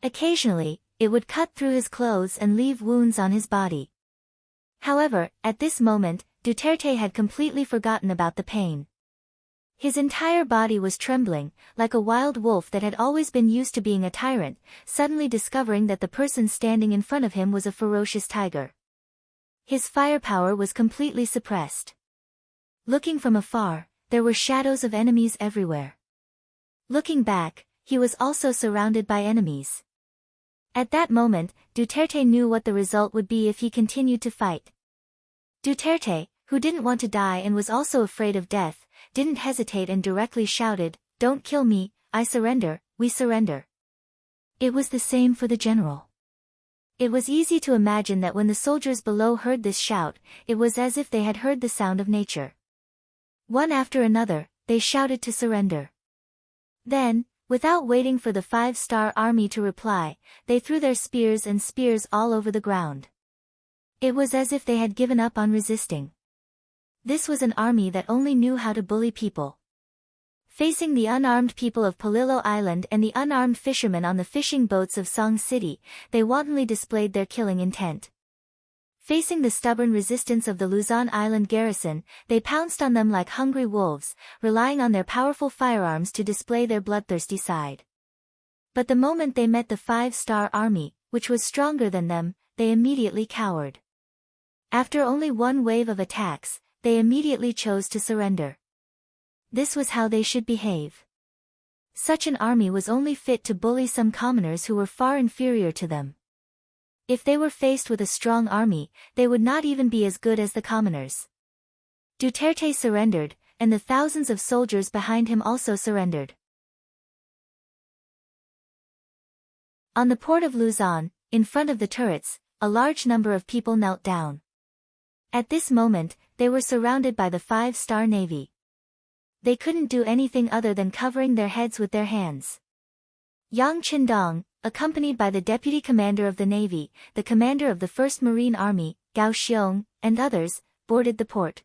Occasionally, it would cut through his clothes and leave wounds on his body. However, at this moment, Duterte had completely forgotten about the pain. His entire body was trembling, like a wild wolf that had always been used to being a tyrant, suddenly discovering that the person standing in front of him was a ferocious tiger. His firepower was completely suppressed. Looking from afar, there were shadows of enemies everywhere. Looking back, he was also surrounded by enemies. At that moment, Duterte knew what the result would be if he continued to fight. Duterte, who didn't want to die and was also afraid of death, didn't hesitate and directly shouted, "Don't kill me, I surrender, we surrender." It was the same for the general. It was easy to imagine that when the soldiers below heard this shout, it was as if they had heard the sound of nature. One after another, they shouted to surrender. Then, without waiting for the 5-star army to reply, they threw their spears and spears all over the ground. It was as if they had given up on resisting. This was an army that only knew how to bully people. Facing the unarmed people of Polillo Island and the unarmed fishermen on the fishing boats of Song City, they wantonly displayed their killing intent. Facing the stubborn resistance of the Luzon Island garrison, they pounced on them like hungry wolves, relying on their powerful firearms to display their bloodthirsty side. But the moment they met the 5-star army, which was stronger than them, they immediately cowered. After only one wave of attacks, they immediately chose to surrender. This was how they should behave. Such an army was only fit to bully some commoners who were far inferior to them. If they were faced with a strong army, they would not even be as good as the commoners. Duterte surrendered, and the thousands of soldiers behind him also surrendered. On the port of Luzon, in front of the turrets, a large number of people knelt down. At this moment, they were surrounded by the 5-star Navy. They couldn't do anything other than covering their heads with their hands. Yang Qindong, accompanied by the deputy commander of the Navy, the commander of the 1st Marine Army, Gao Xiong, and others, boarded the port.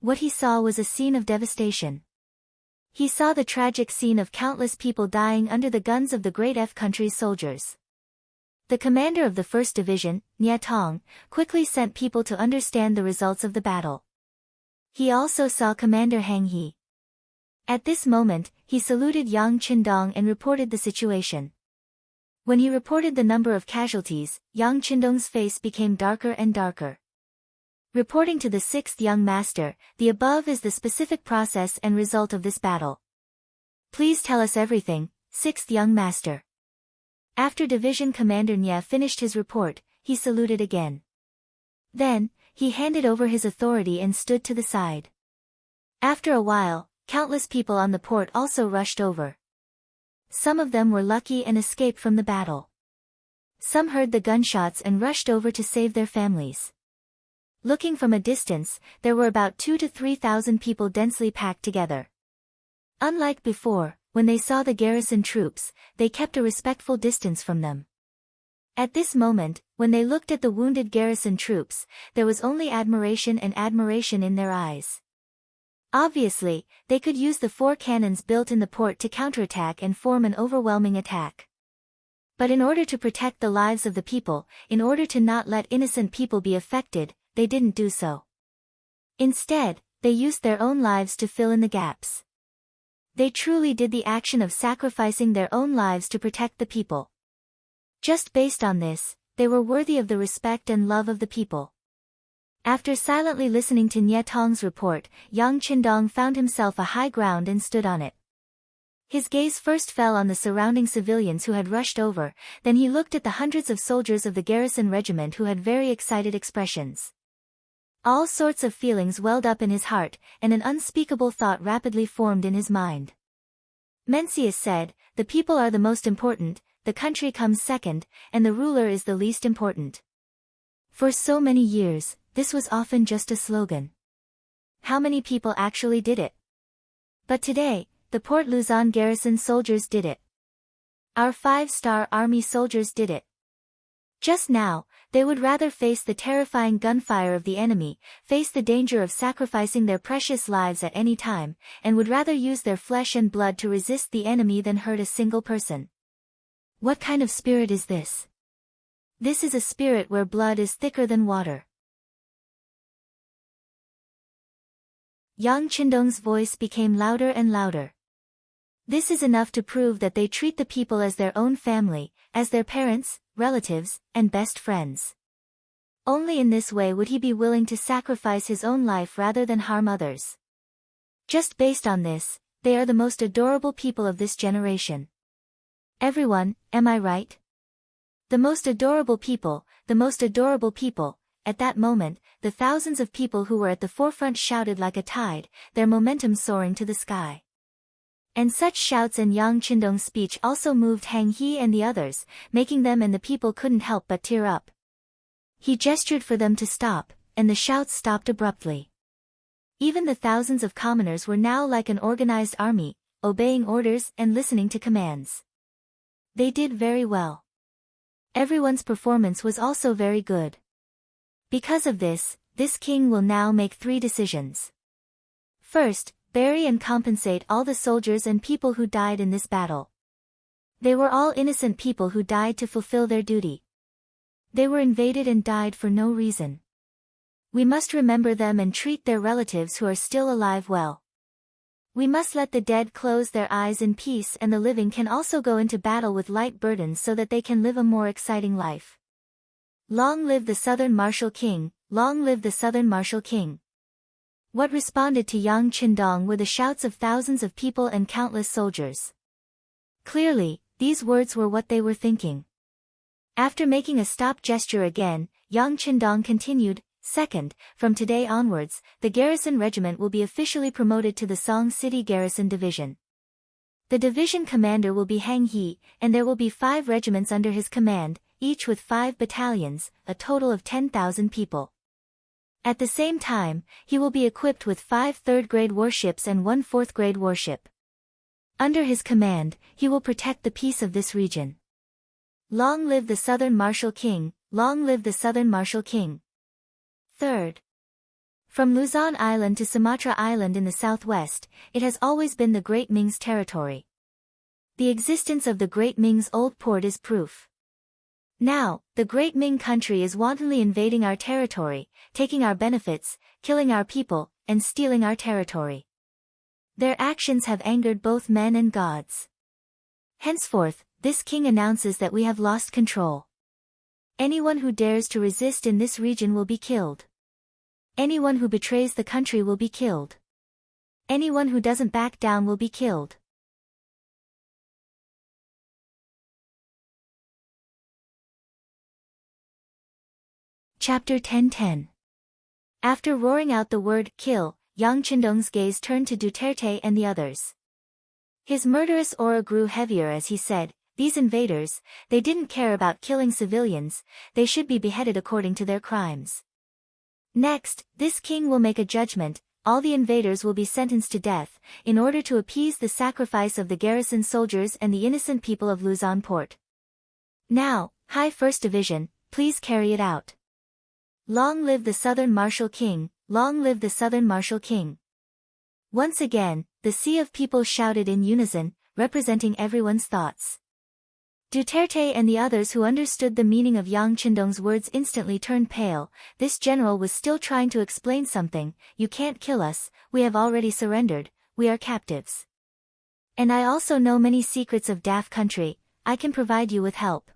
What he saw was a scene of devastation. He saw the tragic scene of countless people dying under the guns of the Great F country's soldiers. The commander of the 1st Division, Nia Tong, quickly sent people to understand the results of the battle. He also saw Commander Hang He. At this moment, he saluted Yang Qindong and reported the situation. When he reported the number of casualties, Yang Qindong's face became darker and darker. Reporting to the 6th young master, the above is the specific process and result of this battle. Please tell us everything, 6th young master. After Division Commander Nia finished his report, he saluted again. Then, he handed over his authority and stood to the side. After a while, countless people on the port also rushed over. Some of them were lucky and escaped from the battle. Some heard the gunshots and rushed over to save their families. Looking from a distance, there were about 2,000 to 3,000 people densely packed together. Unlike before, when they saw the garrison troops, they kept a respectful distance from them. At this moment, when they looked at the wounded garrison troops, there was only admiration and admiration in their eyes. Obviously, they could use the 4 cannons built in the port to counterattack and form an overwhelming attack. But in order to protect the lives of the people, in order to not let innocent people be affected, they didn't do so. Instead, they used their own lives to fill in the gaps. They truly did the action of sacrificing their own lives to protect the people. Just based on this, they were worthy of the respect and love of the people. After silently listening to Nia Tong's report, Yang Qindong found himself a high ground and stood on it. His gaze first fell on the surrounding civilians who had rushed over, then he looked at the hundreds of soldiers of the garrison regiment who had very excited expressions. All sorts of feelings welled up in his heart, and an unspeakable thought rapidly formed in his mind. Mencius said, "The people are the most important, the country comes second, and the ruler is the least important." For so many years, this was often just a slogan. How many people actually did it? But today, the Port Luzon garrison soldiers did it. Our 5-star army soldiers did it. Just now, they would rather face the terrifying gunfire of the enemy, face the danger of sacrificing their precious lives at any time, and would rather use their flesh and blood to resist the enemy than hurt a single person. What kind of spirit is this? This is a spirit where blood is thicker than water. Yang Qindong's voice became louder and louder. This is enough to prove that they treat the people as their own family, as their parents, relatives, and best friends. Only in this way would he be willing to sacrifice his own life rather than harm others. Just based on this, they are the most adorable people of this generation. Everyone, am I right? The most adorable people, the most adorable people. At that moment, the thousands of people who were at the forefront shouted like a tide, their momentum soaring to the sky. And such shouts and Yang Qindong's speech also moved Hang He and the others, making them and the people couldn't help but tear up. He gestured for them to stop, and the shouts stopped abruptly. Even the thousands of commoners were now like an organized army, obeying orders and listening to commands. They did very well. Everyone's performance was also very good. Because of this king will now make 3 decisions. First, bury and compensate all the soldiers and people who died in this battle. They were all innocent people who died to fulfill their duty. They were invaded and died for no reason. We must remember them and treat their relatives who are still alive well. We must let the dead close their eyes in peace, and the living can also go into battle with light burdens so that they can live a more exciting life. Long live the Southern Martial King, long live the Southern Martial King. What responded to Yang Qindong were the shouts of thousands of people and countless soldiers. Clearly, these words were what they were thinking. After making a stop gesture again, Yang Qindong continued, Second, from today onwards, the garrison regiment will be officially promoted to the Song City Garrison Division. The division commander will be Hang He, and there will be 5 regiments under his command, each with 5 battalions, a total of 10,000 people. At the same time, he will be equipped with 5 third-grade warships and 1 fourth-grade warship. Under his command, he will protect the peace of this region. Long live the Southern Martial King, long live the Southern Martial King. Third. From Luzon Island to Sumatra Island in the southwest, it has always been the Great Ming's territory. The existence of the Great Ming's old port is proof. Now, the Great Ming country is wantonly invading our territory, taking our benefits, killing our people, and stealing our territory. Their actions have angered both men and gods. Henceforth, this king announces that we have lost control. Anyone who dares to resist in this region will be killed. Anyone who betrays the country will be killed. Anyone who doesn't back down will be killed. Chapter 10:10. After roaring out the word, kill, Yang Qindong's gaze turned to Duterte and the others. His murderous aura grew heavier as he said, These invaders, they didn't care about killing civilians, they should be beheaded according to their crimes. Next, this king will make a judgment, all the invaders will be sentenced to death, in order to appease the sacrifice of the garrison soldiers and the innocent people of Luzon Port. Now, High 1st Division, please carry it out. Long live the Southern Martial King, long live the Southern Martial King. Once again, the sea of people shouted in unison, representing everyone's thoughts. Duterte and the others who understood the meaning of Yang Qindong's words instantly turned pale. This general was still trying to explain something. You can't kill us, we have already surrendered, we are captives. And I also know many secrets of Daf country, I can provide you with help.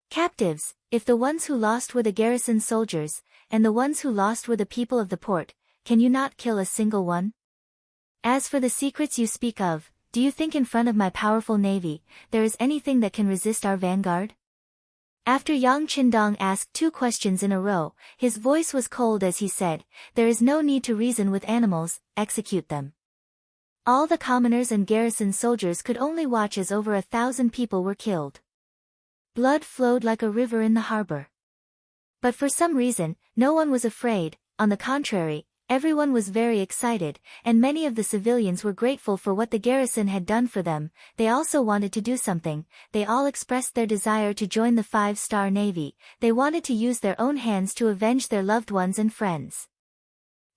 Captives, if the ones who lost were the garrison soldiers, and the ones who lost were the people of the port, can you not kill a single one? As for the secrets you speak of, do you think in front of my powerful navy, there is anything that can resist our vanguard? After Yang Qindong asked 2 questions in a row, his voice was cold as he said, There is no need to reason with animals, execute them. All the commoners and garrison soldiers could only watch as over 1,000 people were killed. Blood flowed like a river in the harbor. But for some reason, no one was afraid, on the contrary, everyone was very excited, and many of the civilians were grateful for what the garrison had done for them. They also wanted to do something, they all expressed their desire to join the 5-star Navy, they wanted to use their own hands to avenge their loved ones and friends.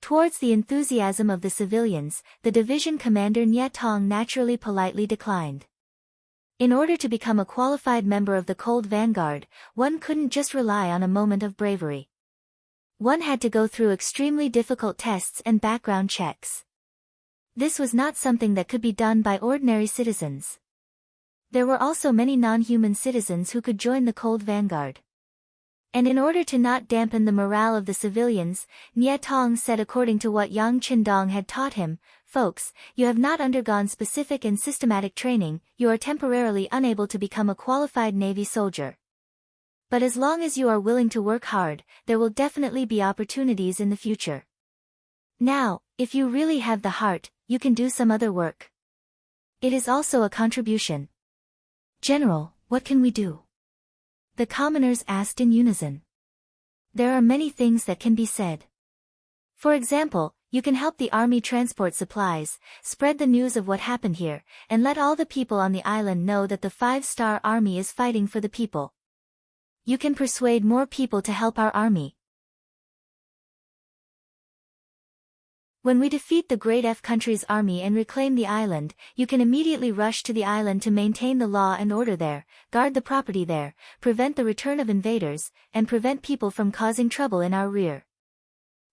Towards the enthusiasm of the civilians, the division commander Nye Tong naturally politely declined. In order to become a qualified member of the Cold Vanguard, one couldn't just rely on a moment of bravery. One had to go through extremely difficult tests and background checks. This was not something that could be done by ordinary citizens. There were also many non-human citizens who could join the Cold Vanguard. And in order to not dampen the morale of the civilians, Nie Tong said, according to what Yang Qindong had taught him, "Folks, you have not undergone specific and systematic training, you are temporarily unable to become a qualified Navy soldier. But as long as you are willing to work hard, there will definitely be opportunities in the future. Now, if you really have the heart, you can do some other work. It is also a contribution." "General, what can we do?" the commoners asked in unison. "There are many things that can be said. For example, you can help the army transport supplies, spread the news of what happened here, and let all the people on the island know that the 5-star army is fighting for the people. You can persuade more people to help our army. When we defeat the Great F country's army and reclaim the island, you can immediately rush to the island to maintain the law and order there, guard the property there, prevent the return of invaders, and prevent people from causing trouble in our rear.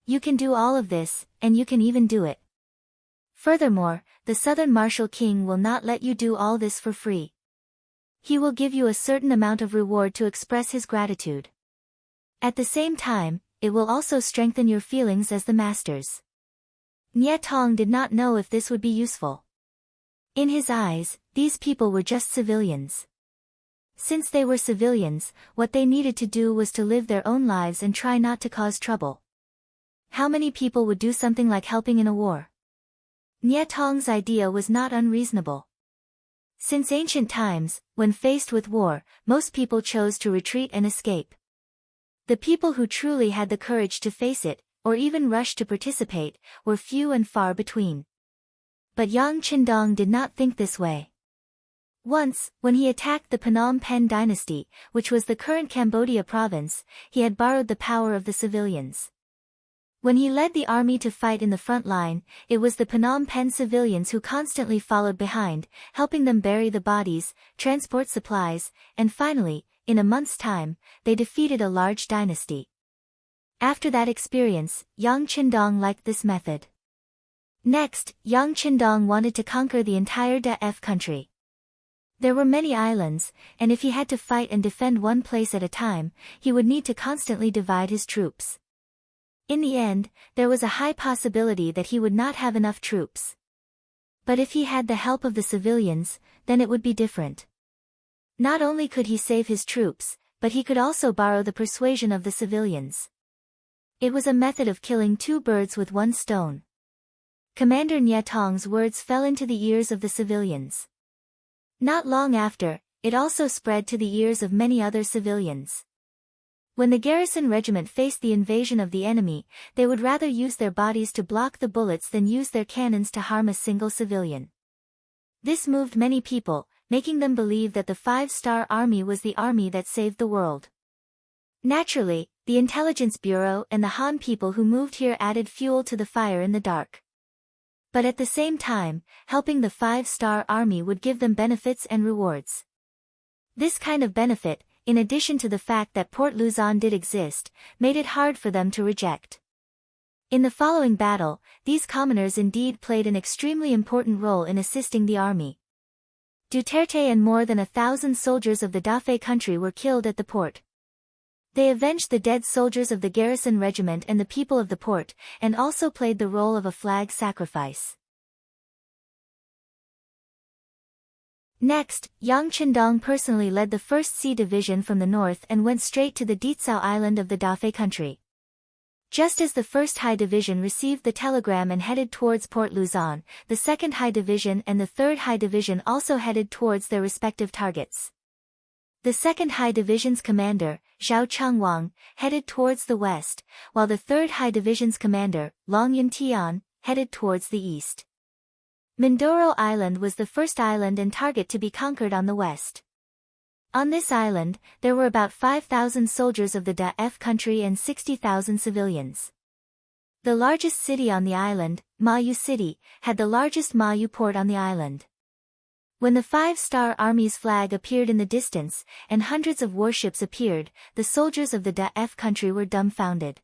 You can do all of this, and you can even do it. Furthermore, the Southern Marshal Qing will not let you do all this for free. He will give you a certain amount of reward to express his gratitude. At the same time, it will also strengthen your feelings as the masters." Nie Tong did not know if this would be useful. In his eyes, these people were just civilians. Since they were civilians, what they needed to do was to live their own lives and try not to cause trouble. How many people would do something like helping in a war? Nie Tong's idea was not unreasonable. Since ancient times, when faced with war, most people chose to retreat and escape. The people who truly had the courage to face it, or even rush to participate, were few and far between. But Yang Qindong did not think this way. Once, when he attacked the Phnom Penh dynasty, which was the current Cambodia province, he had borrowed the power of the civilians. When he led the army to fight in the front line, it was the Phnom Penh civilians who constantly followed behind, helping them bury the bodies, transport supplies, and finally, in a month's time, they defeated a large dynasty. After that experience, Yang Qindong liked this method. Next, Yang Qindong wanted to conquer the entire Daf country. There were many islands, and if he had to fight and defend one place at a time, he would need to constantly divide his troops. In the end, there was a high possibility that he would not have enough troops. But if he had the help of the civilians, then it would be different. Not only could he save his troops, but he could also borrow the persuasion of the civilians. It was a method of killing two birds with one stone. Commander Nie Tong's words fell into the ears of the civilians. Not long after, it also spread to the ears of many other civilians. When the garrison regiment faced the invasion of the enemy, they would rather use their bodies to block the bullets than use their cannons to harm a single civilian. This moved many people, making them believe that the 5-star army was the army that saved the world. Naturally, the Intelligence Bureau and the Han people who moved here added fuel to the fire in the dark. But at the same time, helping the 5-star army would give them benefits and rewards. This kind of benefit, in addition to the fact that Port Luzon did exist, made it hard for them to reject. In the following battle, these commoners indeed played an extremely important role in assisting the army. Duterte and more than 1,000 soldiers of the Dafe country were killed at the port. They avenged the dead soldiers of the garrison regiment and the people of the port, and also played the role of a flag sacrifice. Next, Yang Qindong personally led the 1st Sea Division from the north and went straight to the Ditsao Island of the Dafe country. Just as the 1st High Division received the telegram and headed towards Port Luzon, the 2nd High Division and the 3rd High Division also headed towards their respective targets. The 2nd High Division's commander, Zhao Chengwang, headed towards the west, while the 3rd High Division's commander, Long Yuntian, headed towards the east. Mindoro Island was the first island and target to be conquered on the west. On this island, there were about 5,000 soldiers of the Daf country and 60,000 civilians. The largest city on the island, Mayu City, had the largest Mayu port on the island. When the five-star army's flag appeared in the distance, and hundreds of warships appeared, the soldiers of the Daf country were dumbfounded.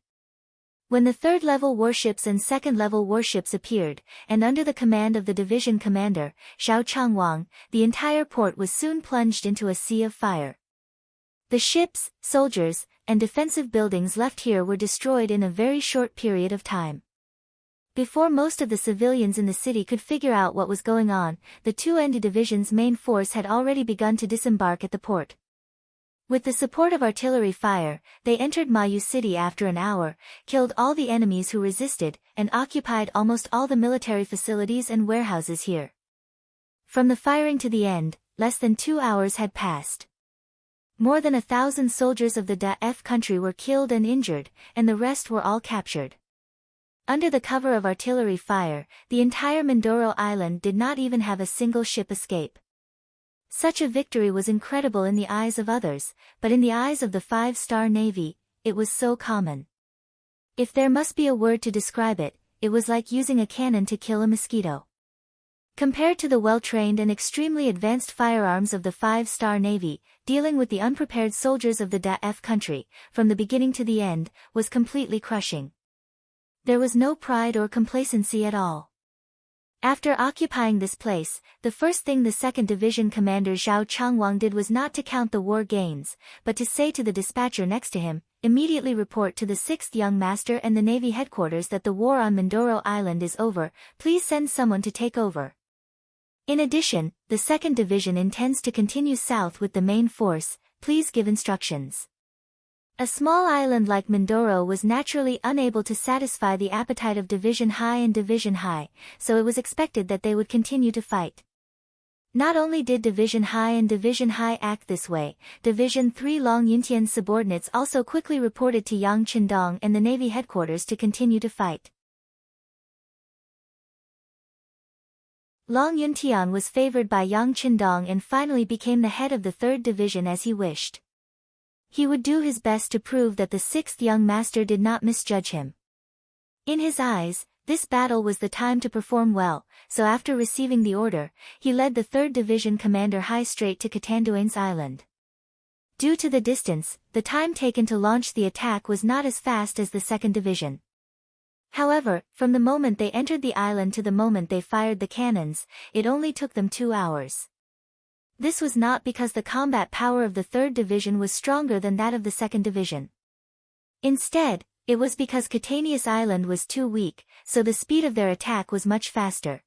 When the third-level warships and second-level warships appeared, and under the command of the division commander, Xiao Changwang, the entire port was soon plunged into a sea of fire. The ships, soldiers, and defensive buildings left here were destroyed in a very short period of time. Before most of the civilians in the city could figure out what was going on, the 2nd Division's main force had already begun to disembark at the port. With the support of artillery fire, they entered Mayu City after an hour, killed all the enemies who resisted, and occupied almost all the military facilities and warehouses here. From the firing to the end, less than 2 hours had passed. More than 1,000 soldiers of the Daf country were killed and injured, and the rest were all captured. Under the cover of artillery fire, the entire Mindoro Island did not even have a single ship escape. Such a victory was incredible in the eyes of others, but in the eyes of the five-star navy, it was so common. If there must be a word to describe it, it was like using a cannon to kill a mosquito. Compared to the well-trained and extremely advanced firearms of the five-star navy, dealing with the unprepared soldiers of the Daf country, from the beginning to the end, was completely crushing. There was no pride or complacency at all. After occupying this place, the first thing the 2nd Division commander Xiao Changwang did was not to count the war gains, but to say to the dispatcher next to him, "Immediately report to the 6th Young Master and the Navy headquarters that the war on Mindoro Island is over, please send someone to take over." In addition, the 2nd Division intends to continue south with the main force, please give instructions. A small island like Mindoro was naturally unable to satisfy the appetite of Division High and Division High, so it was expected that they would continue to fight. Not only did Division High and Division High act this way, Division 3 Long Yuntian's subordinates also quickly reported to Yang Qindong and the Navy headquarters to continue to fight. Long Yuntian was favored by Yang Qindong and finally became the head of the 3rd Division as he wished. He would do his best to prove that the 6th Young Master did not misjudge him. In his eyes, this battle was the time to perform well, so after receiving the order, he led the 3rd Division commander high straight to Katanduane's island. Due to the distance, the time taken to launch the attack was not as fast as the 2nd Division. However, from the moment they entered the island to the moment they fired the cannons, it only took them 2 hours. This was not because the combat power of the 3rd Division was stronger than that of the 2nd Division. Instead, it was because Katanduane's island was too weak, so the speed of their attack was much faster.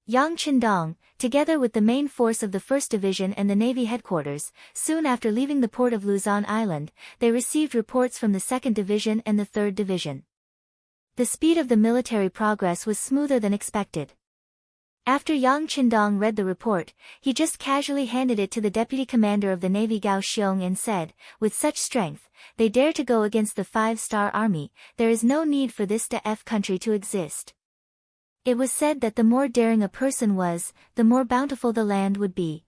Yang Qindong, together with the main force of the 1st Division and the Navy headquarters, soon after leaving the port of Luzon Island, they received reports from the 2nd Division and the 3rd Division. The speed of the military progress was smoother than expected. After Yang Qindong read the report, he just casually handed it to the deputy commander of the Navy Gao Xiong and said, "With such strength, they dare to go against the five-star army, there is no need for this Daf country to exist." It was said that the more daring a person was, the more bountiful the land would be.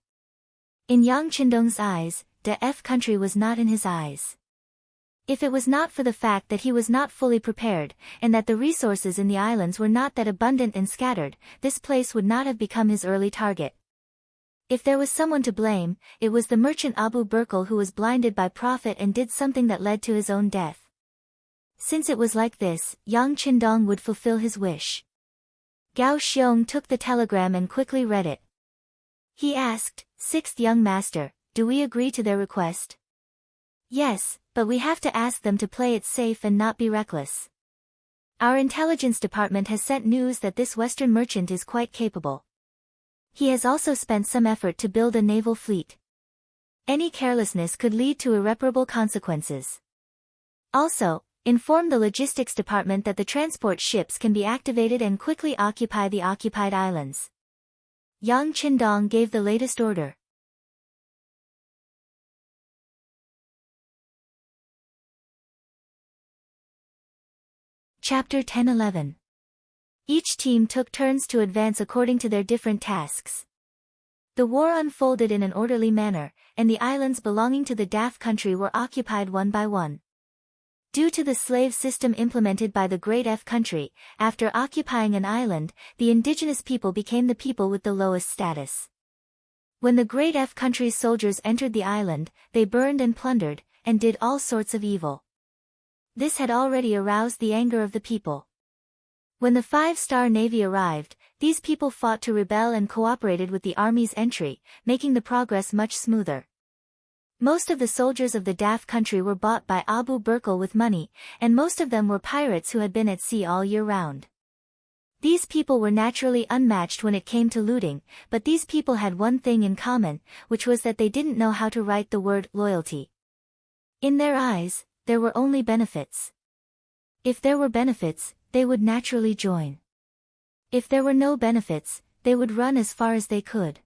In Yang Qindong's eyes, Daf country was not in his eyes. If it was not for the fact that he was not fully prepared, and that the resources in the islands were not that abundant and scattered, this place would not have become his early target. If there was someone to blame, it was the merchant Abu Burkle who was blinded by profit and did something that led to his own death. Since it was like this, Yang Qindong would fulfill his wish. Gao Xiong took the telegram and quickly read it. He asked, "6th Young Master, do we agree to their request?" "Yes, but we have to ask them to play it safe and not be reckless. Our intelligence department has sent news that this Western merchant is quite capable. He has also spent some effort to build a naval fleet. Any carelessness could lead to irreparable consequences. Also, inform the logistics department that the transport ships can be activated and quickly occupy the occupied islands." Yang Qindong gave the latest order. Chapter 10-11. Each team took turns to advance according to their different tasks. The war unfolded in an orderly manner, and the islands belonging to the Daf country were occupied one by one. Due to the slave system implemented by the Great F country, after occupying an island, the indigenous people became the people with the lowest status. When the great F country's soldiers entered the island, they burned and plundered, and did all sorts of evil. This had already aroused the anger of the people. When the 5-star Navy arrived, these people fought to rebel and cooperated with the army's entry, making the progress much smoother. Most of the soldiers of the Daf country were bought by Abu Burkle with money, and most of them were pirates who had been at sea all year round. These people were naturally unmatched when it came to looting, but these people had one thing in common, which was that they didn't know how to write the word loyalty. In their eyes, there were only benefits. If there were benefits, they would naturally join. If there were no benefits, they would run as far as they could.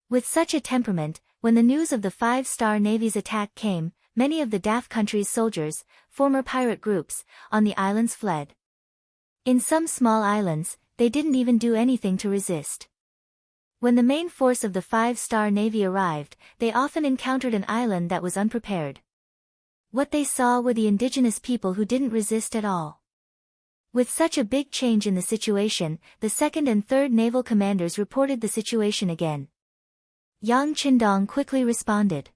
With such a temperament, when the news of the 5-star Navy's attack came, many of the Daf country's soldiers, former pirate groups, on the islands fled. In some small islands, they didn't even do anything to resist. When the main force of the 5-star Navy arrived, they often encountered an island that was unprepared. What they saw were the indigenous people who didn't resist at all. With such a big change in the situation, the 2nd and 3rd naval commanders reported the situation again. Yang Qindong quickly responded.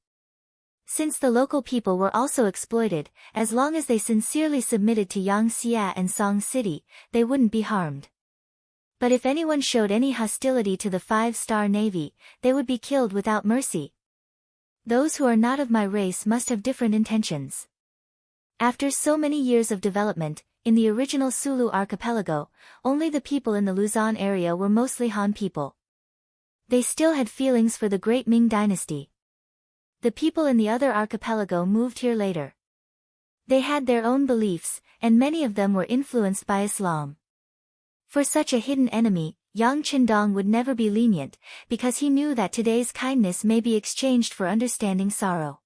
Since the local people were also exploited, as long as they sincerely submitted to Yang Xia and Song City, they wouldn't be harmed. But if anyone showed any hostility to the 5-star Navy, they would be killed without mercy. Those who are not of my race must have different intentions. After so many years of development, in the original Sulu archipelago, only the people in the Luzon area were mostly Han people. They still had feelings for the great Ming dynasty. The people in the other archipelago moved here later. They had their own beliefs, and many of them were influenced by Islam. For such a hidden enemy, Yang Qindong would never be lenient, because he knew that today's kindness may be exchanged for understanding sorrow.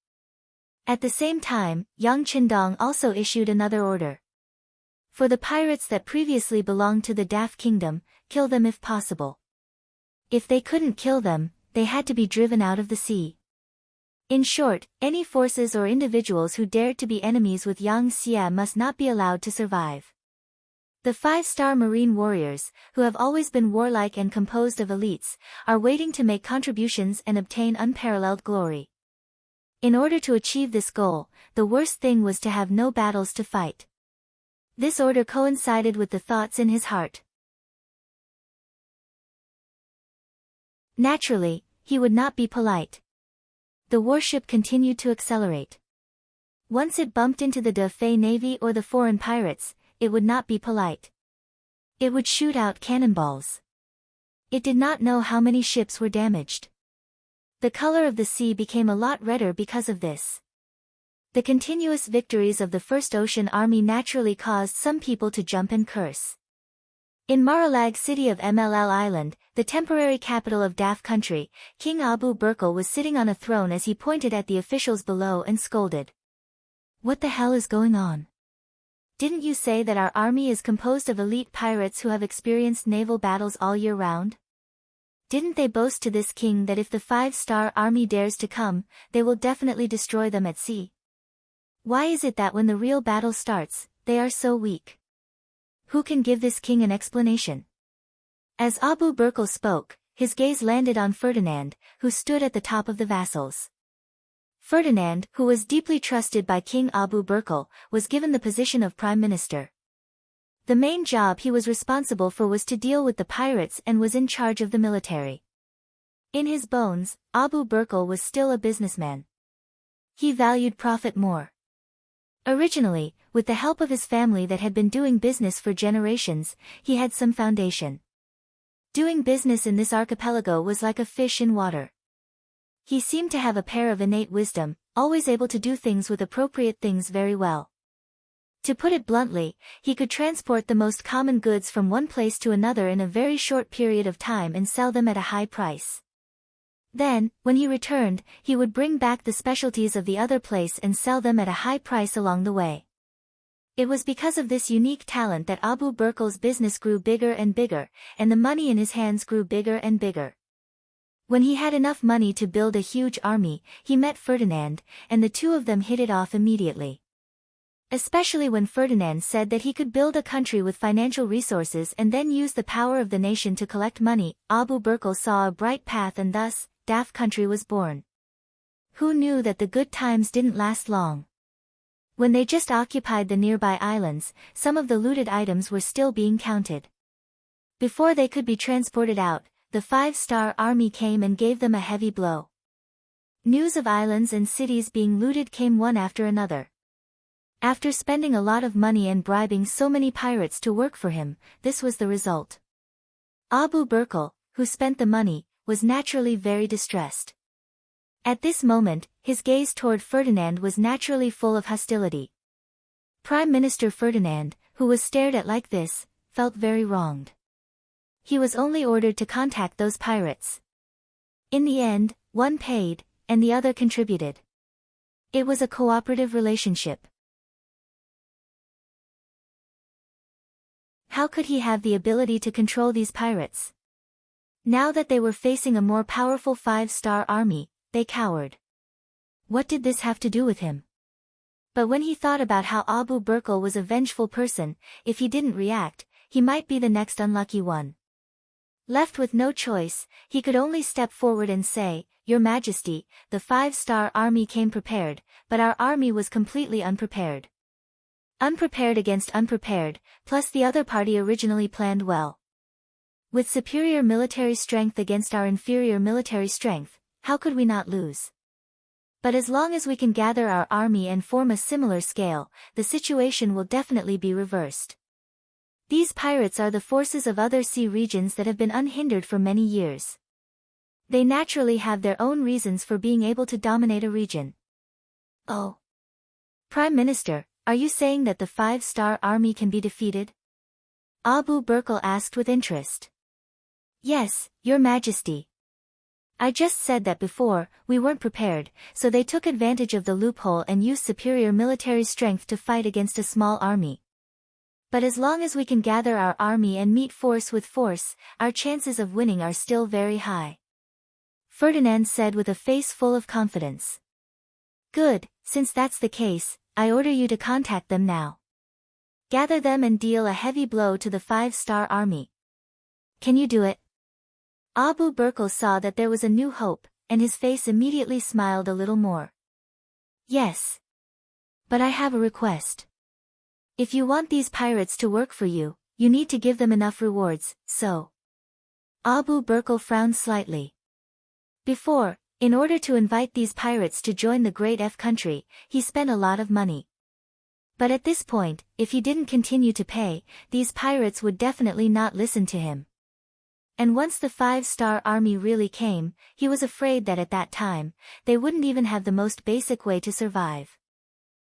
At the same time, Yang Qindong also issued another order. For the pirates that previously belonged to the Daf kingdom, kill them if possible. If they couldn't kill them, they had to be driven out of the sea. In short, any forces or individuals who dared to be enemies with Yang Xia must not be allowed to survive. The 5-star Marine warriors, who have always been warlike and composed of elites, are waiting to make contributions and obtain unparalleled glory. In order to achieve this goal, the worst thing was to have no battles to fight. This order coincided with the thoughts in his heart. Naturally, he would not be polite. The warship continued to accelerate. Once it bumped into the Dafei Navy or the foreign pirates, it would not be polite. It would shoot out cannonballs. It did not know how many ships were damaged. The color of the sea became a lot redder because of this. The continuous victories of the First Ocean Army naturally caused some people to jump and curse. In Marilag city of MLL Island, the temporary capital of Daf country, King Abu Burkle was sitting on a throne as he pointed at the officials below and scolded. "What the hell is going on? Didn't you say that our army is composed of elite pirates who have experienced naval battles all year round? Didn't they boast to this king that if the 5-star army dares to come, they will definitely destroy them at sea? Why is it that when the real battle starts, they are so weak? Who can give this king an explanation?" As Abu Burkle spoke, his gaze landed on Ferdinand, who stood at the top of the vassals. Ferdinand, who was deeply trusted by King Abu Burkle, was given the position of Prime Minister. The main job he was responsible for was to deal with the pirates and was in charge of the military. In his bones, Abu Burkle was still a businessman. He valued profit more. Originally, with the help of his family that had been doing business for generations, he had some foundation. Doing business in this archipelago was like a fish in water. He seemed to have a pair of innate wisdom, always able to do things with appropriate things very well. To put it bluntly, he could transport the most common goods from one place to another in a very short period of time and sell them at a high price. Then, when he returned, he would bring back the specialties of the other place and sell them at a high price along the way. It was because of this unique talent that Abu Burkle's business grew bigger and bigger, and the money in his hands grew bigger and bigger. When he had enough money to build a huge army, he met Ferdinand, and the two of them hit it off immediately. Especially when Ferdinand said that he could build a country with financial resources and then use the power of the nation to collect money, Abu Burkle saw a bright path and thus, daft country was born. Who knew that the good times didn't last long? When they just occupied the nearby islands, some of the looted items were still being counted. Before they could be transported out, the 5-star army came and gave them a heavy blow. News of islands and cities being looted came one after another. After spending a lot of money and bribing so many pirates to work for him, this was the result. Abu Burkle, who spent the money, was naturally very distressed. At this moment, his gaze toward Ferdinand was naturally full of hostility. Prime Minister Ferdinand, who was stared at like this, felt very wronged. He was only ordered to contact those pirates. In the end, one paid, and the other contributed. It was a cooperative relationship. How could he have the ability to control these pirates? Now that they were facing a more powerful 5-star army, they cowered. What did this have to do with him? But when he thought about how Abu Burkle was a vengeful person, if he didn't react, he might be the next unlucky one. Left with no choice, he could only step forward and say, "Your Majesty, the 5-star army came prepared, but our army was completely unprepared. Unprepared against unprepared, plus the other party originally planned well. With superior military strength against our inferior military strength, how could we not lose? But as long as we can gather our army and form a similar scale, the situation will definitely be reversed. These pirates are the forces of other sea regions that have been unhindered for many years. They naturally have their own reasons for being able to dominate a region." "Oh. Prime Minister, are you saying that the 5-star army can be defeated?" Abu Burkle asked with interest. "Yes, Your Majesty. I just said that before, we weren't prepared, so they took advantage of the loophole and used superior military strength to fight against a small army. But as long as we can gather our army and meet force with force, our chances of winning are still very high," Ferdinand said with a face full of confidence. "Good, since that's the case, I order you to contact them now. Gather them and deal a heavy blow to the 5-star army. Can you do it?" Abu Burkle saw that there was a new hope, and his face immediately smiled a little more. "Yes. But I have a request. If you want these pirates to work for you, you need to give them enough rewards, so..." Abu Burkle frowned slightly. Before, in order to invite these pirates to join the Great F country, he spent a lot of money. But at this point, if he didn't continue to pay, these pirates would definitely not listen to him. And once the 5-star army really came, he was afraid that at that time, they wouldn't even have the most basic way to survive.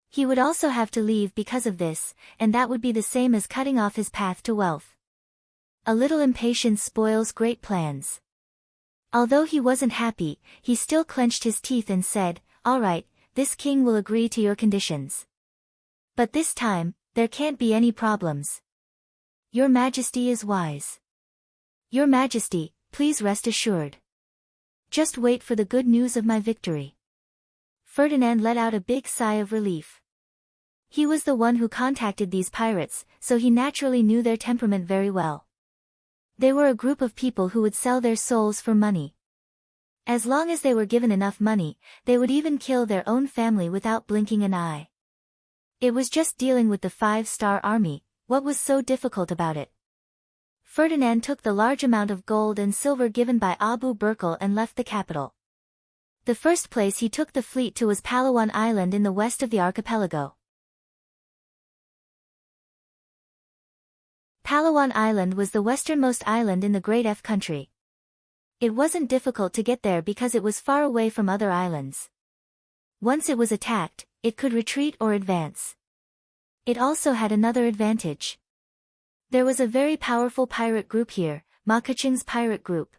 He would also have to leave because of this, and that would be the same as cutting off his path to wealth. A little impatience spoils great plans. Although he wasn't happy, he still clenched his teeth and said, "All right, this king will agree to your conditions. But this time, there can't be any problems. Your Majesty is wise. Your Majesty, please rest assured. Just wait for the good news of my victory." Ferdinand let out a big sigh of relief. He was the one who contacted these pirates, so he naturally knew their temperament very well. They were a group of people who would sell their souls for money. As long as they were given enough money, they would even kill their own family without blinking an eye. It was just dealing with the 5-star army. What was so difficult about it? Ferdinand took the large amount of gold and silver given by Abu Burkle and left the capital. The first place he took the fleet to was Palawan Island in the west of the archipelago. Palawan Island was the westernmost island in the Great F country. It wasn't difficult to get there because it was far away from other islands. Once it was attacked, it could retreat or advance. It also had another advantage. There was a very powerful pirate group here, Qing's pirate group.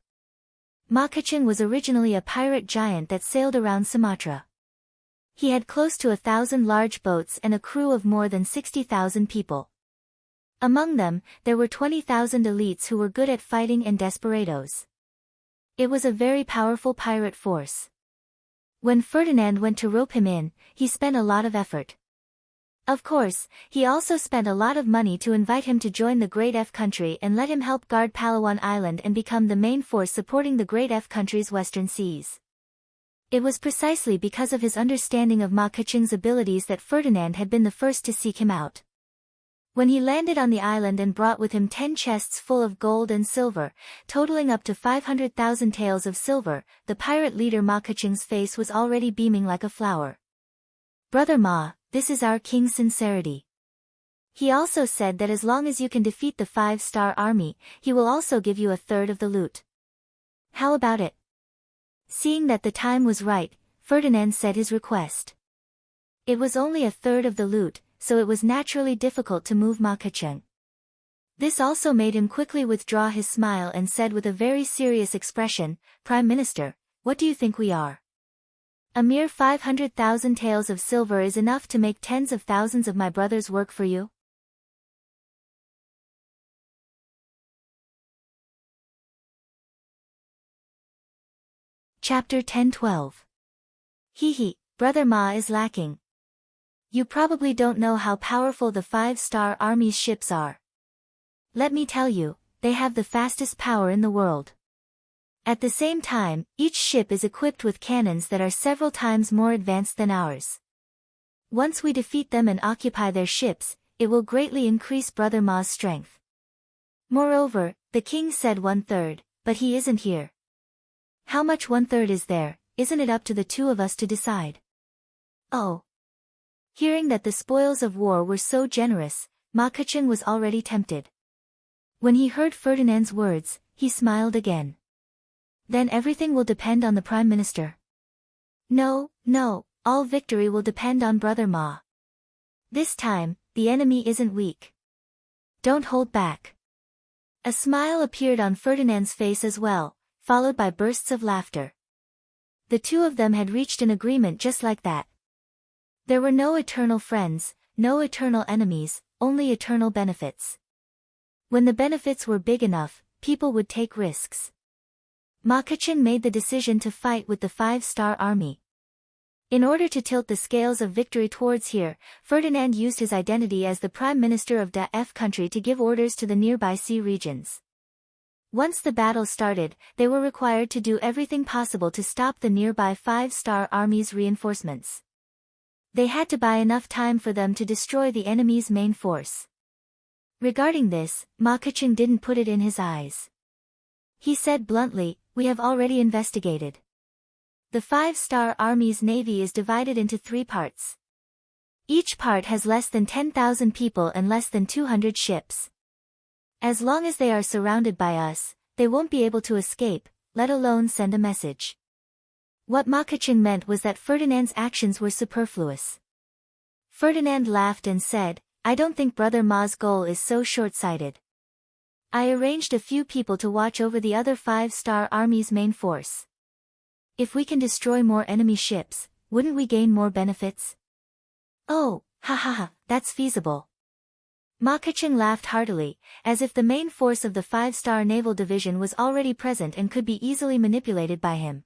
Qing was originally a pirate giant that sailed around Sumatra. He had close to 1,000 large boats and a crew of more than 60,000 people. Among them, there were 20,000 elites who were good at fighting and desperados. It was a very powerful pirate force. When Ferdinand went to rope him in, he spent a lot of effort. Of course, he also spent a lot of money to invite him to join the Great F country and let him help guard Palawan Island and become the main force supporting the Great F country's western seas. It was precisely because of his understanding of Ma Keqing's abilities that Ferdinand had been the first to seek him out. When he landed on the island and brought with him 10 chests full of gold and silver, totaling up to 500,000 taels of silver, the pirate leader Ma Keqing's face was already beaming like a flower. "Brother Ma, this is our king's sincerity. He also said that as long as you can defeat the 5-star army, he will also give you a third of the loot. How about it?" Seeing that the time was right, Ferdinand said his request. It was only a third of the loot, so it was naturally difficult to move Ma Keqing. This also made him quickly withdraw his smile and said with a very serious expression, "Prime Minister, what do you think we are? A mere 500,000 taels of silver is enough to make tens of thousands of my brothers work for you?" Chapter 10-12. Hee, Brother Ma is lacking. You probably don't know how powerful the 5-star army's ships are. Let me tell you, they have the fastest power in the world. At the same time, each ship is equipped with cannons that are several times more advanced than ours. Once we defeat them and occupy their ships, it will greatly increase Brother Ma's strength. Moreover, the king said 1/3, but he isn't here. How much 1/3 is there? Isn't it up to the two of us to decide? Oh. Hearing that the spoils of war were so generous, Ma Keqing was already tempted. When he heard Ferdinand's words, he smiled again. Then everything will depend on the Prime Minister. No, all victory will depend on Brother Ma. This time, the enemy isn't weak. Don't hold back. A smile appeared on Ferdinand's face as well, followed by bursts of laughter. The two of them had reached an agreement just like that. There were no eternal friends, no eternal enemies, only eternal benefits. When the benefits were big enough, people would take risks. Ma Keqing made the decision to fight with the 5-star army. In order to tilt the scales of victory towards here, Ferdinand used his identity as the Prime Minister of Da F country to give orders to the nearby sea regions. Once the battle started, they were required to do everything possible to stop the nearby 5-star army's reinforcements. They had to buy enough time for them to destroy the enemy's main force. Regarding this, Ma Keqing didn't put it in his eyes. He said bluntly, "We have already investigated. The 5-star army's navy is divided into 3 parts. Each part has less than 10,000 people and less than 200 ships. As long as they are surrounded by us, they won't be able to escape, let alone send a message." What Ma Keqing meant was that Ferdinand's actions were superfluous. Ferdinand laughed and said, "I don't think Brother Ma's goal is so short-sighted. I arranged a few people to watch over the other 5-star army's main force. If we can destroy more enemy ships, wouldn't we gain more benefits?" "Oh, that's feasible." Ma Keqing laughed heartily, as if the main force of the 5-star naval division was already present and could be easily manipulated by him.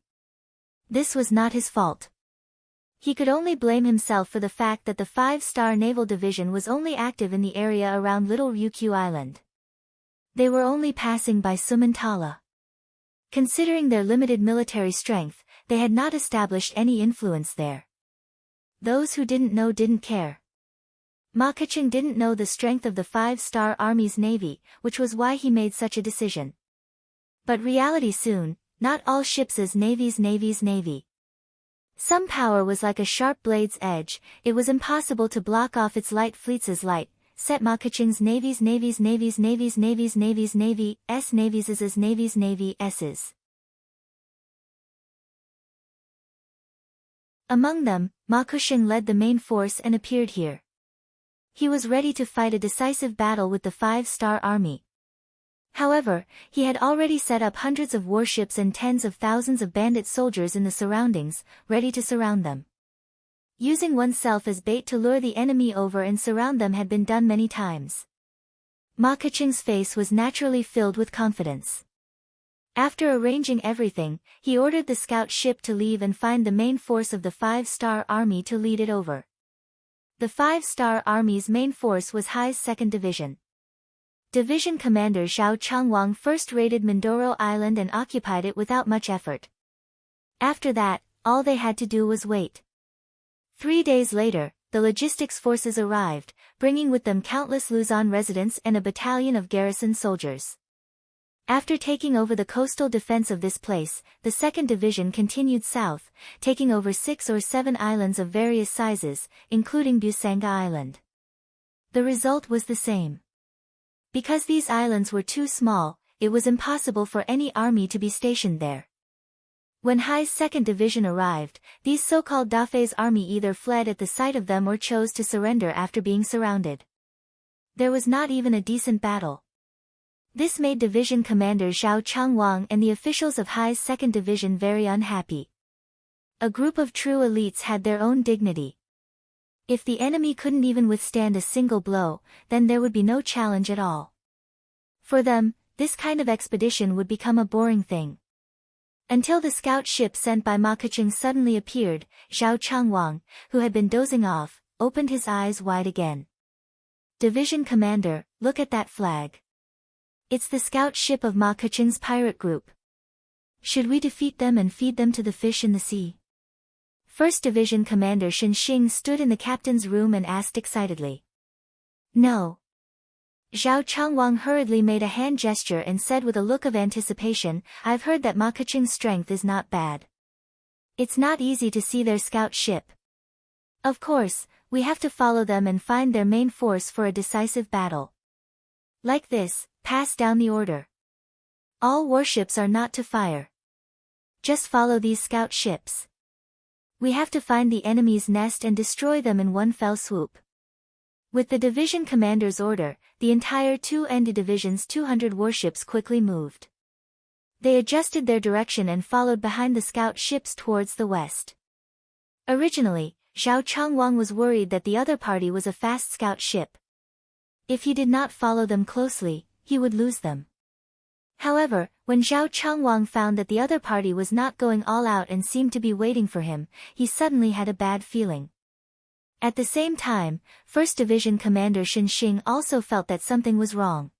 This was not his fault. He could only blame himself for the fact that the 5-star naval division was only active in the area around Little Ryukyu Island. They were only passing by Sumantala. Considering their limited military strength, they had not established any influence there. Those who didn't know didn't care. Ma Keqing didn't know the strength of the 5-star army's navy, which was why he made such a decision. But reality soon, not all ships' navy's navy. Some power was like a sharp blade's edge, it was impossible to block off its light fleets' light, set Ma Keqing's navy's navy's navies. Among them, Ma Keqing led the main force and appeared here. He was ready to fight a decisive battle with the 5-star army. However, he had already set up hundreds of warships and tens of thousands of bandit soldiers in the surroundings, ready to surround them. Using oneself as bait to lure the enemy over and surround them had been done many times. Ma Keqing's face was naturally filled with confidence. After arranging everything, he ordered the scout ship to leave and find the main force of the 5-star army to lead it over. The Five-Star Army's main force was Hai's 2nd Division. Division Commander Zhao Changwang first raided Mindoro Island and occupied it without much effort. After that, all they had to do was wait. 3 days later, the logistics forces arrived, bringing with them countless Luzon residents and a battalion of garrison soldiers. After taking over the coastal defense of this place, the 2nd Division continued south, taking over 6 or 7 islands of various sizes, including Busanga Island. The result was the same. Because these islands were too small, it was impossible for any army to be stationed there. When Hai's 2nd Division arrived, these so-called Dafei's army either fled at the sight of them or chose to surrender after being surrounded. There was not even a decent battle. This made Division Commander Zhao Changwang and the officials of Hai's 2nd Division very unhappy. A group of true elites had their own dignity. If the enemy couldn't even withstand a single blow, then there would be no challenge at all. For them, this kind of expedition would become a boring thing. Until the scout ship sent by Ma Keqing suddenly appeared, Zhao Changwang, who had been dozing off, opened his eyes wide again. Division Commander, look at that flag. It's the scout ship of Ma Keqing's pirate group. Should we defeat them and feed them to the fish in the sea? 1st Division Commander Shen Xing stood in the captain's room and asked excitedly. No. Zhao Changwang hurriedly made a hand gesture and said with a look of anticipation, I've heard that Ma Keqing's strength is not bad. It's not easy to see their scout ship. Of course, we have to follow them and find their main force for a decisive battle. Like this, pass down the order. All warships are not to fire. Just follow these scout ships. We have to find the enemy's nest and destroy them in one fell swoop. With the division commander's order, the entire 2nd Division's 200 warships quickly moved. They adjusted their direction and followed behind the scout ships towards the west. Originally, Zhao Changwang was worried that the other party was a fast scout ship. If he did not follow them closely, he would lose them. However, when Zhao Changwang found that the other party was not going all out and seemed to be waiting for him, he suddenly had a bad feeling. At the same time, 1st Division Commander Shen Xing also felt that something was wrong.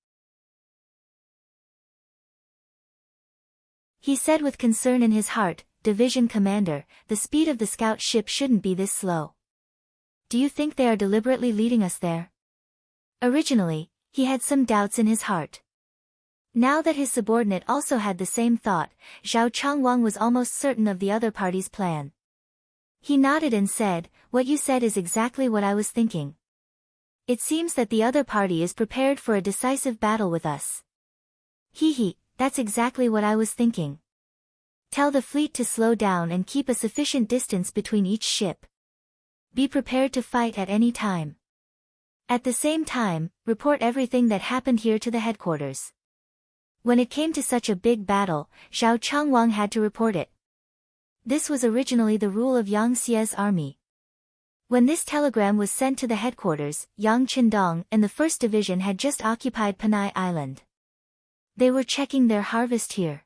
He said with concern in his heart, Division Commander, the speed of the scout ship shouldn't be this slow. Do you think they are deliberately leading us there? Originally, he had some doubts in his heart. Now that his subordinate also had the same thought, Zhao Changwang was almost certain of the other party's plan. He nodded and said, what you said is exactly what I was thinking. It seems that the other party is prepared for a decisive battle with us. That's exactly what I was thinking. Tell the fleet to slow down and keep a sufficient distance between each ship. Be prepared to fight at any time. At the same time, report everything that happened here to the headquarters. When it came to such a big battle, Zhao Changwang had to report it. This was originally the rule of Yang Xie's army. When this telegram was sent to the headquarters, Yang Qindong and the 1st Division had just occupied Panay Island. They were checking their harvest here.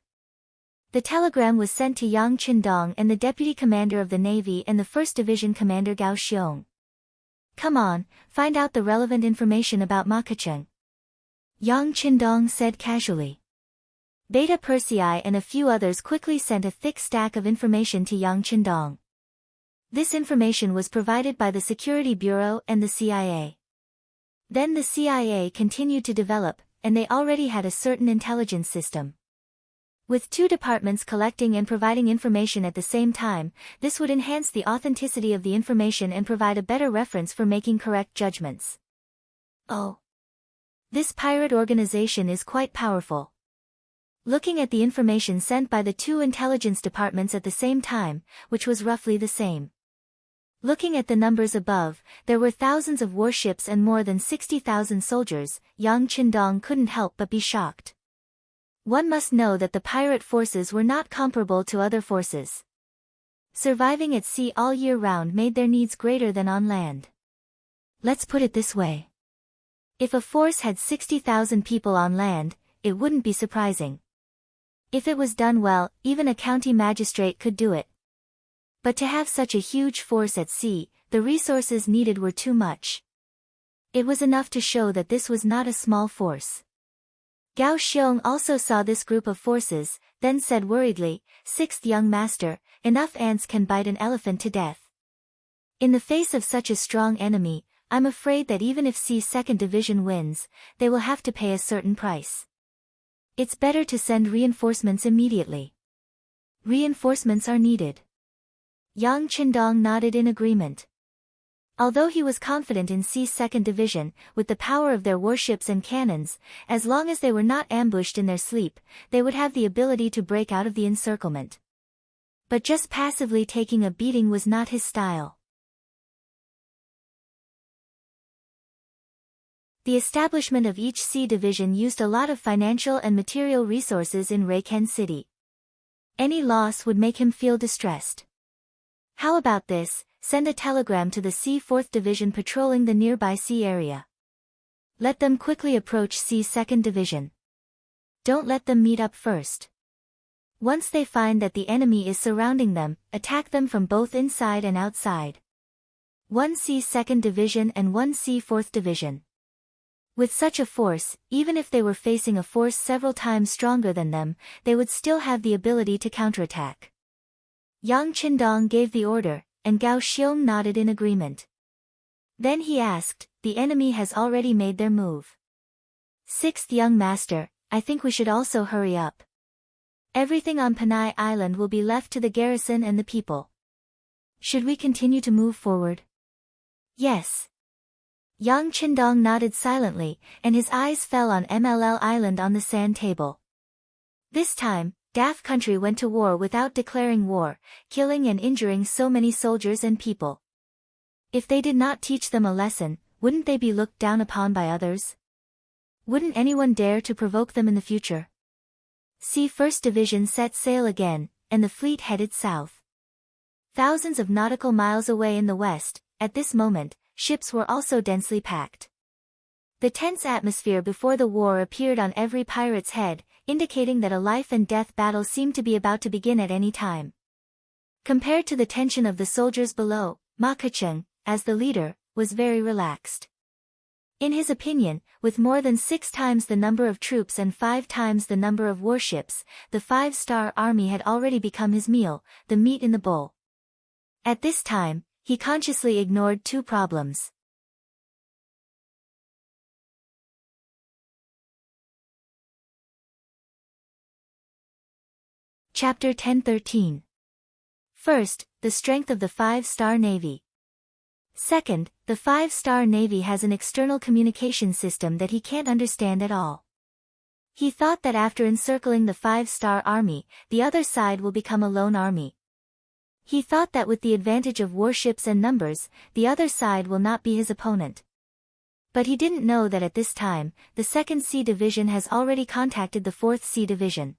The telegram was sent to Yang Qindong and the deputy commander of the Navy and the 1st Division Commander Gao Xiong. Come on, find out the relevant information about Ma Keqing. Yang Qindong said casually. Beta Persei and a few others quickly sent a thick stack of information to Yang Qindong. This information was provided by the Security Bureau and the CIA. Then the CIA continued to develop, and they already had a certain intelligence system. With 2 departments collecting and providing information at the same time, this would enhance the authenticity of the information and provide a better reference for making correct judgments. Oh. This pirate organization is quite powerful. Looking at the information sent by the 2 intelligence departments at the same time, which was roughly the same. Looking at the numbers above, there were thousands of warships and more than 60,000 soldiers. Yang Qindong couldn't help but be shocked. One must know that the pirate forces were not comparable to other forces. Surviving at sea all year round made their needs greater than on land. Let's put it this way. If a force had 60,000 people on land, it wouldn't be surprising. If it was done well, even a county magistrate could do it. But to have such a huge force at sea, the resources needed were too much. It was enough to show that this was not a small force. Gao Xiong also saw this group of forces, then said worriedly, "Sixth young master, enough ants can bite an elephant to death. In the face of such a strong enemy, I'm afraid that even if C's second division wins, they will have to pay a certain price. It's better to send reinforcements immediately." "Reinforcements are needed." Yang Qindong nodded in agreement. Although he was confident in C's second division, with the power of their warships and cannons, as long as they were not ambushed in their sleep, they would have the ability to break out of the encirclement. But just passively taking a beating was not his style. The establishment of each C division used a lot of financial and material resources in Reiken City. Any loss would make him feel distressed. How about this? Send a telegram to the C 4th Division patrolling the nearby sea area. Let them quickly approach C 2nd Division. Don't let them meet up first. Once they find that the enemy is surrounding them, attack them from both inside and outside. 1 C 2nd Division and 1 C 4th Division. With such a force, even if they were facing a force several times stronger than them, they would still have the ability to counterattack. Yang Qindong gave the order, and Gao Xiong nodded in agreement. Then he asked, "The enemy has already made their move. Sixth young master, I think we should also hurry up. Everything on Panay Island will be left to the garrison and the people. Should we continue to move forward?" "Yes." Yang Qindong nodded silently, and his eyes fell on MLL Island on the sand table. This time, Daft Country went to war without declaring war, killing and injuring so many soldiers and people. If they did not teach them a lesson, wouldn't they be looked down upon by others? Wouldn't anyone dare to provoke them in the future? C 1st Division set sail again, and the fleet headed south. Thousands of nautical miles away in the west, at this moment, ships were also densely packed. The tense atmosphere before the war appeared on every pirate's head, indicating that a life-and-death battle seemed to be about to begin at any time. Compared to the tension of the soldiers below, Ma Keqiang, as the leader, was very relaxed. In his opinion, with more than 6 times the number of troops and 5 times the number of warships, the 5-star army had already become his meal, the meat in the bowl. At this time, he consciously ignored 2 problems. Chapter 10-13. First, the strength of the 5-star Navy. Second, the 5-star Navy has an external communication system that he can't understand at all. He thought that after encircling the 5-star army, the other side will become a lone army. He thought that with the advantage of warships and numbers, the other side will not be his opponent. But he didn't know that at this time, the 2nd C Division has already contacted the 4th C Division.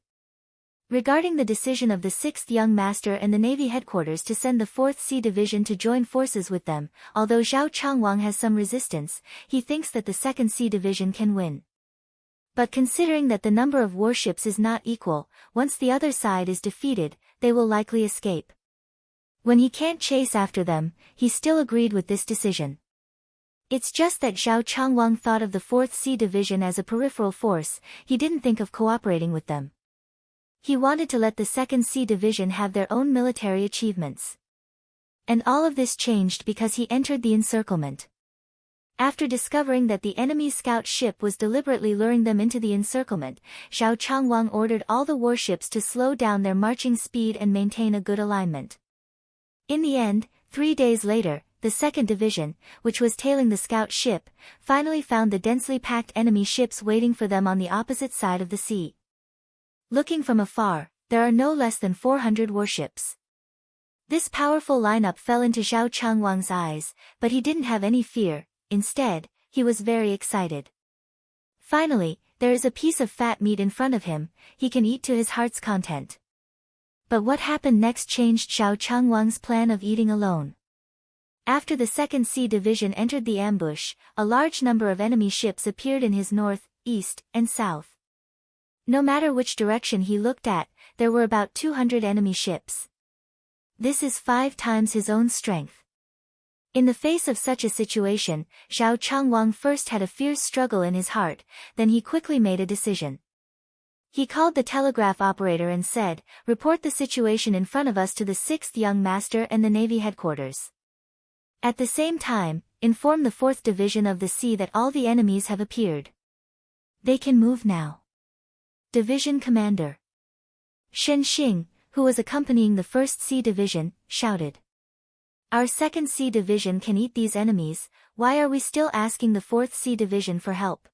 Regarding the decision of the 6th Young Master and the Navy headquarters to send the 4th C Division to join forces with them, although Zhao Changwang has some resistance, he thinks that the 2nd C Division can win. But considering that the number of warships is not equal, once the other side is defeated, they will likely escape. When he can't chase after them, he still agreed with this decision. It's just that Zhao Changwang thought of the 4th C Division as a peripheral force, he didn't think of cooperating with them. He wanted to let the 2nd C Division have their own military achievements. And all of this changed because he entered the encirclement. After discovering that the enemy's scout ship was deliberately luring them into the encirclement, Zhao Changwang ordered all the warships to slow down their marching speed and maintain a good alignment. In the end, 3 days later, the 2nd Division, which was tailing the scout ship, finally found the densely packed enemy ships waiting for them on the opposite side of the sea. Looking from afar, there are no less than 400 warships. This powerful lineup fell into Zhao Changwang's eyes, but he didn't have any fear. Instead, he was very excited. Finally, there is a piece of fat meat in front of him, he can eat to his heart's content. But what happened next changed Zhao Changwang's plan of eating alone. After the 2nd C Division entered the ambush, a large number of enemy ships appeared in his north, east, and south. No matter which direction he looked at, there were about 200 enemy ships. This is 5 times his own strength. In the face of such a situation, Zhao Changwang first had a fierce struggle in his heart, then he quickly made a decision. He called the telegraph operator and said, "Report the situation in front of us to the 6th Young Master and the Navy headquarters. At the same time, inform the 4th Division of the Sea that all the enemies have appeared. They can move now." Division Commander Shen Xing, who was accompanying the 1st Sea Division, shouted. "Our 2nd Sea Division can eat these enemies, why are we still asking the 4th Sea Division for help?"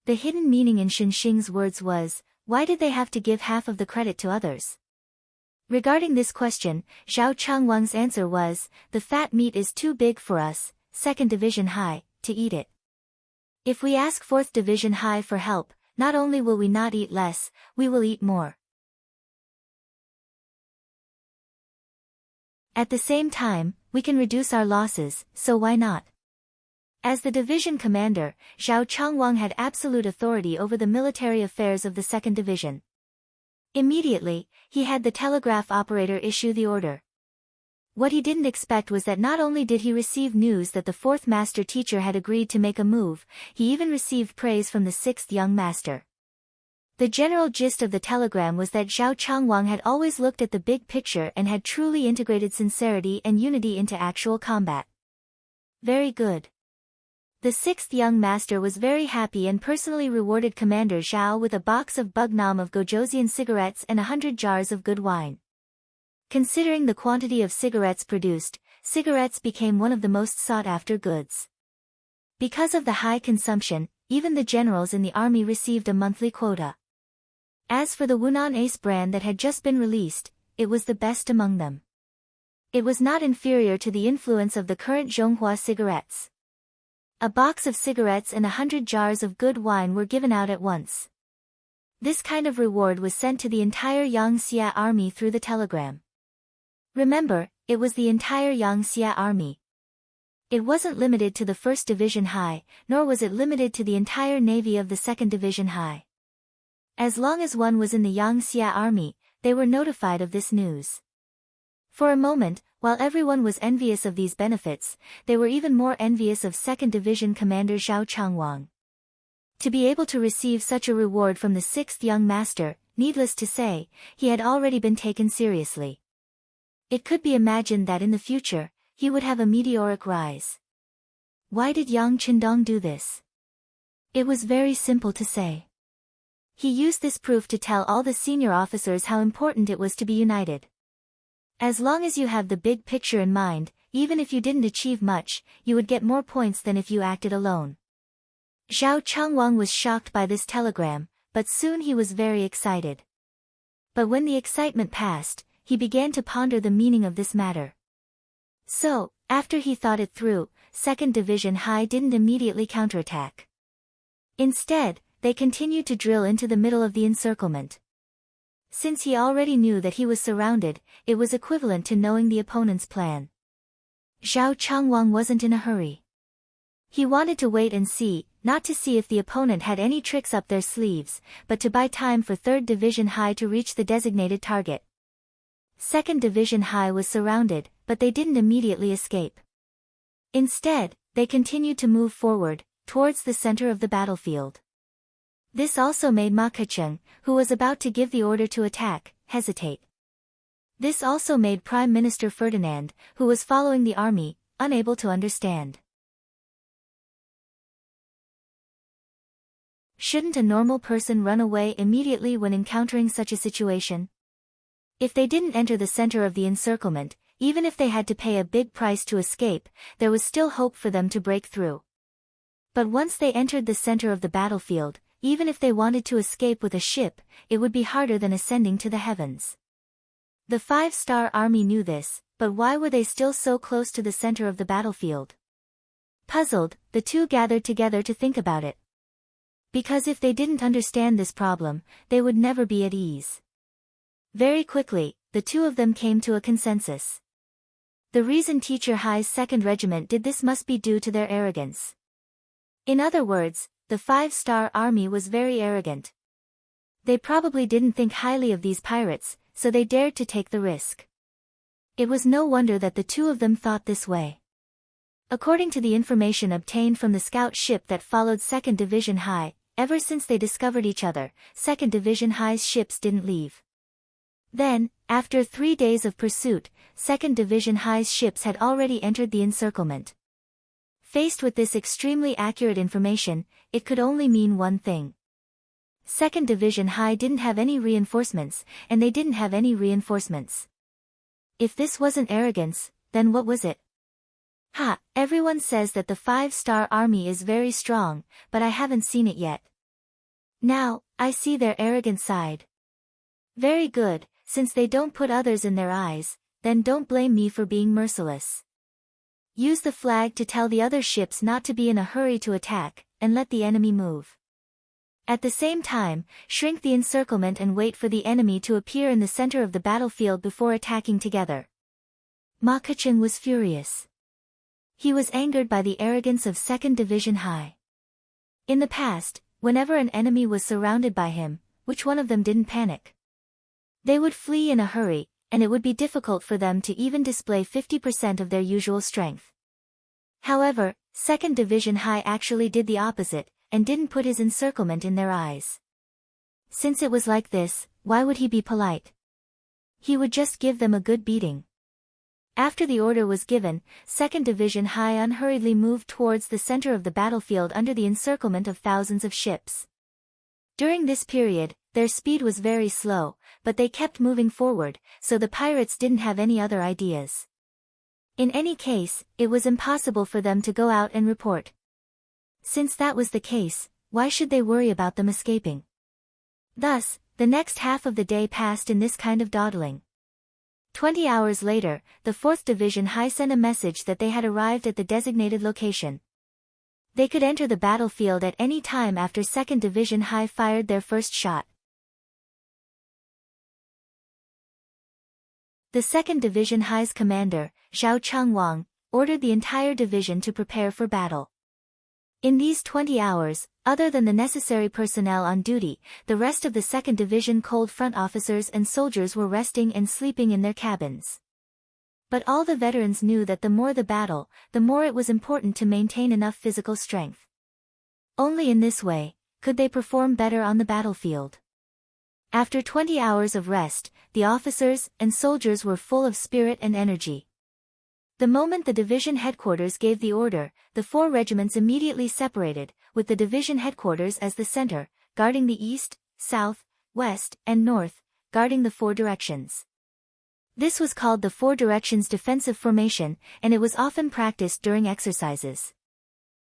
The hidden meaning in Shen Xing's words was, why did they have to give half of the credit to others? Regarding this question, Zhao Changwang's answer was, "The fat meat is too big for us, 2nd Division High, to eat it. If we ask 4th Division High for help, not only will we not eat less, we will eat more. At the same time, we can reduce our losses, so why not?" As the division commander, Zhao Changwang had absolute authority over the military affairs of the 2nd Division. Immediately, he had the telegraph operator issue the order. What he didn't expect was that not only did he receive news that the 4th master teacher had agreed to make a move, he even received praise from the 6th young master. The general gist of the telegram was that Zhao Changwang had always looked at the big picture and had truly integrated sincerity and unity into actual combat. Very good. The 6th young master was very happy and personally rewarded Commander Zhao with a box of Bugnam of Gojosian cigarettes and 100 jars of good wine. Considering the quantity of cigarettes produced, cigarettes became one of the most sought-after goods. Because of the high consumption, even the generals in the army received a monthly quota. As for the Wunan Ace brand that had just been released, it was the best among them. It was not inferior to the influence of the current Zhonghua cigarettes. A box of cigarettes and 100 jars of good wine were given out at once. This kind of reward was sent to the entire Yangxia army through the telegram. Remember, it was the entire Yangxia army. It wasn't limited to the 1st Division High, nor was it limited to the entire navy of the 2nd Division High. As long as one was in the Yangxia army, they were notified of this news. For a moment, while everyone was envious of these benefits, they were even more envious of 2nd Division Commander Zhao Changwang. To be able to receive such a reward from the 6th young master, needless to say, he had already been taken seriously. It could be imagined that in the future, he would have a meteoric rise. Why did Yang Qindong do this? It was very simple to say. He used this proof to tell all the senior officers how important it was to be united. As long as you have the big picture in mind, even if you didn't achieve much, you would get more points than if you acted alone. Zhao Changwang was shocked by this telegram, but soon he was very excited. But when the excitement passed, he began to ponder the meaning of this matter. So, after he thought it through, 2nd Division High didn't immediately counterattack. Instead, they continued to drill into the middle of the encirclement. Since he already knew that he was surrounded, it was equivalent to knowing the opponent's plan. Zhao Changwang wasn't in a hurry. He wanted to wait and see, not to see if the opponent had any tricks up their sleeves, but to buy time for 3rd Division High to reach the designated target. 2nd Division High was surrounded, but they didn't immediately escape. Instead, they continued to move forward, towards the center of the battlefield. This also made Ma Keqiang, who was about to give the order to attack, hesitate. This also made Prime Minister Ferdinand, who was following the army, unable to understand. Shouldn't a normal person run away immediately when encountering such a situation? If they didn't enter the center of the encirclement, even if they had to pay a big price to escape, there was still hope for them to break through. But once they entered the center of the battlefield, even if they wanted to escape with a ship, it would be harder than ascending to the heavens. The 5-star army knew this, but why were they still so close to the center of the battlefield? Puzzled, the two gathered together to think about it. Because if they didn't understand this problem, they would never be at ease. Very quickly, the two of them came to a consensus. The reason Teacher Hai's 2nd Regiment did this must be due to their arrogance. In other words, the 5-star army was very arrogant. They probably didn't think highly of these pirates, so they dared to take the risk. It was no wonder that the two of them thought this way. According to the information obtained from the scout ship that followed 2nd Division High, ever since they discovered each other, 2nd Division High's ships didn't leave. Then, after 3 days of pursuit, 2nd Division High's ships had already entered the encirclement. Faced with this extremely accurate information, it could only mean one thing. 2nd Division High didn't have any reinforcements, and they didn't have any reinforcements. If this wasn't arrogance, then what was it? Ha, everyone says that the 5-star army is very strong, but I haven't seen it yet. Now, I see their arrogant side. Very good, since they don't put others in their eyes, then don't blame me for being merciless. Use the flag to tell the other ships not to be in a hurry to attack, and let the enemy move. At the same time, shrink the encirclement and wait for the enemy to appear in the center of the battlefield before attacking together. Ma Keqiang was furious. He was angered by the arrogance of 2nd Division High. In the past, whenever an enemy was surrounded by him, which one of them didn't panic? They would flee in a hurry, and it would be difficult for them to even display 50% of their usual strength. However, 2nd Division High actually did the opposite, and didn't put his encirclement in their eyes. Since it was like this, why would he be polite? He would just give them a good beating. After the order was given, 2nd Division High unhurriedly moved towards the center of the battlefield under the encirclement of thousands of ships. During this period, their speed was very slow, but they kept moving forward, so the pirates didn't have any other ideas. In any case, it was impossible for them to go out and report. Since that was the case, why should they worry about them escaping? Thus, the next half of the day passed in this kind of dawdling. 20 hours later, the 4th Division High sent a message that they had arrived at the designated location. They could enter the battlefield at any time after 2nd Division High fired their first shot. The 2nd Division High's commander, Zhao Chengwang, ordered the entire division to prepare for battle. In these 20 hours, other than the necessary personnel on duty, the rest of the 2nd Division Cold Front officers and soldiers were resting and sleeping in their cabins. But all the veterans knew that the more the battle, the more it was important to maintain enough physical strength. Only in this way could they perform better on the battlefield. After 20 hours of rest, the officers and soldiers were full of spirit and energy. The moment the division headquarters gave the order, the 4 regiments immediately separated, with the division headquarters as the center, guarding the east, south, west, and north, guarding the 4 directions. This was called the 4 directions defensive formation, and it was often practiced during exercises.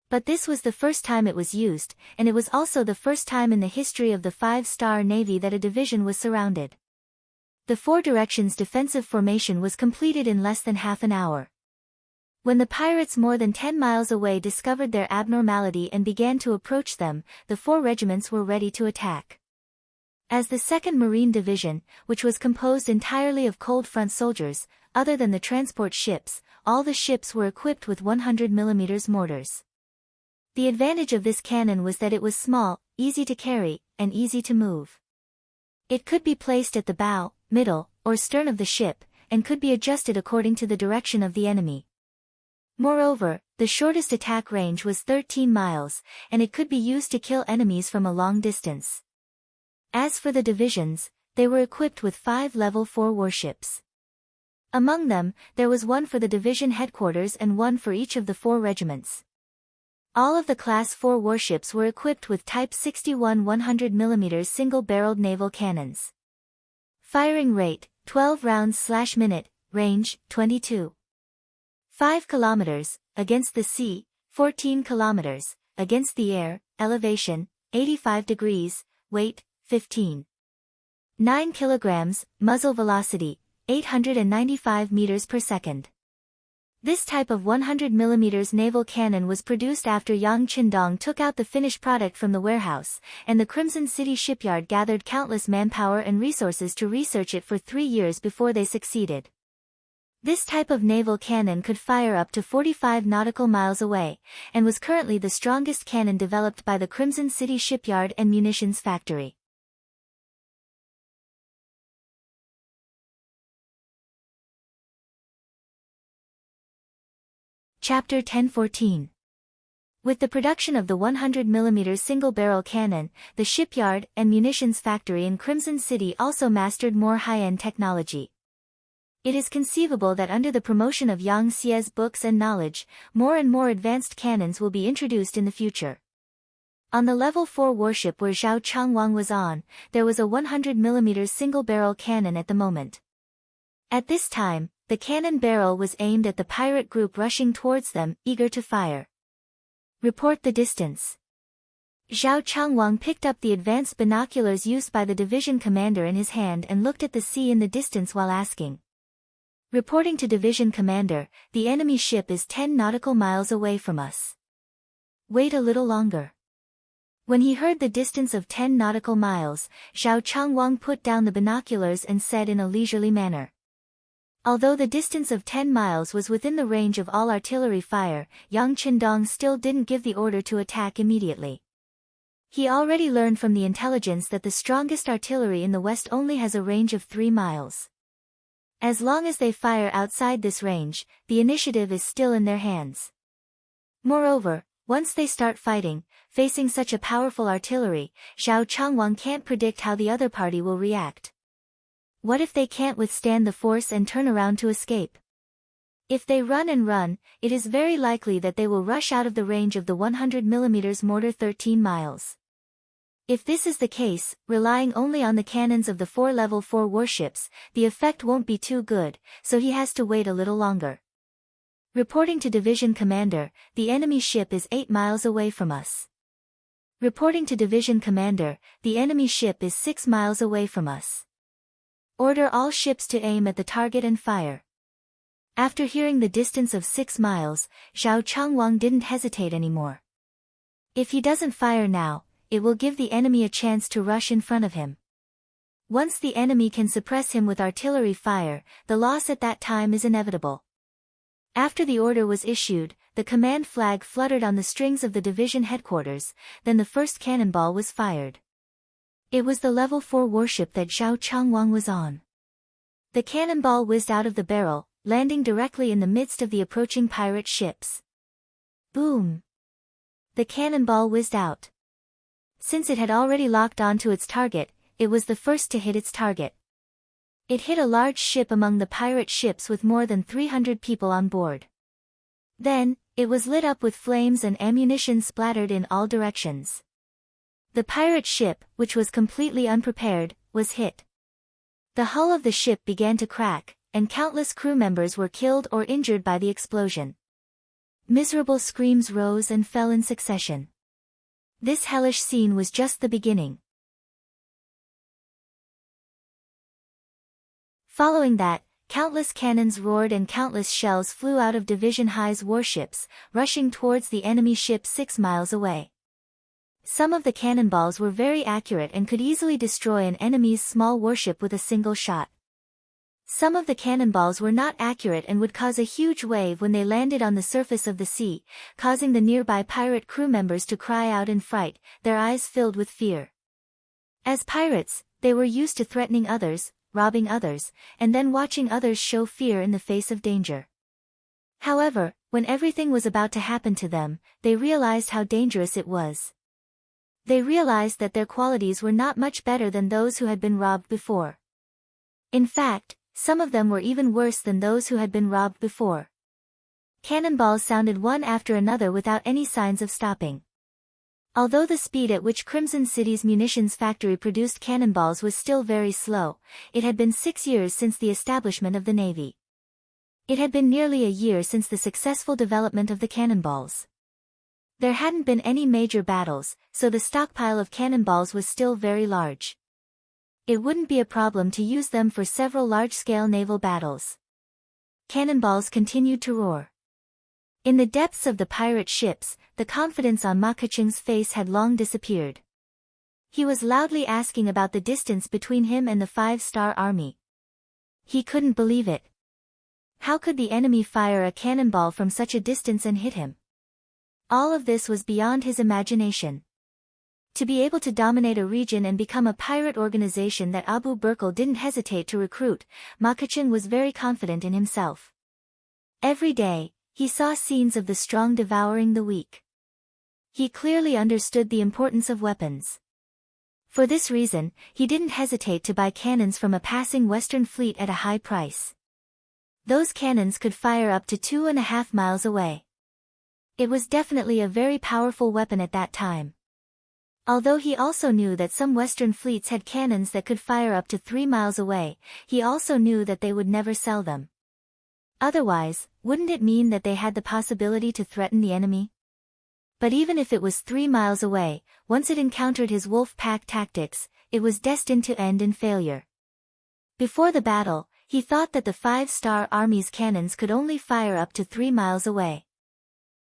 But this was the first time it was used, and it was also the first time in the history of the 5-star Navy that a division was surrounded. The 4 directions defensive formation was completed in less than half an hour. When the pirates more than 10 miles away discovered their abnormality and began to approach them, the 4 regiments were ready to attack. As the 2nd Marine Division, which was composed entirely of cold front soldiers, other than the transport ships, all the ships were equipped with 100 mm mortars. The advantage of this cannon was that it was small, easy to carry, and easy to move. It could be placed at the bow, middle, or stern of the ship, and could be adjusted according to the direction of the enemy. Moreover, the shortest attack range was 13 miles, and it could be used to kill enemies from a long distance. As for the divisions, they were equipped with 5 level 4 warships. Among them, there was one for the division headquarters and one for each of the 4 regiments. All of the Class 4 warships were equipped with Type 61 100 mm single-barreled naval cannons. Firing rate, 12 rounds/minute, range, 22. 5 kilometers, against the sea, 14 kilometers, against the air, elevation, 85 degrees, weight, 15. 9 kilograms, muzzle velocity, 895 meters per second. This type of 100 mm naval cannon was produced after Yang Qindong took out the finished product from the warehouse, and the Crimson City shipyard gathered countless manpower and resources to research it for 3 years before they succeeded. This type of naval cannon could fire up to 45 nautical miles away, and was currently the strongest cannon developed by the Crimson City shipyard and munitions factory. Chapter 1014. With the production of the 100mm single-barrel cannon, the shipyard and munitions factory in Crimson City also mastered more high-end technology. It is conceivable that under the promotion of Yang Xie's books and knowledge, more and more advanced cannons will be introduced in the future. On the Level 4 warship where Zhao Changwang was on, there was a 100mm single-barrel cannon at the moment. At this time, the cannon barrel was aimed at the pirate group rushing towards them, eager to fire. Report the distance. Zhao Changwang picked up the advanced binoculars used by the division commander in his hand and looked at the sea in the distance while asking. Reporting to division commander, the enemy ship is 10 nautical miles away from us. Wait a little longer. When he heard the distance of 10 nautical miles, Zhao Changwang put down the binoculars and said in a leisurely manner. Although the distance of 10 miles was within the range of all artillery fire, Yang Qindong still didn't give the order to attack immediately. He already learned from the intelligence that the strongest artillery in the west only has a range of 3 miles. As long as they fire outside this range, the initiative is still in their hands. Moreover, once they start fighting, facing such a powerful artillery, Zhao Changwang can't predict how the other party will react. What if they can't withstand the force and turn around to escape? If they run and run, it is very likely that they will rush out of the range of the 100mm mortar 13 miles. If this is the case, relying only on the cannons of the 4 Level 4 warships, the effect won't be too good, so he has to wait a little longer. Reporting to division commander, the enemy ship is 8 miles away from us. Reporting to division commander, the enemy ship is 6 miles away from us. Order all ships to aim at the target and fire. After hearing the distance of 6 miles, Zhao Changwang didn't hesitate anymore. If he doesn't fire now, it will give the enemy a chance to rush in front of him. Once the enemy can suppress him with artillery fire, the loss at that time is inevitable. After the order was issued, the command flag fluttered on the strings of the division headquarters, then the first cannonball was fired. It was the Level 4 warship that Zhao Changwang was on. The cannonball whizzed out of the barrel, landing directly in the midst of the approaching pirate ships. Boom! The cannonball whizzed out. Since it had already locked onto its target, it was the first to hit its target. It hit a large ship among the pirate ships with more than 300 people on board. Then, it was lit up with flames and ammunition splattered in all directions. The pirate ship, which was completely unprepared, was hit. The hull of the ship began to crack, and countless crew members were killed or injured by the explosion. Miserable screams rose and fell in succession. This hellish scene was just the beginning. Following that, countless cannons roared and countless shells flew out of Division High's warships, rushing towards the enemy ship 6 miles away. Some of the cannonballs were very accurate and could easily destroy an enemy's small warship with a single shot. Some of the cannonballs were not accurate and would cause a huge wave when they landed on the surface of the sea, causing the nearby pirate crew members to cry out in fright, their eyes filled with fear. As pirates, they were used to threatening others, robbing others, and then watching others show fear in the face of danger. However, when everything was about to happen to them, they realized how dangerous it was. They realized that their qualities were not much better than those who had been robbed before. In fact, some of them were even worse than those who had been robbed before. Cannonballs sounded one after another without any signs of stopping. Although the speed at which Crimson City's munitions factory produced cannonballs was still very slow, it had been 6 years since the establishment of the Navy. It had been nearly a year since the successful development of the cannonballs. There hadn't been any major battles, so the stockpile of cannonballs was still very large. It wouldn't be a problem to use them for several large-scale naval battles. Cannonballs continued to roar. In the depths of the pirate ships, the confidence on Ma Keqing's face had long disappeared. He was loudly asking about the distance between him and the 5-star army. He couldn't believe it. How could the enemy fire a cannonball from such a distance and hit him? All of this was beyond his imagination. To be able to dominate a region and become a pirate organization that Abu Burkle didn't hesitate to recruit, Ma Keqing was very confident in himself. Every day, he saw scenes of the strong devouring the weak. He clearly understood the importance of weapons. For this reason, he didn't hesitate to buy cannons from a passing Western fleet at a high price. Those cannons could fire up to 2.5 miles away. It was definitely a very powerful weapon at that time. Although he also knew that some Western fleets had cannons that could fire up to 3 miles away, he also knew that they would never sell them. Otherwise, wouldn't it mean that they had the possibility to threaten the enemy? But even if it was 3 miles away, once it encountered his wolf pack tactics, it was destined to end in failure. Before the battle, he thought that the 5-star army's cannons could only fire up to 3 miles away.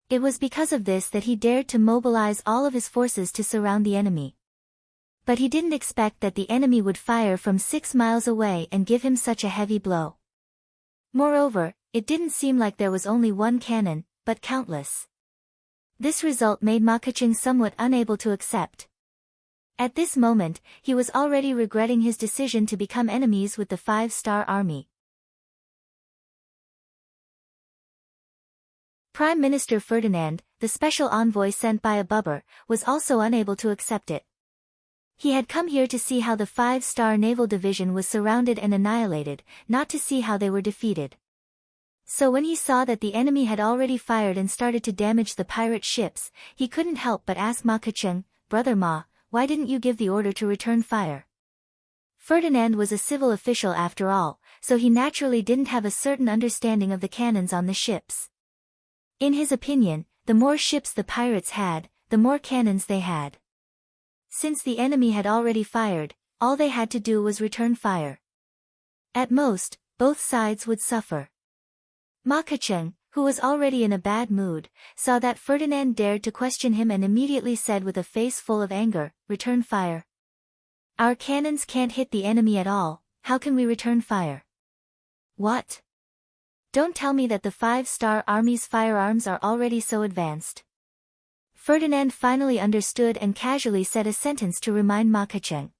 It was because of this that he dared to mobilize all of his forces to surround the enemy. But he didn't expect that the enemy would fire from 6 miles away and give him such a heavy blow. Moreover, it didn't seem like there was only one cannon, but countless. This result made Ma Keqing somewhat unable to accept. At this moment, he was already regretting his decision to become enemies with the 5-star army. Prime Minister Ferdinand, the special envoy sent by Abubakar, was also unable to accept it. He had come here to see how the 5-star naval division was surrounded and annihilated, not to see how they were defeated. So when he saw that the enemy had already fired and started to damage the pirate ships, he couldn't help but ask Ma Keqing, "Brother Ma, why didn't you give the order to return fire?" Ferdinand was a civil official after all, so he naturally didn't have a certain understanding of the cannons on the ships. In his opinion, the more ships the pirates had, the more cannons they had. Since the enemy had already fired, all they had to do was return fire. At most, both sides would suffer. Ma Keqing, who was already in a bad mood, saw that Ferdinand dared to question him and immediately said with a face full of anger, "Return fire. Our cannons can't hit the enemy at all, how can we return fire?" "What? Don't tell me that the 5-star army's firearms are already so advanced." Ferdinand finally understood and casually said a sentence to remind Ma Keqing.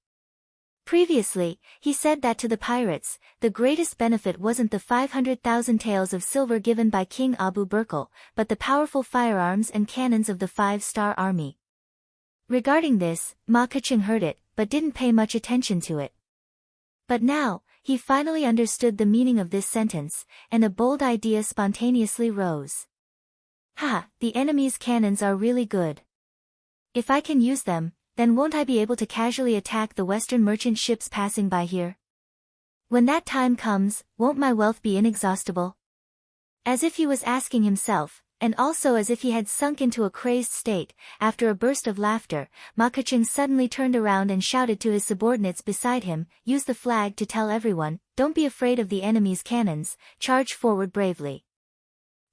Previously, he said that to the pirates, the greatest benefit wasn't the 500,000 taels of silver given by King Abu Bakr, but the powerful firearms and cannons of the 5-star army. Regarding this, Ma Keqing heard it, but didn't pay much attention to it. But now, he finally understood the meaning of this sentence, and a bold idea spontaneously rose. "Ha, the enemy's cannons are really good. If I can use them, then won't I be able to casually attack the Western merchant ships passing by here? When that time comes, won't my wealth be inexhaustible?" As if he was asking himself, and also as if he had sunk into a crazed state, after a burst of laughter, Ma Keqing suddenly turned around and shouted to his subordinates beside him, "Use the flag to tell everyone, don't be afraid of the enemy's cannons, charge forward bravely.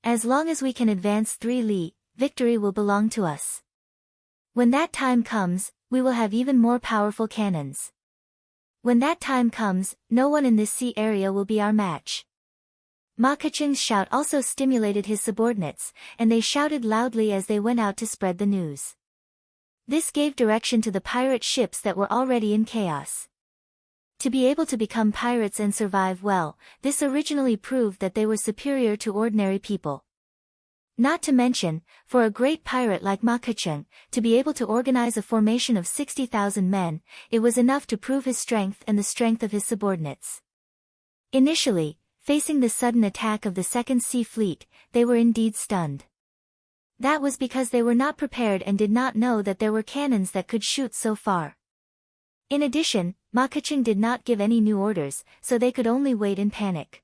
As long as we can advance 3 li, victory will belong to us. When that time comes, we will have even more powerful cannons. When that time comes, no one in this sea area will be our match." Ma Keqing's shout also stimulated his subordinates, and they shouted loudly as they went out to spread the news. This gave direction to the pirate ships that were already in chaos. To be able to become pirates and survive well, this originally proved that they were superior to ordinary people. Not to mention, for a great pirate like Ma Keqing, to be able to organize a formation of 60,000 men, it was enough to prove his strength and the strength of his subordinates. Initially, facing the sudden attack of the Second Sea Fleet, they were indeed stunned. That was because they were not prepared and did not know that there were cannons that could shoot so far. In addition, Ma Keqing did not give any new orders, so they could only wait in panic.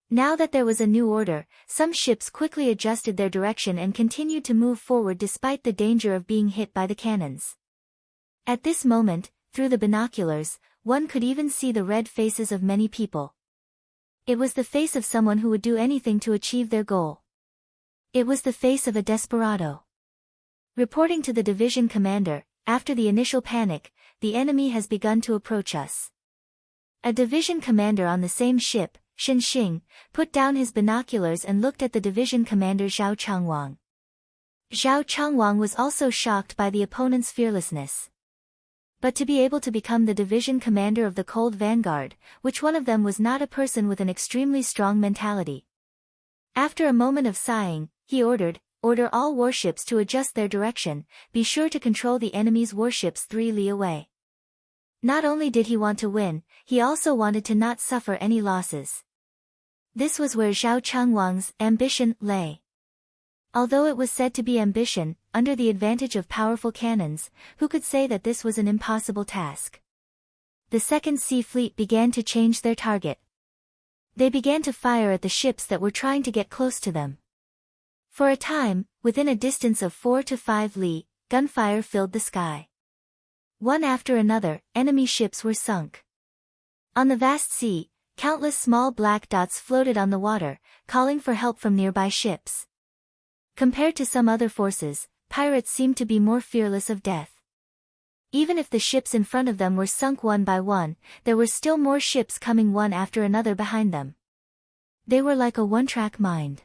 Now that there was a new order, some ships quickly adjusted their direction and continued to move forward despite the danger of being hit by the cannons. At this moment, through the binoculars, one could even see the red faces of many people. It was the face of someone who would do anything to achieve their goal. It was the face of a desperado. Reporting to the division commander, after the initial panic, "The enemy has begun to approach us." A division commander on the same ship, Shen Xing, put down his binoculars and looked at the division commander Zhao Changwang. Zhao Changwang was also shocked by the opponent's fearlessness. But to be able to become the division commander of the Cold Vanguard, which one of them was not a person with an extremely strong mentality. After a moment of sighing, he order all warships to adjust their direction, be sure to control the enemy's warships 3 li away. Not only did he want to win, he also wanted to not suffer any losses. This was where Zhao Chengwang's ambition lay. Although it was said to be ambition, under the advantage of powerful cannons, who could say that this was an impossible task? The Second Sea Fleet began to change their target. They began to fire at the ships that were trying to get close to them. For a time, within a distance of 4 to 5 li, gunfire filled the sky. One after another, enemy ships were sunk. On the vast sea, countless small black dots floated on the water, calling for help from nearby ships. Compared to some other forces, pirates seemed to be more fearless of death. Even if the ships in front of them were sunk one by one, there were still more ships coming one after another behind them. They were like a one-track mind.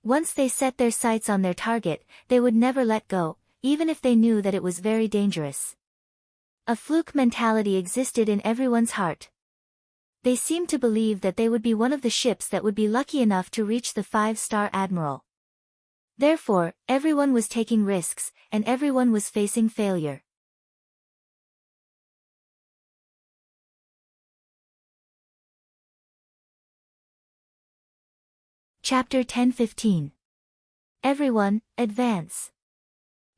Once they set their sights on their target, they would never let go, even if they knew that it was very dangerous. A fluke mentality existed in everyone's heart. They seemed to believe that they would be one of the ships that would be lucky enough to reach the 5-star admiral. Therefore, everyone was taking risks, and everyone was facing failure. Chapter 10-15. Everyone, advance.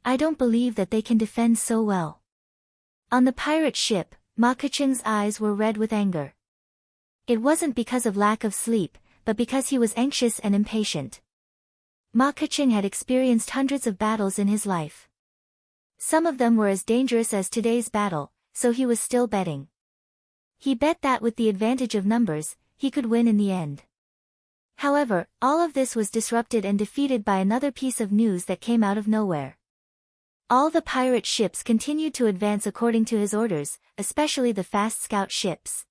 I don't believe that they can defend so well. On the pirate ship, Ma Keqing's eyes were red with anger. It wasn't because of lack of sleep, but because he was anxious and impatient. Ma Keqing had experienced hundreds of battles in his life. Some of them were as dangerous as today's battle, so he was still betting. He bet that with the advantage of numbers, he could win in the end. However, all of this was disrupted and defeated by another piece of news that came out of nowhere. All the pirate ships continued to advance according to his orders, especially the fast scout ships.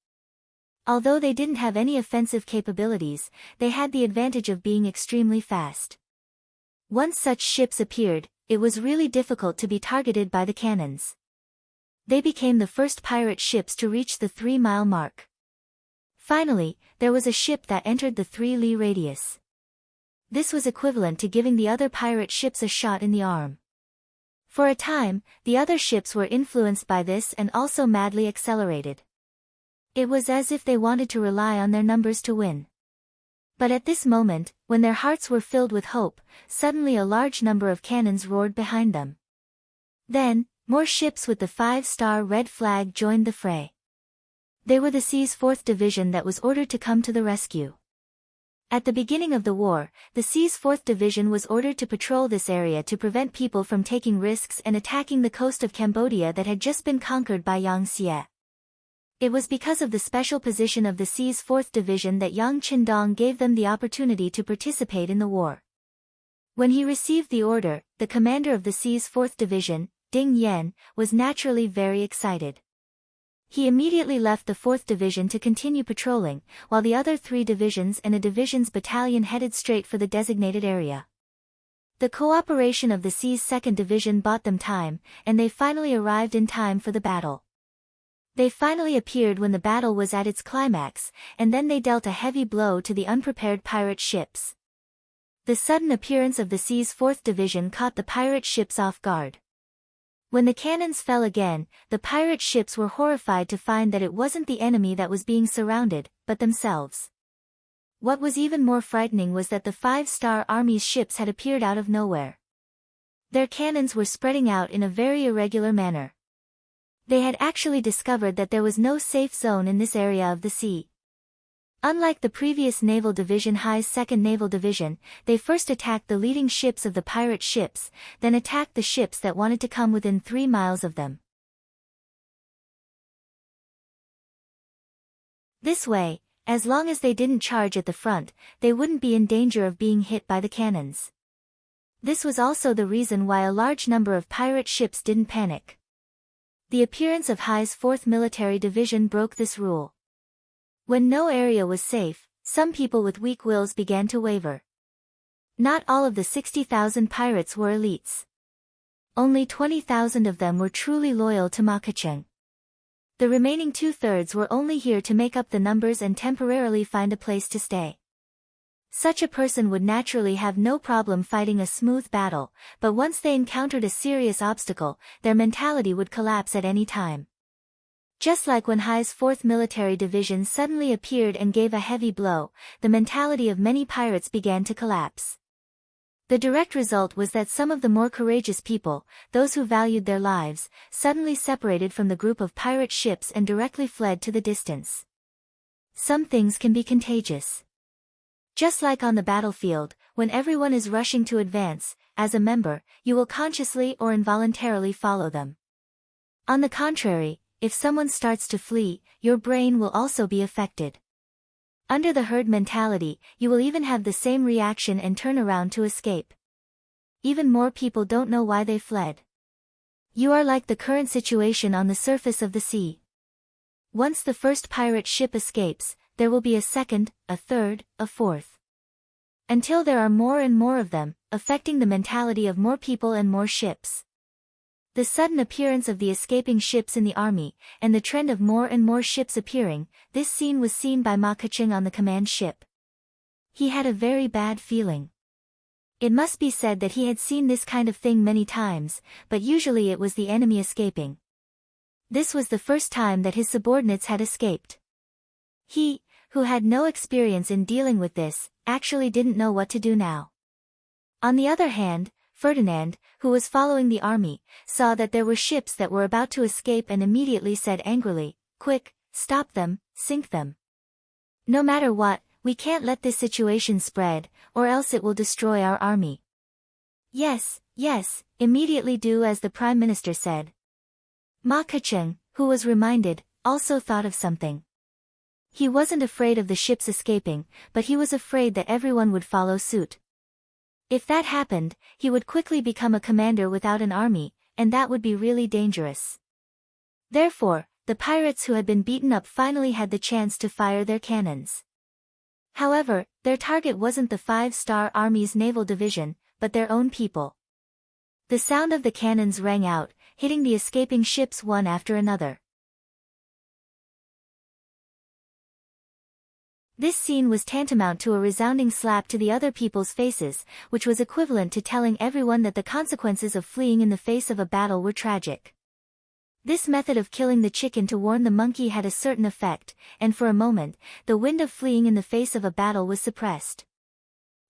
Although they didn't have any offensive capabilities, they had the advantage of being extremely fast. Once such ships appeared, it was really difficult to be targeted by the cannons. They became the first pirate ships to reach the 3-mile mark. Finally, there was a ship that entered the 3 li radius. This was equivalent to giving the other pirate ships a shot in the arm. For a time, the other ships were influenced by this and also madly accelerated. It was as if they wanted to rely on their numbers to win. But at this moment, when their hearts were filled with hope, suddenly a large number of cannons roared behind them. Then, more ships with the 5-star red flag joined the fray. They were the Sea's 4th Division that was ordered to come to the rescue. At the beginning of the war, the Sea's 4th Division was ordered to patrol this area to prevent people from taking risks and attacking the coast of Cambodia that had just been conquered by Yang Xie. It was because of the special position of the Sea's 4th Division that Yang Qindong gave them the opportunity to participate in the war. When he received the order, the commander of the Sea's 4th Division, Ding Yan, was naturally very excited. He immediately left the 4th Division to continue patrolling, while the other 3 divisions and a division's battalion headed straight for the designated area. The cooperation of the Sea's 2nd Division bought them time, and they finally arrived in time for the battle. They finally appeared when the battle was at its climax, and then they dealt a heavy blow to the unprepared pirate ships. The sudden appearance of the Sea's 4th Division caught the pirate ships off guard. When the cannons fell again, the pirate ships were horrified to find that it wasn't the enemy that was being surrounded, but themselves. What was even more frightening was that the 5-star army's ships had appeared out of nowhere. Their cannons were spreading out in a very irregular manner. They had actually discovered that there was no safe zone in this area of the sea. Unlike the previous Naval Division High's 2nd Naval Division, they first attacked the leading ships of the pirate ships, then attacked the ships that wanted to come within 3 miles of them. This way, as long as they didn't charge at the front, they wouldn't be in danger of being hit by the cannons. This was also the reason why a large number of pirate ships didn't panic. The appearance of Hai's 4th Military Division broke this rule. When no area was safe, some people with weak wills began to waver. Not all of the 60,000 pirates were elites. Only 20,000 of them were truly loyal to Ma Keqiang. The remaining 2/3 were only here to make up the numbers and temporarily find a place to stay. Such a person would naturally have no problem fighting a smooth battle, but once they encountered a serious obstacle, their mentality would collapse at any time. Just like when Hai's 4th Military Division suddenly appeared and gave a heavy blow, the mentality of many pirates began to collapse. The direct result was that some of the more courageous people, those who valued their lives, suddenly separated from the group of pirate ships and directly fled to the distance. Some things can be contagious. Just like on the battlefield, when everyone is rushing to advance, as a member, you will consciously or involuntarily follow them. On the contrary, if someone starts to flee, your brain will also be affected. Under the herd mentality, you will even have the same reaction and turn around to escape. Even more people don't know why they fled. You are like the current situation on the surface of the sea. Once the first pirate ship escapes, there will be a second, a third, a fourth. Until there are more and more of them, affecting the mentality of more people and more ships. The sudden appearance of the escaping ships in the army, and the trend of more and more ships appearing, this scene was seen by Ma Keqiang on the command ship. He had a very bad feeling. It must be said that he had seen this kind of thing many times, but usually it was the enemy escaping. This was the first time that his subordinates had escaped. He, who had no experience in dealing with this, actually didn't know what to do now. On the other hand, Ferdinand, who was following the army, saw that there were ships that were about to escape and immediately said angrily, "Quick, stop them, sink them. No matter what, we can't let this situation spread, or else it will destroy our army." Yes, yes, immediately do as the Prime Minister said. Ma Keqiang, who was reminded, also thought of something. He wasn't afraid of the ships escaping, but he was afraid that everyone would follow suit. If that happened, he would quickly become a commander without an army, and that would be really dangerous. Therefore, the pirates who had been beaten up finally had the chance to fire their cannons. However, their target wasn't the 5-star Army's naval division, but their own people. The sound of the cannons rang out, hitting the escaping ships one after another. This scene was tantamount to a resounding slap to the other people's faces, which was equivalent to telling everyone that the consequences of fleeing in the face of a battle were tragic. This method of killing the chicken to warn the monkey had a certain effect, and for a moment, the wind of fleeing in the face of a battle was suppressed.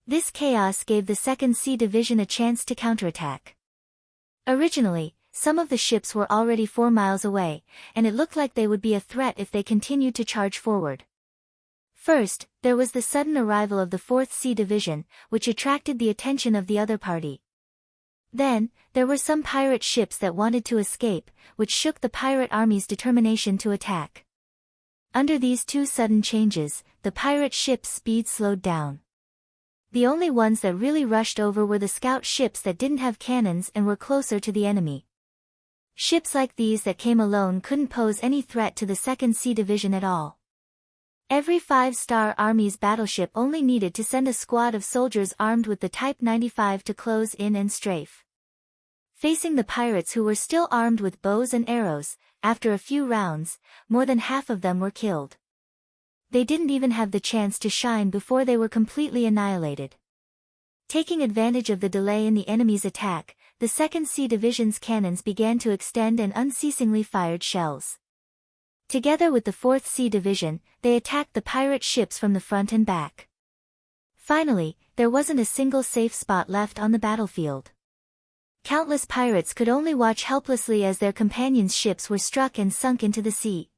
This chaos gave the 2nd Sea Division a chance to counterattack. Originally, some of the ships were already 4 miles away, and it looked like they would be a threat if they continued to charge forward. First, there was the sudden arrival of the 4th Sea Division, which attracted the attention of the other party. Then, there were some pirate ships that wanted to escape, which shook the pirate army's determination to attack. Under these two sudden changes, the pirate ships' speed slowed down. The only ones that really rushed over were the scout ships that didn't have cannons and were closer to the enemy. Ships like these that came alone couldn't pose any threat to the 2nd Sea Division at all. Every 5-star Army's battleship only needed to send a squad of soldiers armed with the Type 95 to close in and strafe. Facing the pirates who were still armed with bows and arrows, after a few rounds, more than half of them were killed. They didn't even have the chance to shine before they were completely annihilated. Taking advantage of the delay in the enemy's attack, the 2nd Sea Division's cannons began to extend and unceasingly fired shells. Together with the 4th Sea Division, they attacked the pirate ships from the front and back. Finally, there wasn't a single safe spot left on the battlefield. Countless pirates could only watch helplessly as their companions' ships were struck and sunk into the sea.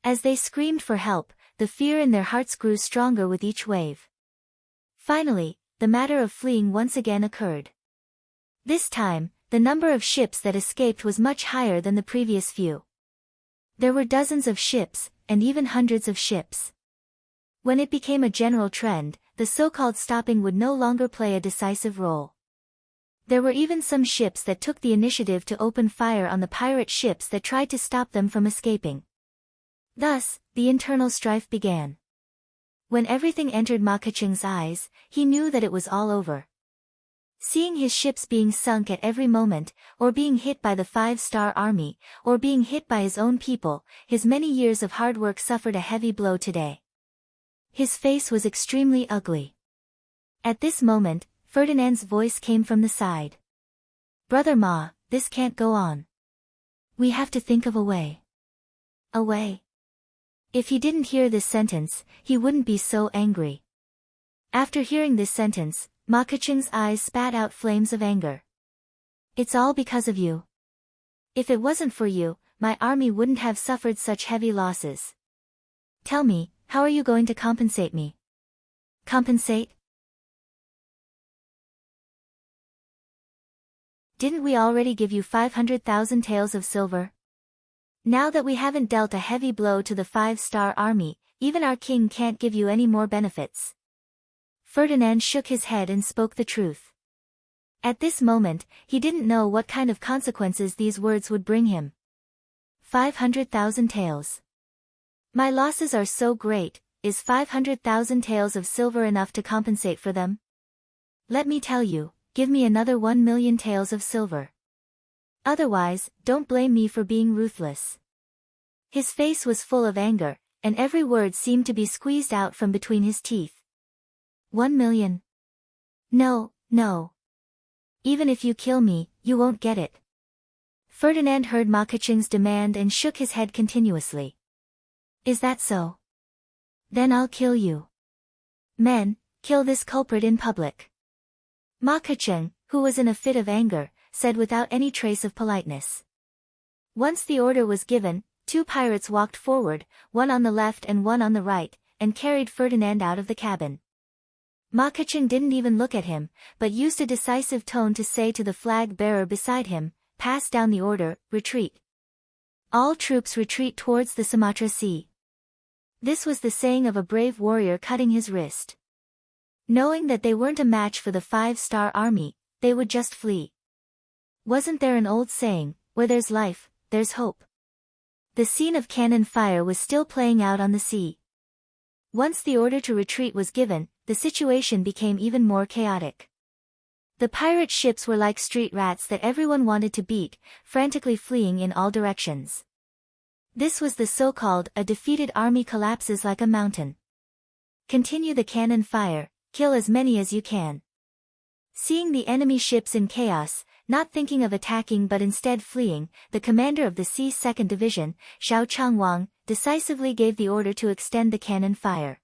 As they screamed for help, the fear in their hearts grew stronger with each wave. Finally, the matter of fleeing once again occurred. This time, the number of ships that escaped was much higher than the previous few. There were dozens of ships, and even hundreds of ships. When it became a general trend, the so-called stopping would no longer play a decisive role. There were even some ships that took the initiative to open fire on the pirate ships that tried to stop them from escaping. Thus, the internal strife began. When everything entered Ma Keqiang's eyes, he knew that it was all over. Seeing his ships being sunk at every moment, or being hit by the 5-star army, or being hit by his own people, his many years of hard work suffered a heavy blow today. His face was extremely ugly. At this moment, Ferdinand's voice came from the side. "Brother Ma, this can't go on. We have to think of a way." A way? If he didn't hear this sentence, he wouldn't be so angry. After hearing this sentence, Ma Keqing's eyes spat out flames of anger. "It's all because of you. If it wasn't for you, my army wouldn't have suffered such heavy losses. Tell me, how are you going to compensate me?" "Compensate? Didn't we already give you 500,000 taels of silver? Now that we haven't dealt a heavy blow to the 5-star army, even our king can't give you any more benefits." Ferdinand shook his head and spoke the truth. At this moment, he didn't know what kind of consequences these words would bring him. 500,000 taels. My losses are so great, is 500,000 taels of silver enough to compensate for them? Let me tell you, give me another 1 million taels of silver. Otherwise, don't blame me for being ruthless. His face was full of anger, and every word seemed to be squeezed out from between his teeth. 1 million. No, no. Even if you kill me, you won't get it. Ferdinand heard Ma Keqing's demand and shook his head continuously. Is that so? Then I'll kill you. Men, kill this culprit in public. Ma Keqing, who was in a fit of anger, said without any trace of politeness. Once the order was given, 2 pirates walked forward, one on the left and one on the right, and carried Ferdinand out of the cabin. Ma Keqing didn't even look at him, but used a decisive tone to say to the flag-bearer beside him, "Pass down the order, retreat. All troops retreat towards the Sumatra Sea." This was the saying of a brave warrior cutting his wrist. Knowing that they weren't a match for the 5-star army, they would just flee. Wasn't there an old saying, "Where there's life, there's hope"? The scene of cannon fire was still playing out on the sea. Once the order to retreat was given, the situation became even more chaotic. The pirate ships were like street rats that everyone wanted to beat, frantically fleeing in all directions. This was the so-called "a defeated army collapses like a mountain." Continue the cannon fire, kill as many as you can. Seeing the enemy ships in chaos, not thinking of attacking but instead fleeing, the commander of the Sea's 2nd Division, Xiao Changwang, decisively gave the order to extend the cannon fire.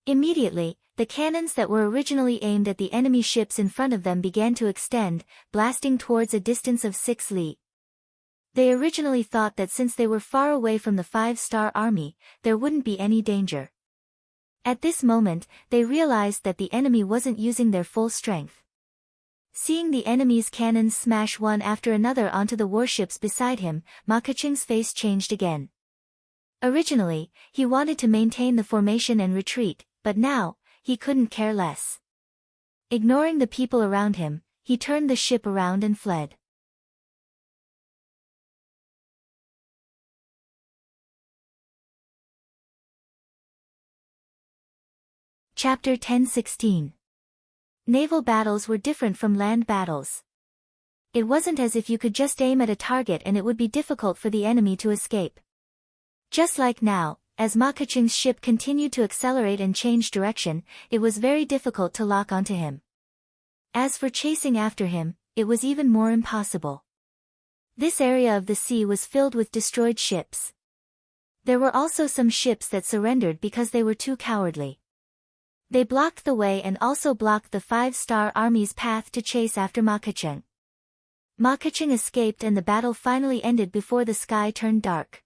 Immediately, the cannons that were originally aimed at the enemy ships in front of them began to extend, blasting towards a distance of 6 li. They originally thought that since they were far away from the 5-star army, there wouldn't be any danger. At this moment, they realized that the enemy wasn't using their full strength. Seeing the enemy's cannons smash one after another onto the warships beside him, Ma Keqing's face changed again. Originally, he wanted to maintain the formation and retreat, but now, he couldn't care less. Ignoring the people around him, he turned the ship around and fled. Chapter 10:16. Naval battles were different from land battles. It wasn't as if you could just aim at a target and it would be difficult for the enemy to escape. Just like now, as Ma Keqing's ship continued to accelerate and change direction, it was very difficult to lock onto him. As for chasing after him, it was even more impossible. This area of the sea was filled with destroyed ships. There were also some ships that surrendered because they were too cowardly. They blocked the way and also blocked the 5-star army's path to chase after Ma Keqing. Ma Keqing escaped and the battle finally ended before the sky turned dark.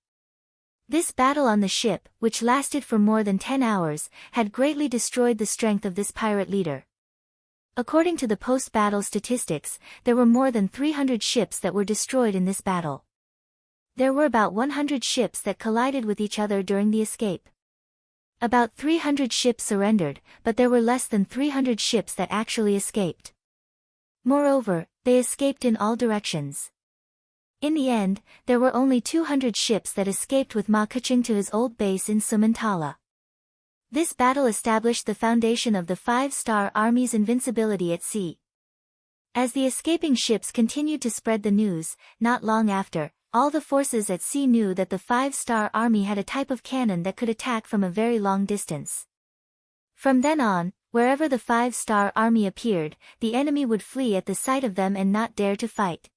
This battle on the ship, which lasted for more than 10 hours, had greatly destroyed the strength of this pirate leader. According to the post-battle statistics, there were more than 300 ships that were destroyed in this battle. There were about 100 ships that collided with each other during the escape. About 300 ships surrendered, but there were less than 300 ships that actually escaped. Moreover, they escaped in all directions. In the end, there were only 200 ships that escaped with Ma Keqing to his old base in Sumantala. This battle established the foundation of the 5-star army's invincibility at sea. As the escaping ships continued to spread the news, not long after, all the forces at sea knew that the Five-Star Army had a type of cannon that could attack from a very long distance. From then on, wherever the Five-Star Army appeared, the enemy would flee at the sight of them and not dare to fight.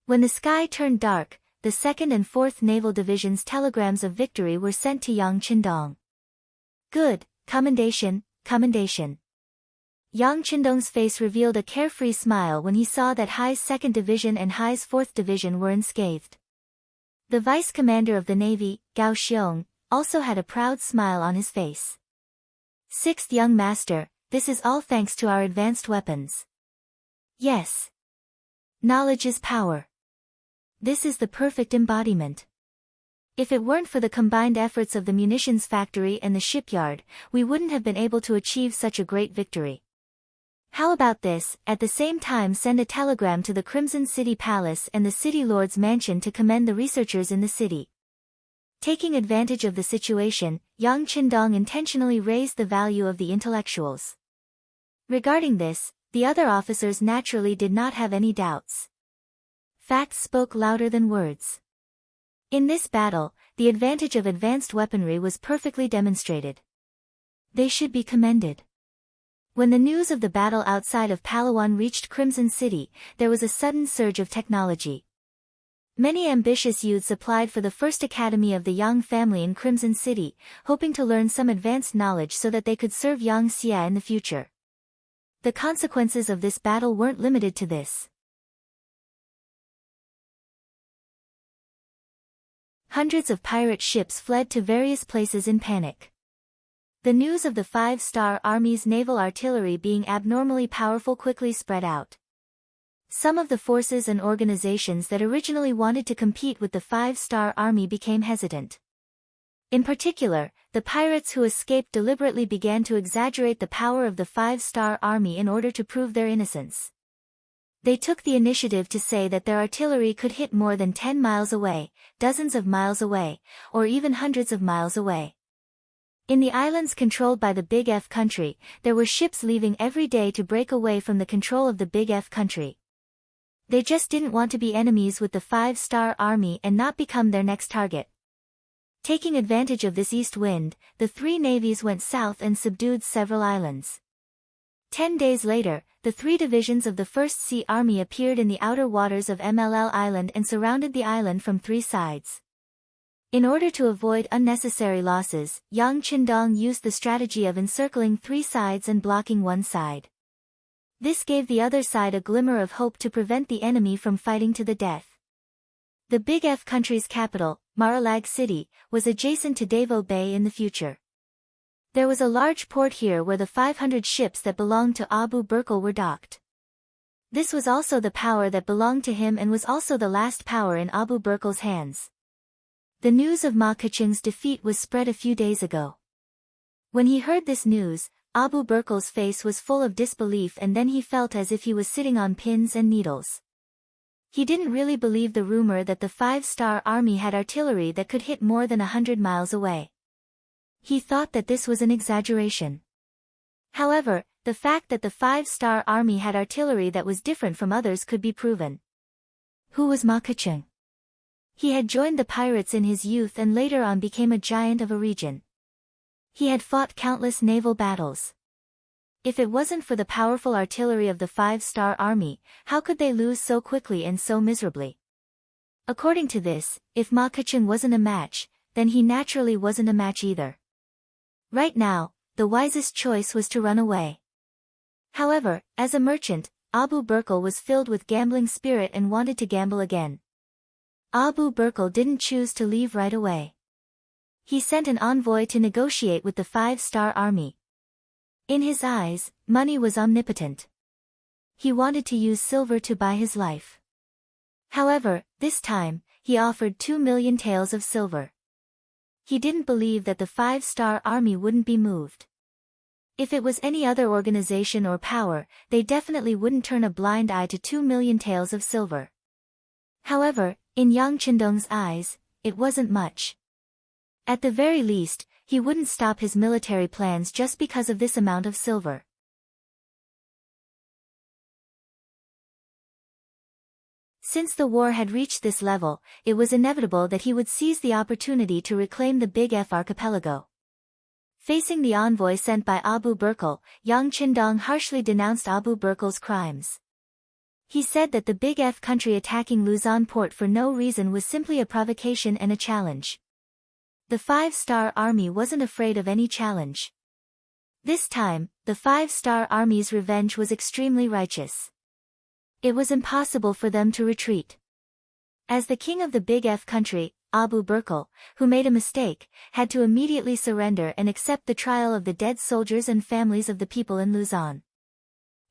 When the sky turned dark, the 2nd and 4th Naval Division's telegrams of victory were sent to Yang Qindong. Good, commendation, commendation. Yang Qindong's face revealed a carefree smile when he saw that Hai's 2nd Division and Hai's 4th Division were unscathed. The vice commander of the Navy, Gao Xiong, also had a proud smile on his face. 6th Young Master, this is all thanks to our advanced weapons. Yes. Knowledge is power. This is the perfect embodiment. If it weren't for the combined efforts of the munitions factory and the shipyard, we wouldn't have been able to achieve such a great victory. How about this, at the same time send a telegram to the Crimson City Palace and the City Lord's mansion to commend the researchers in the city. Taking advantage of the situation, Yang Qindong intentionally raised the value of the intellectuals. Regarding this, the other officers naturally did not have any doubts. Facts spoke louder than words. In this battle, the advantage of advanced weaponry was perfectly demonstrated. They should be commended. When the news of the battle outside of Palawan reached Crimson City, there was a sudden surge of technology. Many ambitious youths applied for the first academy of the Yang family in Crimson City, hoping to learn some advanced knowledge so that they could serve Yang Xia in the future. The consequences of this battle weren't limited to this. Hundreds of pirate ships fled to various places in panic. The news of the Five-Star Army's naval artillery being abnormally powerful quickly spread out. Some of the forces and organizations that originally wanted to compete with the Five-Star Army became hesitant. In particular, the pirates who escaped deliberately began to exaggerate the power of the Five-Star Army in order to prove their innocence. They took the initiative to say that their artillery could hit more than 10 miles away, dozens of miles away, or even hundreds of miles away. In the islands controlled by the Big F country, there were ships leaving every day to break away from the control of the Big F country. They just didn't want to be enemies with the Five-Star Army and not become their next target. Taking advantage of this east wind, the three navies went south and subdued several islands. 10 days later, the three divisions of the First Sea Army appeared in the outer waters of MLL Island and surrounded the island from three sides. In order to avoid unnecessary losses, Yang Qindong used the strategy of encircling three sides and blocking one side. This gave the other side a glimmer of hope to prevent the enemy from fighting to the death. The Big F country's capital, Marilag City, was adjacent to Davao Bay in the future. There was a large port here where the 500 ships that belonged to Abu Berkel were docked. This was also the power that belonged to him and was also the last power in Abu Berkel's hands. The news of Ma Keqing's defeat was spread a few days ago. When he heard this news, Abu Berkel's face was full of disbelief, and then he felt as if he was sitting on pins and needles. He didn't really believe the rumor that the Five-Star Army had artillery that could hit more than 100 miles away. He thought that this was an exaggeration. However, the fact that the Five-Star Army had artillery that was different from others could be proven. Who was Ma Keqing? He had joined the pirates in his youth and later on became a giant of a region. He had fought countless naval battles. If it wasn't for the powerful artillery of the Five-Star Army, how could they lose so quickly and so miserably? According to this, if Ma Keqing wasn't a match, then he naturally wasn't a match either. Right now, the wisest choice was to run away. However, as a merchant, Abu Berkel was filled with gambling spirit and wanted to gamble again. Abu Berkel didn't choose to leave right away. He sent an envoy to negotiate with the Five-Star Army. In his eyes, money was omnipotent. He wanted to use silver to buy his life. However, this time, he offered 2 million taels of silver. He didn't believe that the Five-Star Army wouldn't be moved. If it was any other organization or power, they definitely wouldn't turn a blind eye to 2 million taels of silver. However, in Yang Qindong's eyes, it wasn't much. At the very least, he wouldn't stop his military plans just because of this amount of silver. Since the war had reached this level, it was inevitable that he would seize the opportunity to reclaim the Big F archipelago. Facing the envoy sent by Abu Burkle, Yang Qindong harshly denounced Abu Burkle's crimes. He said that the Big F country attacking Luzon port for no reason was simply a provocation and a challenge. The Five-Star Army wasn't afraid of any challenge. This time, the Five-Star Army's revenge was extremely righteous. It was impossible for them to retreat. As the king of the Big F country, Abu Burkle, who made a mistake, had to immediately surrender and accept the trial of the dead soldiers and families of the people in Luzon.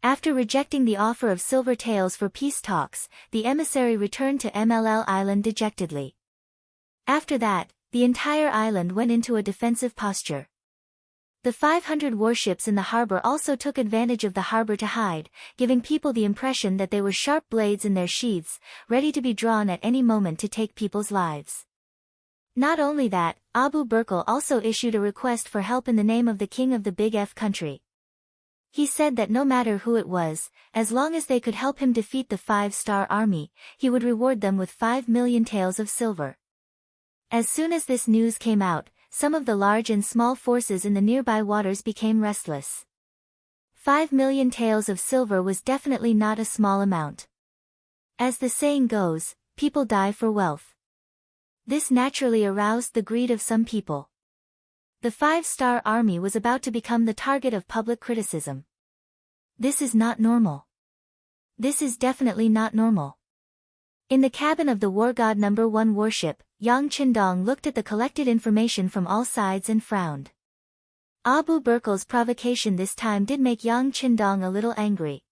After rejecting the offer of silver taels for peace talks, the emissary returned to MLL Island dejectedly. After that, the entire island went into a defensive posture. The 500 warships in the harbor also took advantage of the harbor to hide, giving people the impression that they were sharp blades in their sheaths, ready to be drawn at any moment to take people's lives. Not only that, Abu Burkle also issued a request for help in the name of the king of the Big F country. He said that no matter who it was, as long as they could help him defeat the Five-Star Army, he would reward them with 5 million taels of silver. As soon as this news came out, some of the large and small forces in the nearby waters became restless. 5 million taels of silver was definitely not a small amount. As the saying goes, people die for wealth. This naturally aroused the greed of some people. The Five-Star Army was about to become the target of public criticism. This is not normal. This is definitely not normal. In the cabin of the War God No. 1 warship, Yang Qindong looked at the collected information from all sides and frowned. Abu Burkle's provocation this time did make Yang Qindong a little angry.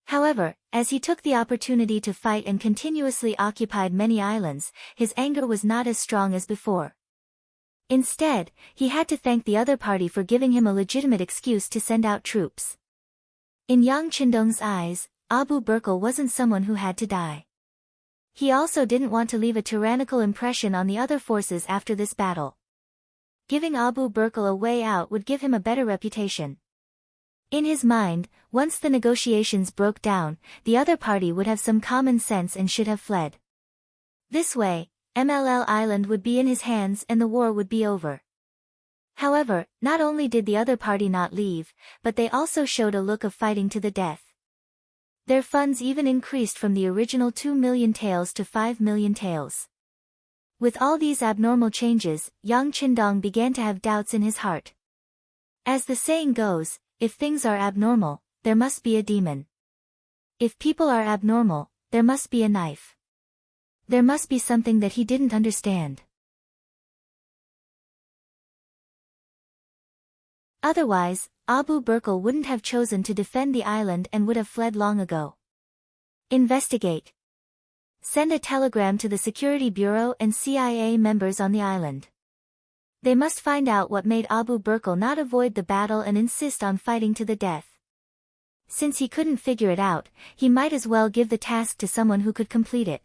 However, as he took the opportunity to fight and continuously occupied many islands, his anger was not as strong as before. Instead, he had to thank the other party for giving him a legitimate excuse to send out troops. In Yang Qindong's eyes, Abu Burkle wasn't someone who had to die. He also didn't want to leave a tyrannical impression on the other forces after this battle. Giving Abu Burkle a way out would give him a better reputation. In his mind, once the negotiations broke down, the other party would have some common sense and should have fled. This way, MLL Island would be in his hands and the war would be over. However, not only did the other party not leave, but they also showed a look of fighting to the death. Their funds even increased from the original 2 million taels to 5 million taels. With all these abnormal changes, Yang Qindong began to have doubts in his heart. As the saying goes, if things are abnormal, there must be a demon. If people are abnormal, there must be a knife. There must be something that he didn't understand. Otherwise, Abu Burkle wouldn't have chosen to defend the island and would have fled long ago. Investigate. Send a telegram to the Security Bureau and CIA members on the island. They must find out what made Abu Burkle not avoid the battle and insist on fighting to the death. Since he couldn't figure it out, he might as well give the task to someone who could complete it.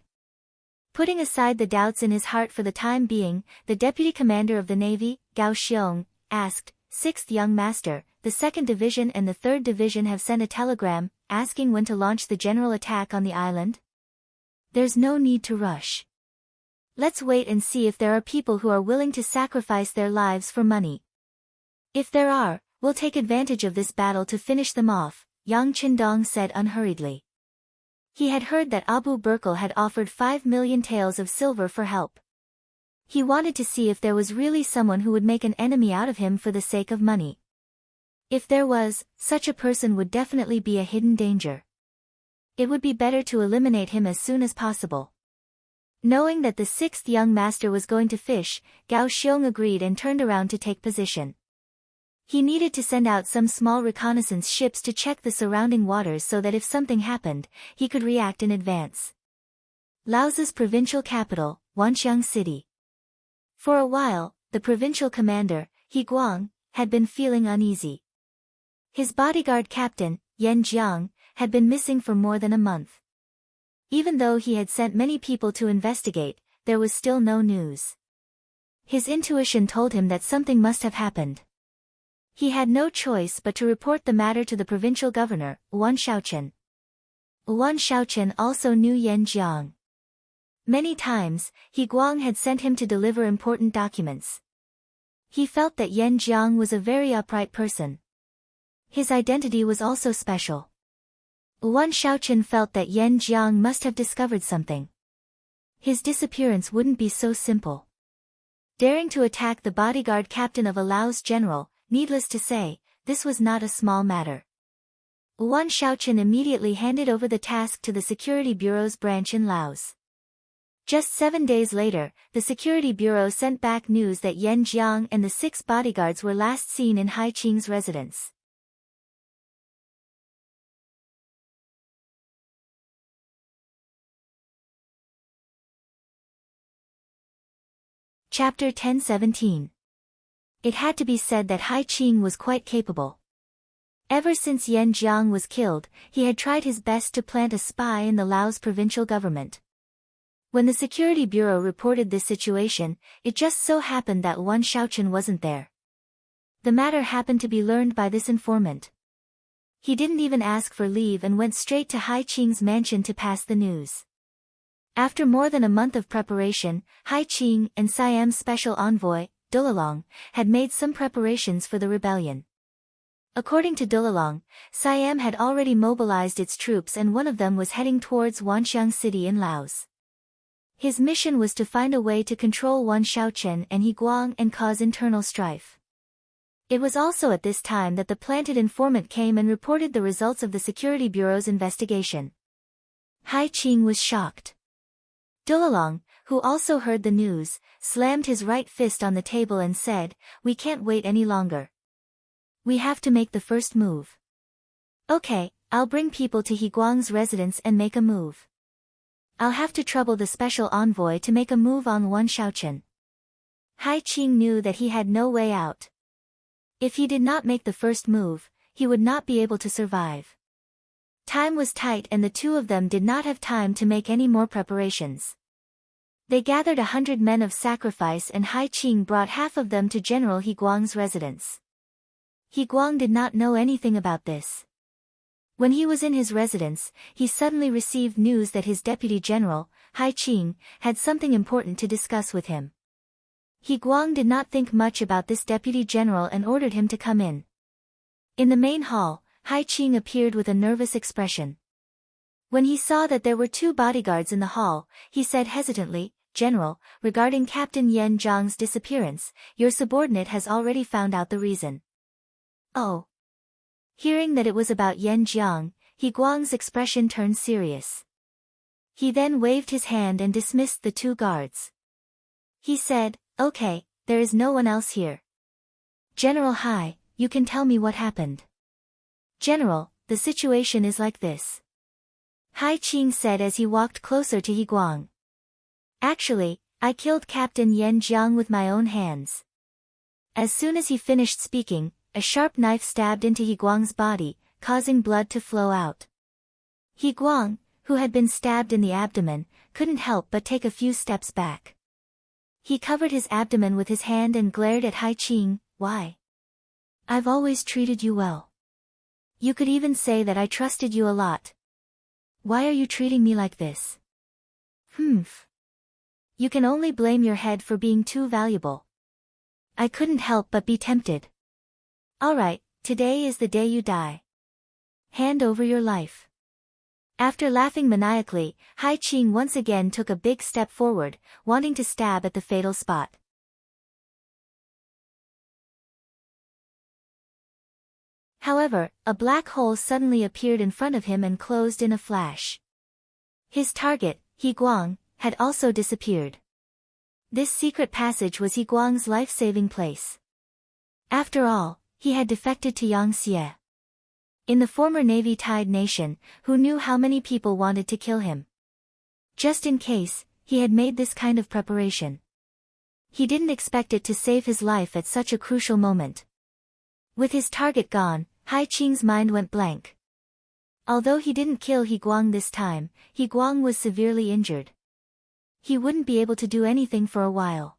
Putting aside the doubts in his heart for the time being, the deputy commander of the Navy, Gao Xiong, asked, 6th Young Master, the 2nd Division and the 3rd Division have sent a telegram, asking when to launch the general attack on the island? There's no need to rush. Let's wait and see if there are people who are willing to sacrifice their lives for money. If there are, we'll take advantage of this battle to finish them off, Yang Qindong said unhurriedly. He had heard that Abu Burkle had offered 5 million taels of silver for help. He wanted to see if there was really someone who would make an enemy out of him for the sake of money. If there was, such a person would definitely be a hidden danger. It would be better to eliminate him as soon as possible. Knowing that the 6th Young Master was going to fish, Gao Xiong agreed and turned around to take position. He needed to send out some small reconnaissance ships to check the surrounding waters so that if something happened, he could react in advance. Laosa's provincial capital, Wanxiang City. For a while, the provincial commander, He Guang, had been feeling uneasy. His bodyguard captain, Yan Jiang, had been missing for more than a month. Even though he had sent many people to investigate, there was still no news. His intuition told him that something must have happened. He had no choice but to report the matter to the provincial governor, Wan Shaochen. Wan Shaoqian also knew Yan Jiang. Many times, He Guang had sent him to deliver important documents. He felt that Yan Jiang was a very upright person. His identity was also special. Wan Shaoqian felt that Yan Jiang must have discovered something. His disappearance wouldn't be so simple. Daring to attack the bodyguard captain of a Laos general, needless to say, this was not a small matter. Wan Shaoqian immediately handed over the task to the Security Bureau's branch in Laos. Just 7 days later, the Security Bureau sent back news that Yan Jiang and the 6 bodyguards were last seen in Hai Qing's residence. Chapter 10:17. It had to be said that Hai Qing was quite capable. Ever since Yan Jiang was killed, he had tried his best to plant a spy in the Laos provincial government. When the Security Bureau reported this situation, it just so happened that Wan Shaoqian wasn't there. The matter happened to be learned by this informant. He didn't even ask for leave and went straight to Hai Qing's mansion to pass the news. After more than a month of preparation, Hai Qing and Siam's special envoy, Dulalong, had made some preparations for the rebellion. According to Dulalong, Siam had already mobilized its troops and one of them was heading towards Wanxiang City in Laos. His mission was to find a way to control Wan Shaoqian and He Guang and cause internal strife. It was also at this time that the planted informant came and reported the results of the Security Bureau's investigation. Hai Qing was shocked. Dulalong, who also heard the news, slammed his right fist on the table and said, "We can't wait any longer. We have to make the first move. Okay, I'll bring people to He Guang's residence and make a move. I'll have to trouble the special envoy to make a move on Wan Shaoqian." Hai Qing knew that he had no way out. If he did not make the first move, he would not be able to survive. Time was tight and the two of them did not have time to make any more preparations. They gathered 100 men of sacrifice and Hai Qing brought half of them to General He Guang's residence. He Guang did not know anything about this. When he was in his residence, he suddenly received news that his deputy general, Hai Qing, had something important to discuss with him. He Guang did not think much about this deputy general and ordered him to come in. In the main hall, Hai Qing appeared with a nervous expression. When he saw that there were 2 bodyguards in the hall, he said hesitantly, "General, regarding Captain Yan Jiang's disappearance, your subordinate has already found out the reason." "Oh." Hearing that it was about Yan Jiang, He Guang's expression turned serious. He then waved his hand and dismissed the 2 guards. He said, "Okay, there is no one else here. General Hai, you can tell me what happened." "General, the situation is like this," Hai Qing said as he walked closer to He Guang. "Actually, I killed Captain Yan Jiang with my own hands." As soon as he finished speaking, a sharp knife stabbed into He Guang's body, causing blood to flow out. He Guang, who had been stabbed in the abdomen, couldn't help but take a few steps back. He covered his abdomen with his hand and glared at Hai Qing. "Why? I've always treated you well. You could even say that I trusted you a lot. Why are you treating me like this?" "Humph. You can only blame your head for being too valuable. I couldn't help but be tempted. Alright, today is the day you die. Hand over your life." After laughing maniacally, Hai Qing once again took a big step forward, wanting to stab at the fatal spot. However, a black hole suddenly appeared in front of him and closed in a flash. His target, He Guang, had also disappeared. This secret passage was He Guang's life-saving place. After all, he had defected to Yangtze. In the former Navy Tide nation, who knew how many people wanted to kill him? Just in case, he had made this kind of preparation. He didn't expect it to save his life at such a crucial moment. With his target gone, Hai Qing's mind went blank. Although he didn't kill He Guang this time, He Guang was severely injured. He wouldn't be able to do anything for a while.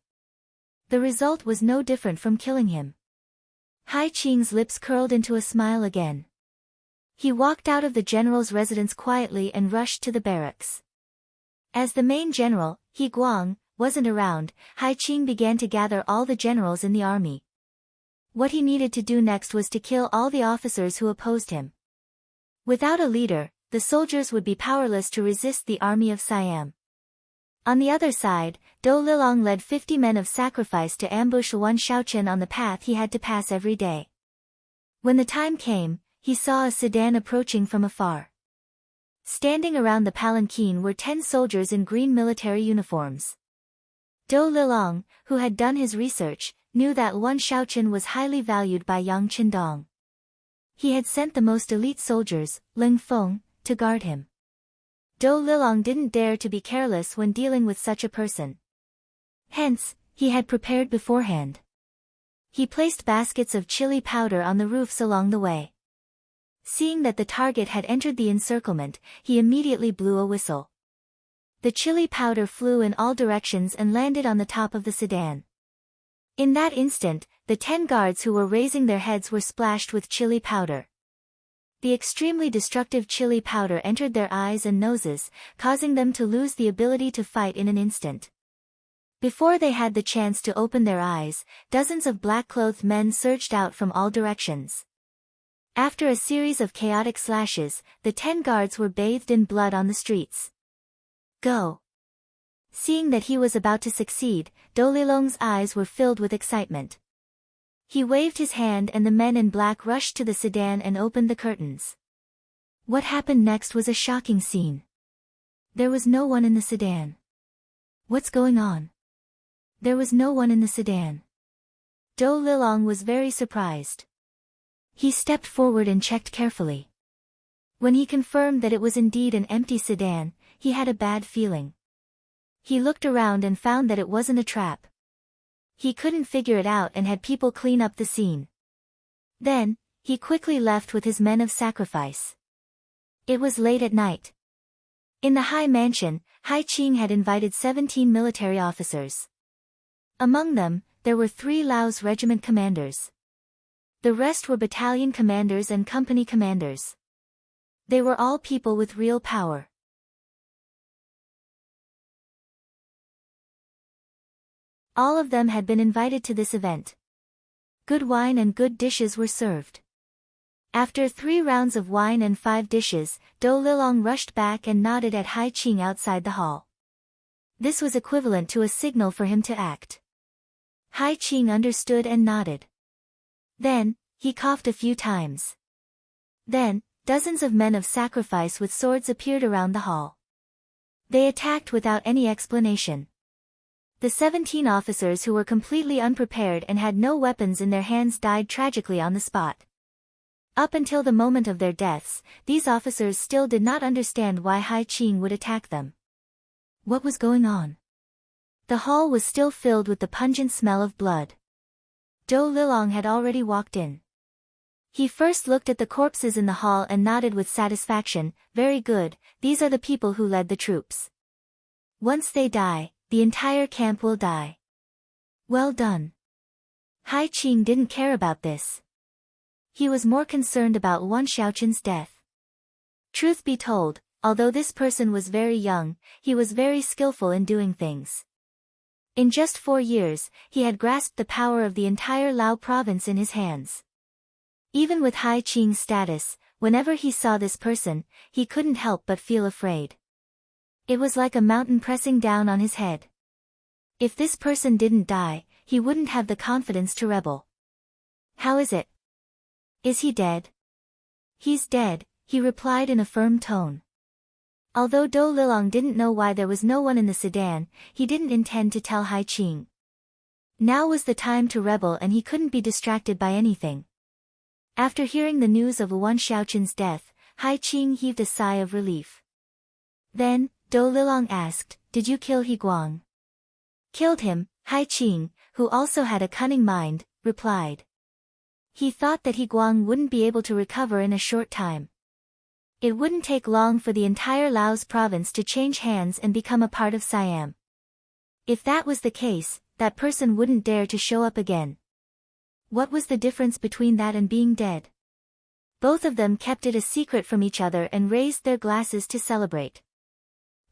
The result was no different from killing him. Hai Qing's lips curled into a smile again. He walked out of the general's residence quietly and rushed to the barracks. As the main general, He Guang, wasn't around, Qing began to gather all the generals in the army. What he needed to do next was to kill all the officers who opposed him. Without a leader, the soldiers would be powerless to resist the army of Siam. On the other side, Dou Lilong led 50 men of sacrifice to ambush Wan Shaoqian on the path he had to pass every day. When the time came, he saw a sedan approaching from afar. Standing around the palanquin were 10 soldiers in green military uniforms. Dou Lilong, who had done his research, knew that Wan Shaoqian was highly valued by Yang Qindong. He had sent the most elite soldiers, Ling Feng, to guard him. Dou Lilong didn't dare to be careless when dealing with such a person. Hence, he had prepared beforehand. He placed baskets of chili powder on the roofs along the way. Seeing that the target had entered the encirclement, he immediately blew a whistle. The chili powder flew in all directions and landed on the top of the sedan. In that instant, the 10 guards who were raising their heads were splashed with chili powder. The extremely destructive chili powder entered their eyes and noses, causing them to lose the ability to fight in an instant. Before they had the chance to open their eyes, dozens of black-clothed men surged out from all directions. After a series of chaotic slashes, the 10 guards were bathed in blood on the streets. Go! Seeing that he was about to succeed, Dou Lilong's eyes were filled with excitement. He waved his hand and the men in black rushed to the sedan and opened the curtains. What happened next was a shocking scene. There was no one in the sedan. What's going on? There was no one in the sedan. Dou Lilong was very surprised. He stepped forward and checked carefully. When he confirmed that it was indeed an empty sedan, he had a bad feeling. He looked around and found that it wasn't a trap. He couldn't figure it out and had people clean up the scene. Then, he quickly left with his men of sacrifice. It was late at night. In the high mansion, Qing had invited 17 military officers. Among them, there were 3 Laos regiment commanders. The rest were battalion commanders and company commanders. They were all people with real power. All of them had been invited to this event. Good wine and good dishes were served. After 3 rounds of wine and 5 dishes, Dou Lilong rushed back and nodded at Qing outside the hall. This was equivalent to a signal for him to act. Qing understood and nodded. Then, he coughed a few times. Then, dozens of men of sacrifice with swords appeared around the hall. They attacked without any explanation. The 17 officers who were completely unprepared and had no weapons in their hands died tragically on the spot. Up until the moment of their deaths, these officers still did not understand why Qing would attack them. What was going on? The hall was still filled with the pungent smell of blood. Dou Lilong had already walked in. He first looked at the corpses in the hall and nodded with satisfaction. Very good, these are the people who led the troops. Once they die, the entire camp will die. Well done. Qing didn't care about this. He was more concerned about Wan Shaoqian's death. Truth be told, although this person was very young, he was very skillful in doing things. In just 4 years, he had grasped the power of the entire Lao province in his hands. Even with Qing's status, whenever he saw this person, he couldn't help but feel afraid. It was like a mountain pressing down on his head. If this person didn't die, he wouldn't have the confidence to rebel. How is it? Is he dead? He's dead, he replied in a firm tone. Although Dou Lilong didn't know why there was no one in the sedan, he didn't intend to tell Qing. Now was the time to rebel and he couldn't be distracted by anything. After hearing the news of Wan Shaoqian's death, Qing heaved a sigh of relief. Then, Dou Lilong asked, "Did you kill He Guang?" "Killed him," Qing, who also had a cunning mind, replied. He thought that He Guang wouldn't be able to recover in a short time. It wouldn't take long for the entire Laos province to change hands and become a part of Siam. If that was the case, that person wouldn't dare to show up again. What was the difference between that and being dead? Both of them kept it a secret from each other and raised their glasses to celebrate.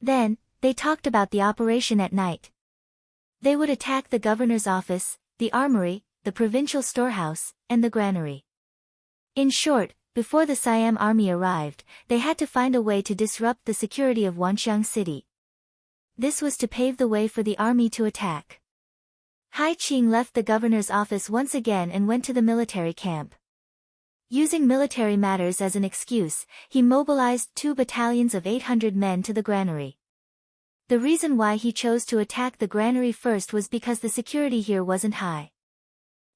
Then, they talked about the operation at night. They would attack the governor's office, the armory, the provincial storehouse, and the granary. In short, before the Siam army arrived, they had to find a way to disrupt the security of Wanxiang City. This was to pave the way for the army to attack. Hai Qing left the governor's office once again and went to the military camp. Using military matters as an excuse, he mobilized 2 battalions of 800 men to the granary. The reason why he chose to attack the granary first was because the security here wasn't high.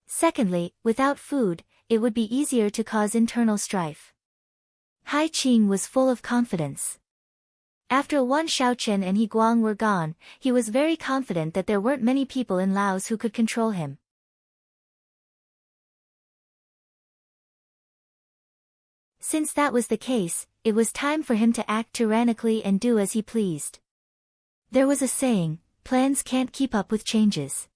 Secondly, without food, it would be easier to cause internal strife. Hai Qing was full of confidence. After Wan Shaochen and He Guang were gone, he was very confident that there weren't many people in Laos who could control him. Since that was the case, it was time for him to act tyrannically and do as he pleased. There was a saying, plans can't keep up with changes.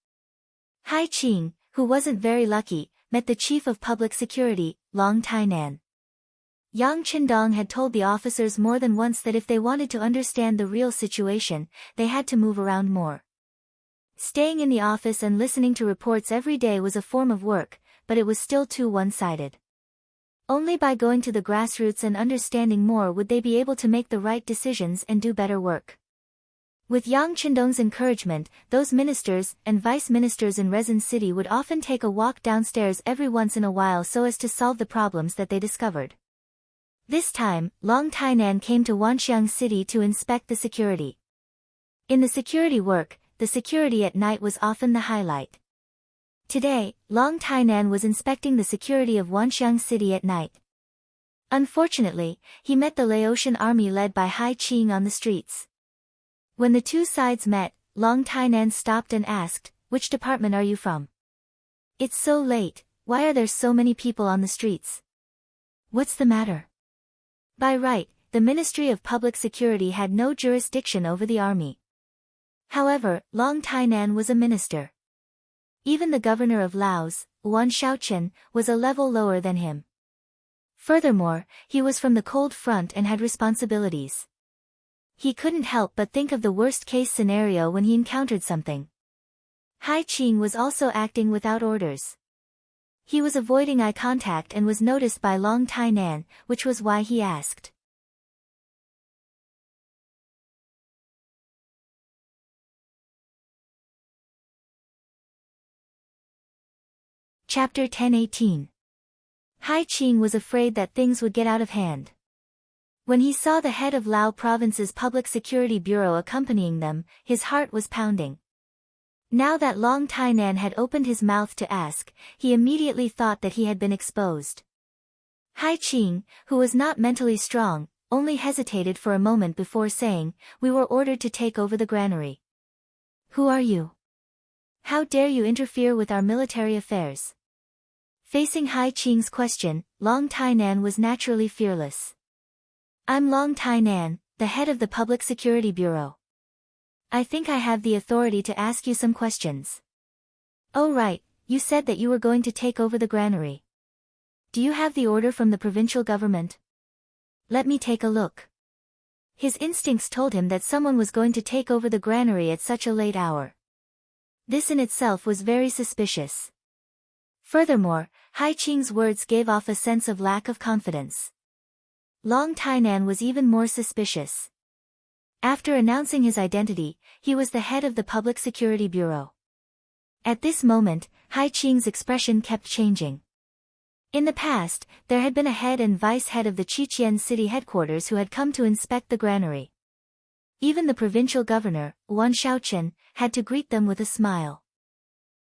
Hai Qing, who wasn't very lucky, met the chief of public security, Long Tainan. Yang Qindong had told the officers more than once that if they wanted to understand the real situation, they had to move around more. Staying in the office and listening to reports every day was a form of work, but it was still too one-sided. Only by going to the grassroots and understanding more would they be able to make the right decisions and do better work. With Yang Qindong's encouragement, those ministers and vice-ministers in Resin City would often take a walk downstairs every once in a while so as to solve the problems that they discovered. This time, Long Tainan came to Wanxiang City to inspect the security. In the security work, the security at night was often the highlight. Today, Long Tainan was inspecting the security of Wanxiang City at night. Unfortunately, he met the Laotian army led by Hai Qing on the streets. When the two sides met, Long Tainan stopped and asked, "Which department are you from? It's so late, why are there so many people on the streets? What's the matter?" By right, the Ministry of Public Security had no jurisdiction over the army. However, Long Tainan was a minister. Even the governor of Laos, Wan Shaochen, was a level lower than him. Furthermore, he was from the cold front and had responsibilities. He couldn't help but think of the worst-case scenario when he encountered something. Hai Qing was also acting without orders. He was avoiding eye contact and was noticed by Long Tainan, which was why he asked. Chapter 10:18. Hai Qing was afraid that things would get out of hand. When he saw the head of Lao Province's Public Security Bureau accompanying them, his heart was pounding. Now that Long Tainan had opened his mouth to ask, he immediately thought that he had been exposed. Hai Qing, who was not mentally strong, only hesitated for a moment before saying, "We were ordered to take over the granary." "Who are you? How dare you interfere with our military affairs?" Facing Hai Qing's question, Long Tainan was naturally fearless. "I'm Long Tainan, the head of the Public Security Bureau. I think I have the authority to ask you some questions." "Oh right, you said that you were going to take over the granary. Do you have the order from the provincial government?" "Let me take a look." His instincts told him that someone was going to take over the granary at such a late hour. This in itself was very suspicious. Furthermore, Hai Qing's words gave off a sense of lack of confidence. Long Tainan was even more suspicious. After announcing his identity, he was the head of the Public Security Bureau. At this moment, Hai Qing's expression kept changing. In the past, there had been a head and vice-head of the Qiqian city headquarters who had come to inspect the granary. Even the provincial governor, Wan Shaochen, had to greet them with a smile.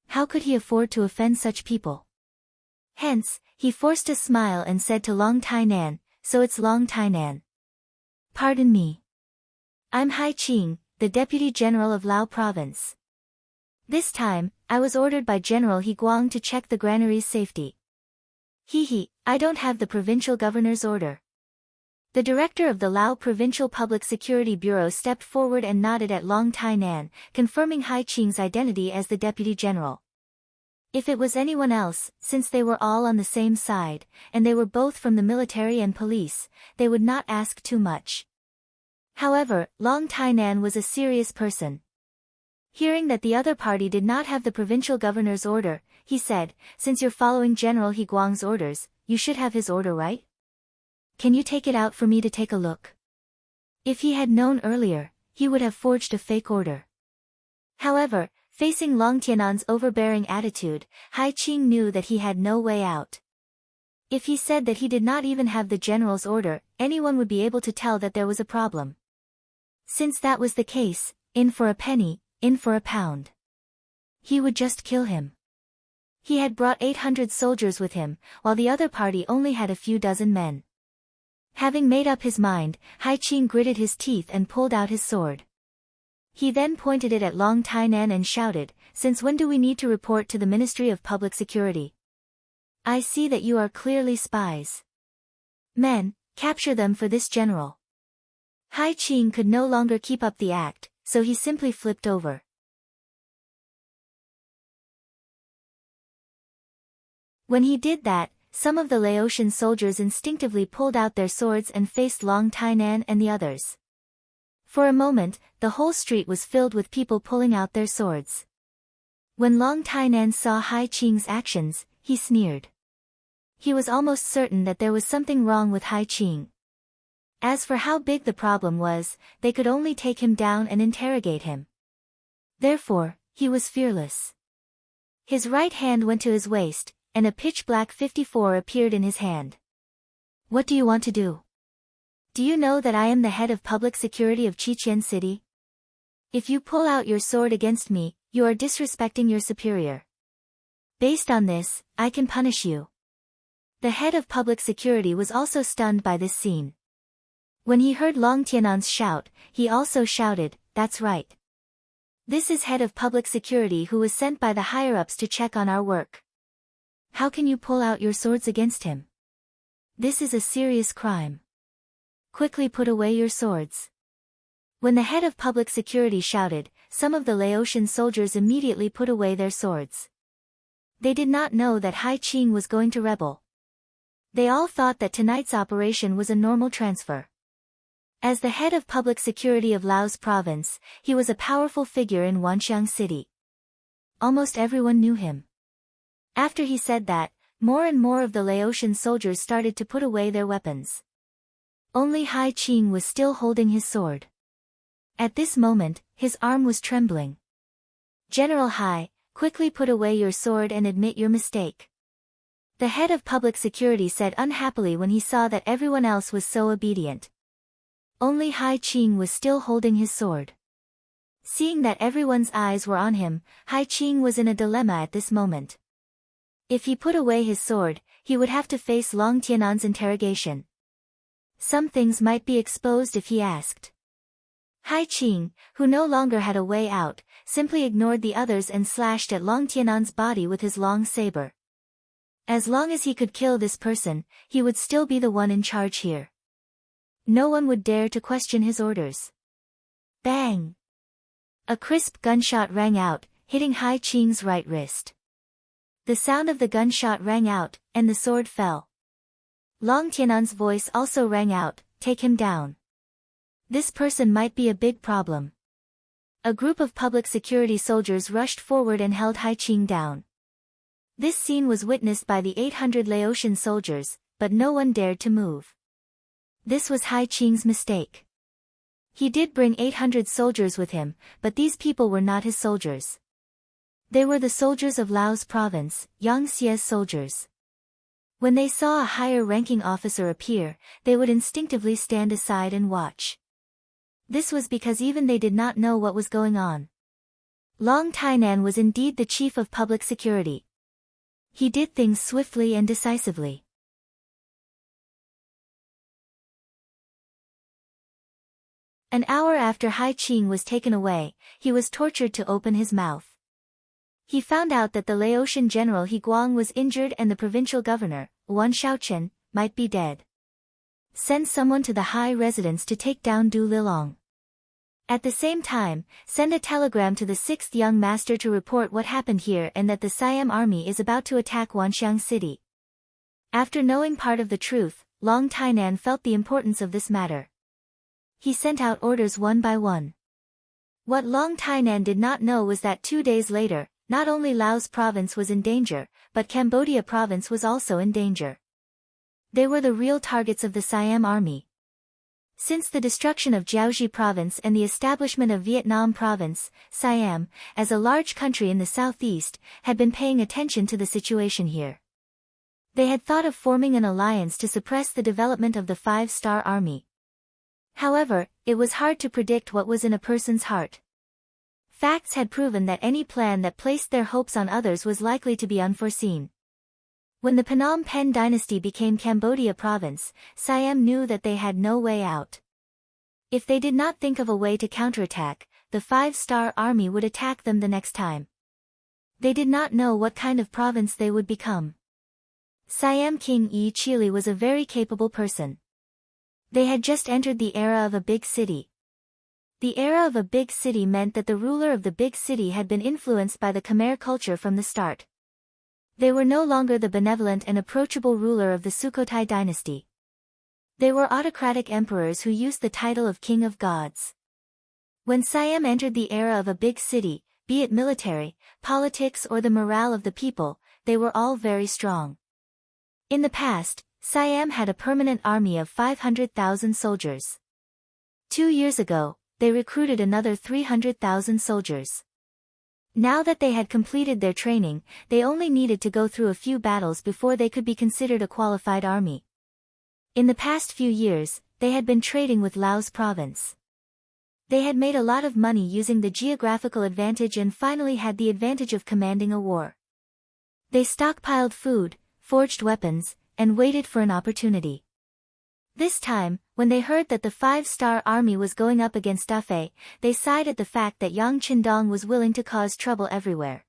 How could he afford to offend such people? Hence, he forced a smile and said to Long Tainan, "So it's Long Tainan. Pardon me. I'm Hai Qing, the Deputy General of Lao Province. This time, I was ordered by General He Guang to check the granary's safety." I don't have the provincial governor's order." The director of the Lao Provincial Public Security Bureau stepped forward and nodded at Long Tainan, confirming Hai Qing's identity as the Deputy General. If it was anyone else, since they were all on the same side, and they were both from the military and police, they would not ask too much. However, Long Tainan was a serious person. Hearing that the other party did not have the provincial governor's order, he said, "Since you're following General He Guang's orders, you should have his order, right? Can you take it out for me to take a look?" If he had known earlier, he would have forged a fake order. However, facing Long Tianan's overbearing attitude, Qing knew that he had no way out. If he said that he did not even have the general's order, anyone would be able to tell that there was a problem. Since that was the case, in for a penny, in for a pound. He would just kill him. He had brought 800 soldiers with him, while the other party only had a few dozen men. Having made up his mind, Qing gritted his teeth and pulled out his sword. He then pointed it at Long Tainan and shouted, "Since when do we need to report to the Ministry of Public Security? I see that you are clearly spies. Men, capture them for this general." Qing could no longer keep up the act, so he simply flipped over. When he did that, some of the Laotian soldiers instinctively pulled out their swords and faced Long Tainan and the others. For a moment, the whole street was filled with people pulling out their swords. When Long Tainan saw Qing's actions, he sneered. He was almost certain that there was something wrong with Qing. As for how big the problem was, they could only take him down and interrogate him. Therefore, he was fearless. His right hand went to his waist, and a pitch-black 54 appeared in his hand. "What do you want to do? Do you know that I am the head of public security of Qiqian City? If you pull out your sword against me, you are disrespecting your superior. Based on this, I can punish you." The head of public security was also stunned by this scene. When he heard Long Tianan's shout, he also shouted, "That's right. This is head of public security who was sent by the higher-ups to check on our work. How can you pull out your swords against him? This is a serious crime. Quickly put away your swords." When the head of public security shouted, some of the Laotian soldiers immediately put away their swords. They did not know that Qing was going to rebel. They all thought that tonight's operation was a normal transfer. As the head of public security of Laos province, he was a powerful figure in Wanxiang City. Almost everyone knew him. After he said that, more and more of the Laotian soldiers started to put away their weapons. Only Qing was still holding his sword. At this moment, his arm was trembling. "General Hai, quickly put away your sword and admit your mistake," the head of public security said unhappily when he saw that everyone else was so obedient. Only Qing was still holding his sword. Seeing that everyone's eyes were on him, Qing was in a dilemma at this moment. If he put away his sword, he would have to face Long Tianan's interrogation. Some things might be exposed if he asked. Qing, who no longer had a way out, simply ignored the others and slashed at Long Tianan's body with his long saber. As long as he could kill this person, he would still be the one in charge here. No one would dare to question his orders. Bang! A crisp gunshot rang out, hitting Qing's right wrist. The sound of the gunshot rang out, and the sword fell. Long Tianan's voice also rang out, "Take him down. This person might be a big problem." A group of public security soldiers rushed forward and held Qing down. This scene was witnessed by the 800 Laotian soldiers, but no one dared to move. This was Qing's mistake. He did bring 800 soldiers with him, but these people were not his soldiers. They were the soldiers of Laos province, Yangtze's soldiers. When they saw a higher-ranking officer appear, they would instinctively stand aside and watch. This was because even they did not know what was going on. Long Tainan was indeed the chief of public security. He did things swiftly and decisively. An hour after Qing was taken away, he was tortured to open his mouth. He found out that the Laotian general He Guang was injured and the provincial governor, Wan Shaochen, might be dead. Send someone to the high residence to take down Du Lilong. At the same time, send a telegram to the 6th young master to report what happened here and that the Siam army is about to attack Wanxiang city. After knowing part of the truth, Long Tainan felt the importance of this matter. He sent out orders one by one. What Long Tainan did not know was that 2 days later, not only Laos province was in danger, but Cambodia province was also in danger. They were the real targets of the Siam army. Since the destruction of Jiaozhi province and the establishment of Vietnam province, Siam, as a large country in the southeast, had been paying attention to the situation here. They had thought of forming an alliance to suppress the development of the Five-Star Army. However, it was hard to predict what was in a person's heart. Facts had proven that any plan that placed their hopes on others was likely to be unforeseen. When the Phnom Penh dynasty became Cambodia province, Siam knew that they had no way out. If they did not think of a way to counterattack, the Five-Star Army would attack them the next time. They did not know what kind of province they would become. Siam King Yi Chili was a very capable person. They had just entered the era of a big city. The era of a big city meant that the ruler of the big city had been influenced by the Khmer culture from the start. They were no longer the benevolent and approachable ruler of the Sukhothai dynasty. They were autocratic emperors who used the title of King of Gods. When Siam entered the era of a big city, be it military, politics or the morale of the people, they were all very strong. In the past, Siam had a permanent army of 500,000 soldiers. 2 years ago, they recruited another 300,000 soldiers. Now that they had completed their training, they only needed to go through a few battles before they could be considered a qualified army. In the past few years, they had been trading with Laos province. They had made a lot of money using the geographical advantage and finally had the advantage of commanding a war. They stockpiled food, forged weapons, and waited for an opportunity. This time, when they heard that the Five-Star Army was going up against Dafei, they sighed at the fact that Yang Qindong was willing to cause trouble everywhere.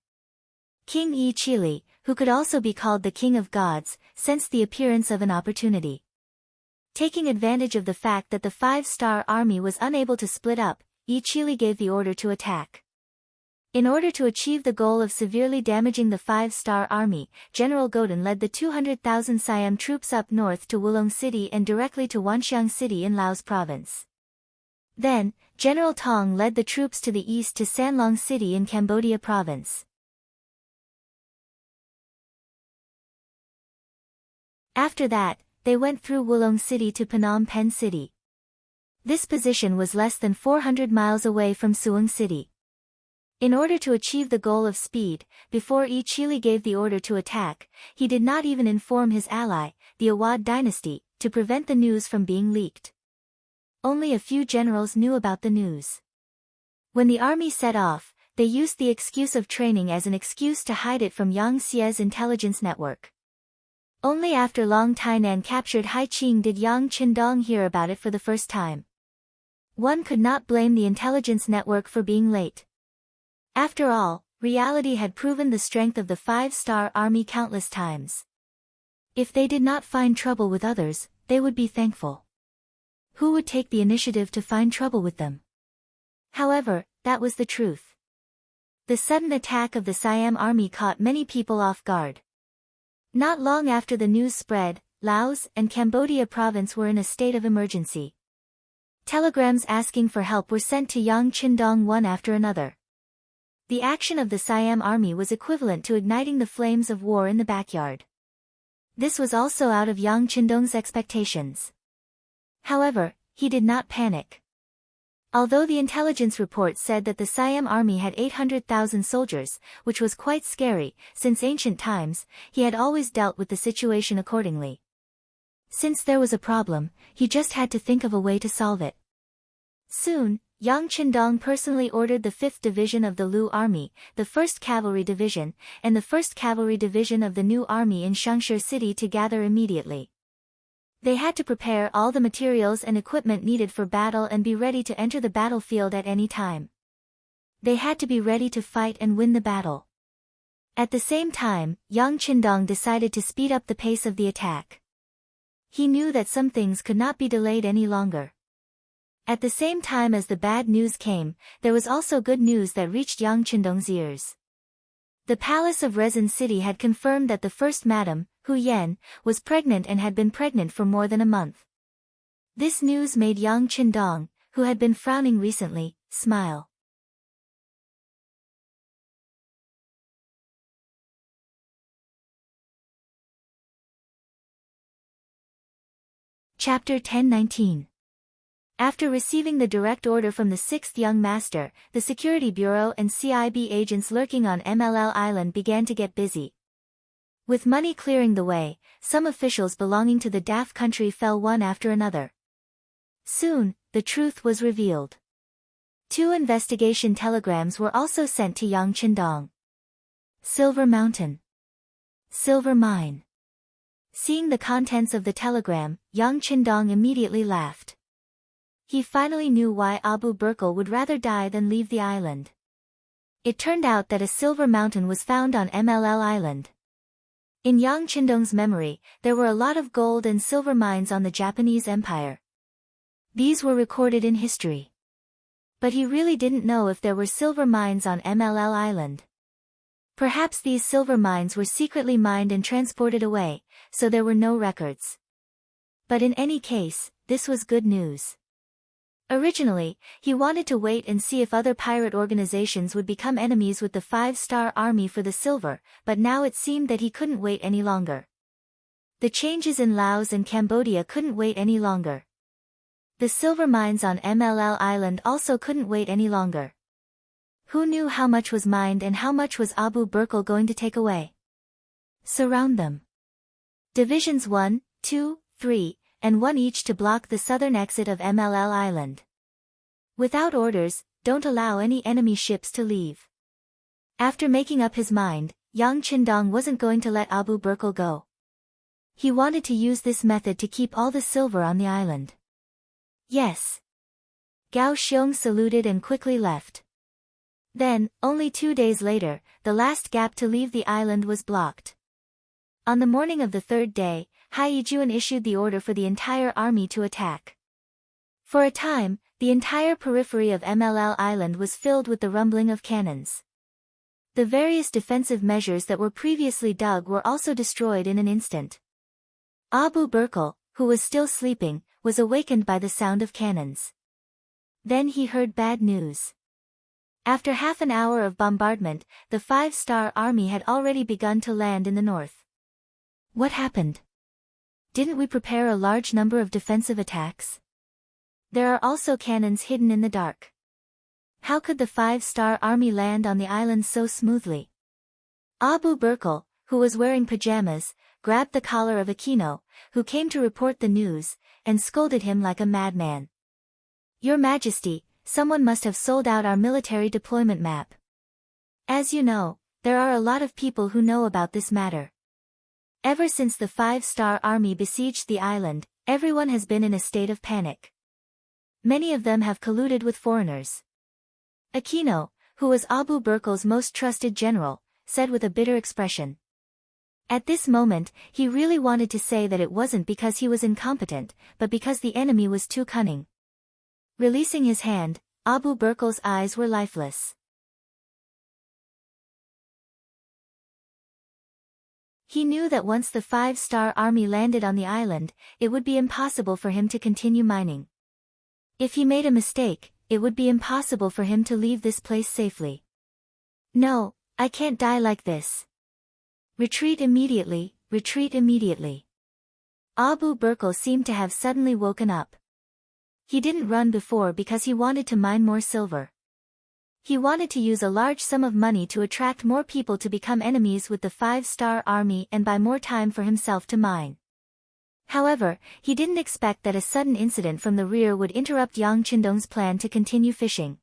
King Yi Chili, who could also be called the King of Gods, sensed the appearance of an opportunity. Taking advantage of the fact that the Five-Star Army was unable to split up, Yi Chili gave the order to attack. In order to achieve the goal of severely damaging the Five-Star Army, General Godin led the 200,000 Siam troops up north to Wulong City and directly to Wanxiang City in Laos province. Then, General Tong led the troops to the east to Sanlong City in Cambodia province. After that, they went through Wulong City to Phnom Penh City. This position was less than 400 miles away from Suong City. In order to achieve the goal of speed, before Yi Chili gave the order to attack, he did not even inform his ally, the Awad dynasty, to prevent the news from being leaked. Only a few generals knew about the news. When the army set off, they used the excuse of training as an excuse to hide it from Yang Xie's intelligence network. Only after Long Tainan captured Hai Qing did Yang Qindong hear about it for the first time. One could not blame the intelligence network for being late. After all, reality had proven the strength of the Five-Star Army countless times. If they did not find trouble with others, they would be thankful. Who would take the initiative to find trouble with them? However, that was the truth. The sudden attack of the Siam army caught many people off guard. Not long after the news spread, Laos and Cambodia province were in a state of emergency. Telegrams asking for help were sent to Yang Qindong one after another. The action of the Siam army was equivalent to igniting the flames of war in the backyard. This was also out of Yang Qindong's expectations. However, he did not panic. Although the intelligence report said that the Siam army had 800,000 soldiers, which was quite scary, since ancient times, he had always dealt with the situation accordingly. Since there was a problem, he just had to think of a way to solve it. Soon, Yang Qindong personally ordered the 5th Division of the Lu Army, the 1st Cavalry Division, and the 1st Cavalry Division of the new army in Shangshir City to gather immediately. They had to prepare all the materials and equipment needed for battle and be ready to enter the battlefield at any time. They had to be ready to fight and win the battle. At the same time, Yang Qindong decided to speed up the pace of the attack. He knew that some things could not be delayed any longer. At the same time as the bad news came, there was also good news that reached Yang Qindong's ears. The palace of Resin City had confirmed that the first madam, Hu Yan, was pregnant and had been pregnant for more than a month. This news made Yang Qindong, who had been frowning recently, smile. Chapter 1019. After receiving the direct order from the 6th young master, the Security Bureau and CIB agents lurking on MLL Island began to get busy. With money clearing the way, some officials belonging to the DAF country fell one after another. Soon, the truth was revealed. 2 investigation telegrams were also sent to Yang Qindong. Silver Mountain. Silver Mine. Seeing the contents of the telegram, Yang Qindong immediately laughed. He finally knew why Abu Burkle would rather die than leave the island. It turned out that a silver mountain was found on MLL Island. In Yang Qindong's memory, there were a lot of gold and silver mines on the Japanese Empire. These were recorded in history. But he really didn't know if there were silver mines on MLL Island. Perhaps these silver mines were secretly mined and transported away, so there were no records. But in any case, this was good news. Originally, he wanted to wait and see if other pirate organizations would become enemies with the 5-star army for the silver, but now it seemed that he couldn't wait any longer. The changes in Laos and Cambodia couldn't wait any longer. The silver mines on MLL Island also couldn't wait any longer. Who knew how much was mined and how much was Abu Burkle going to take away? Surround them. Divisions 1, 2, 3, and 1 each to block the southern exit of MLL Island. Without orders, don't allow any enemy ships to leave. After making up his mind, Yang Qindong wasn't going to let Abu Burkle go. He wanted to use this method to keep all the silver on the island. Yes. Gao Xiong saluted and quickly left. Then, only 2 days later, the last gap to leave the island was blocked. On the morning of the 3rd day, Hai Yijuan issued the order for the entire army to attack. For a time, the entire periphery of MLL Island was filled with the rumbling of cannons. The various defensive measures that were previously dug were also destroyed in an instant. Abu Burkle, who was still sleeping, was awakened by the sound of cannons. Then he heard bad news. After half an hour of bombardment, the 5-star army had already begun to land in the north. What happened? Didn't we prepare a large number of defensive attacks? There are also cannons hidden in the dark. How could the 5-star army land on the island so smoothly? Abu Burkle, who was wearing pajamas, grabbed the collar of Aquino, who came to report the news, and scolded him like a madman. Your Majesty, someone must have sold out our military deployment map. As you know, there are a lot of people who know about this matter. Ever since the 5-star army besieged the island, everyone has been in a state of panic. Many of them have colluded with foreigners. Aquino, who was Abu Burkle's most trusted general, said with a bitter expression. At this moment, he really wanted to say that it wasn't because he was incompetent, but because the enemy was too cunning. Releasing his hand, Abu Burkle's eyes were lifeless. He knew that once the 5-star army landed on the island, it would be impossible for him to continue mining. If he made a mistake, it would be impossible for him to leave this place safely. No, I can't die like this. Retreat immediately, retreat immediately. Abu Burkle seemed to have suddenly woken up. He didn't run before because he wanted to mine more silver. He wanted to use a large sum of money to attract more people to become enemies with the 5-star army and buy more time for himself to mine. However, he didn't expect that a sudden incident from the rear would interrupt Yang Qindong's plan to continue fishing.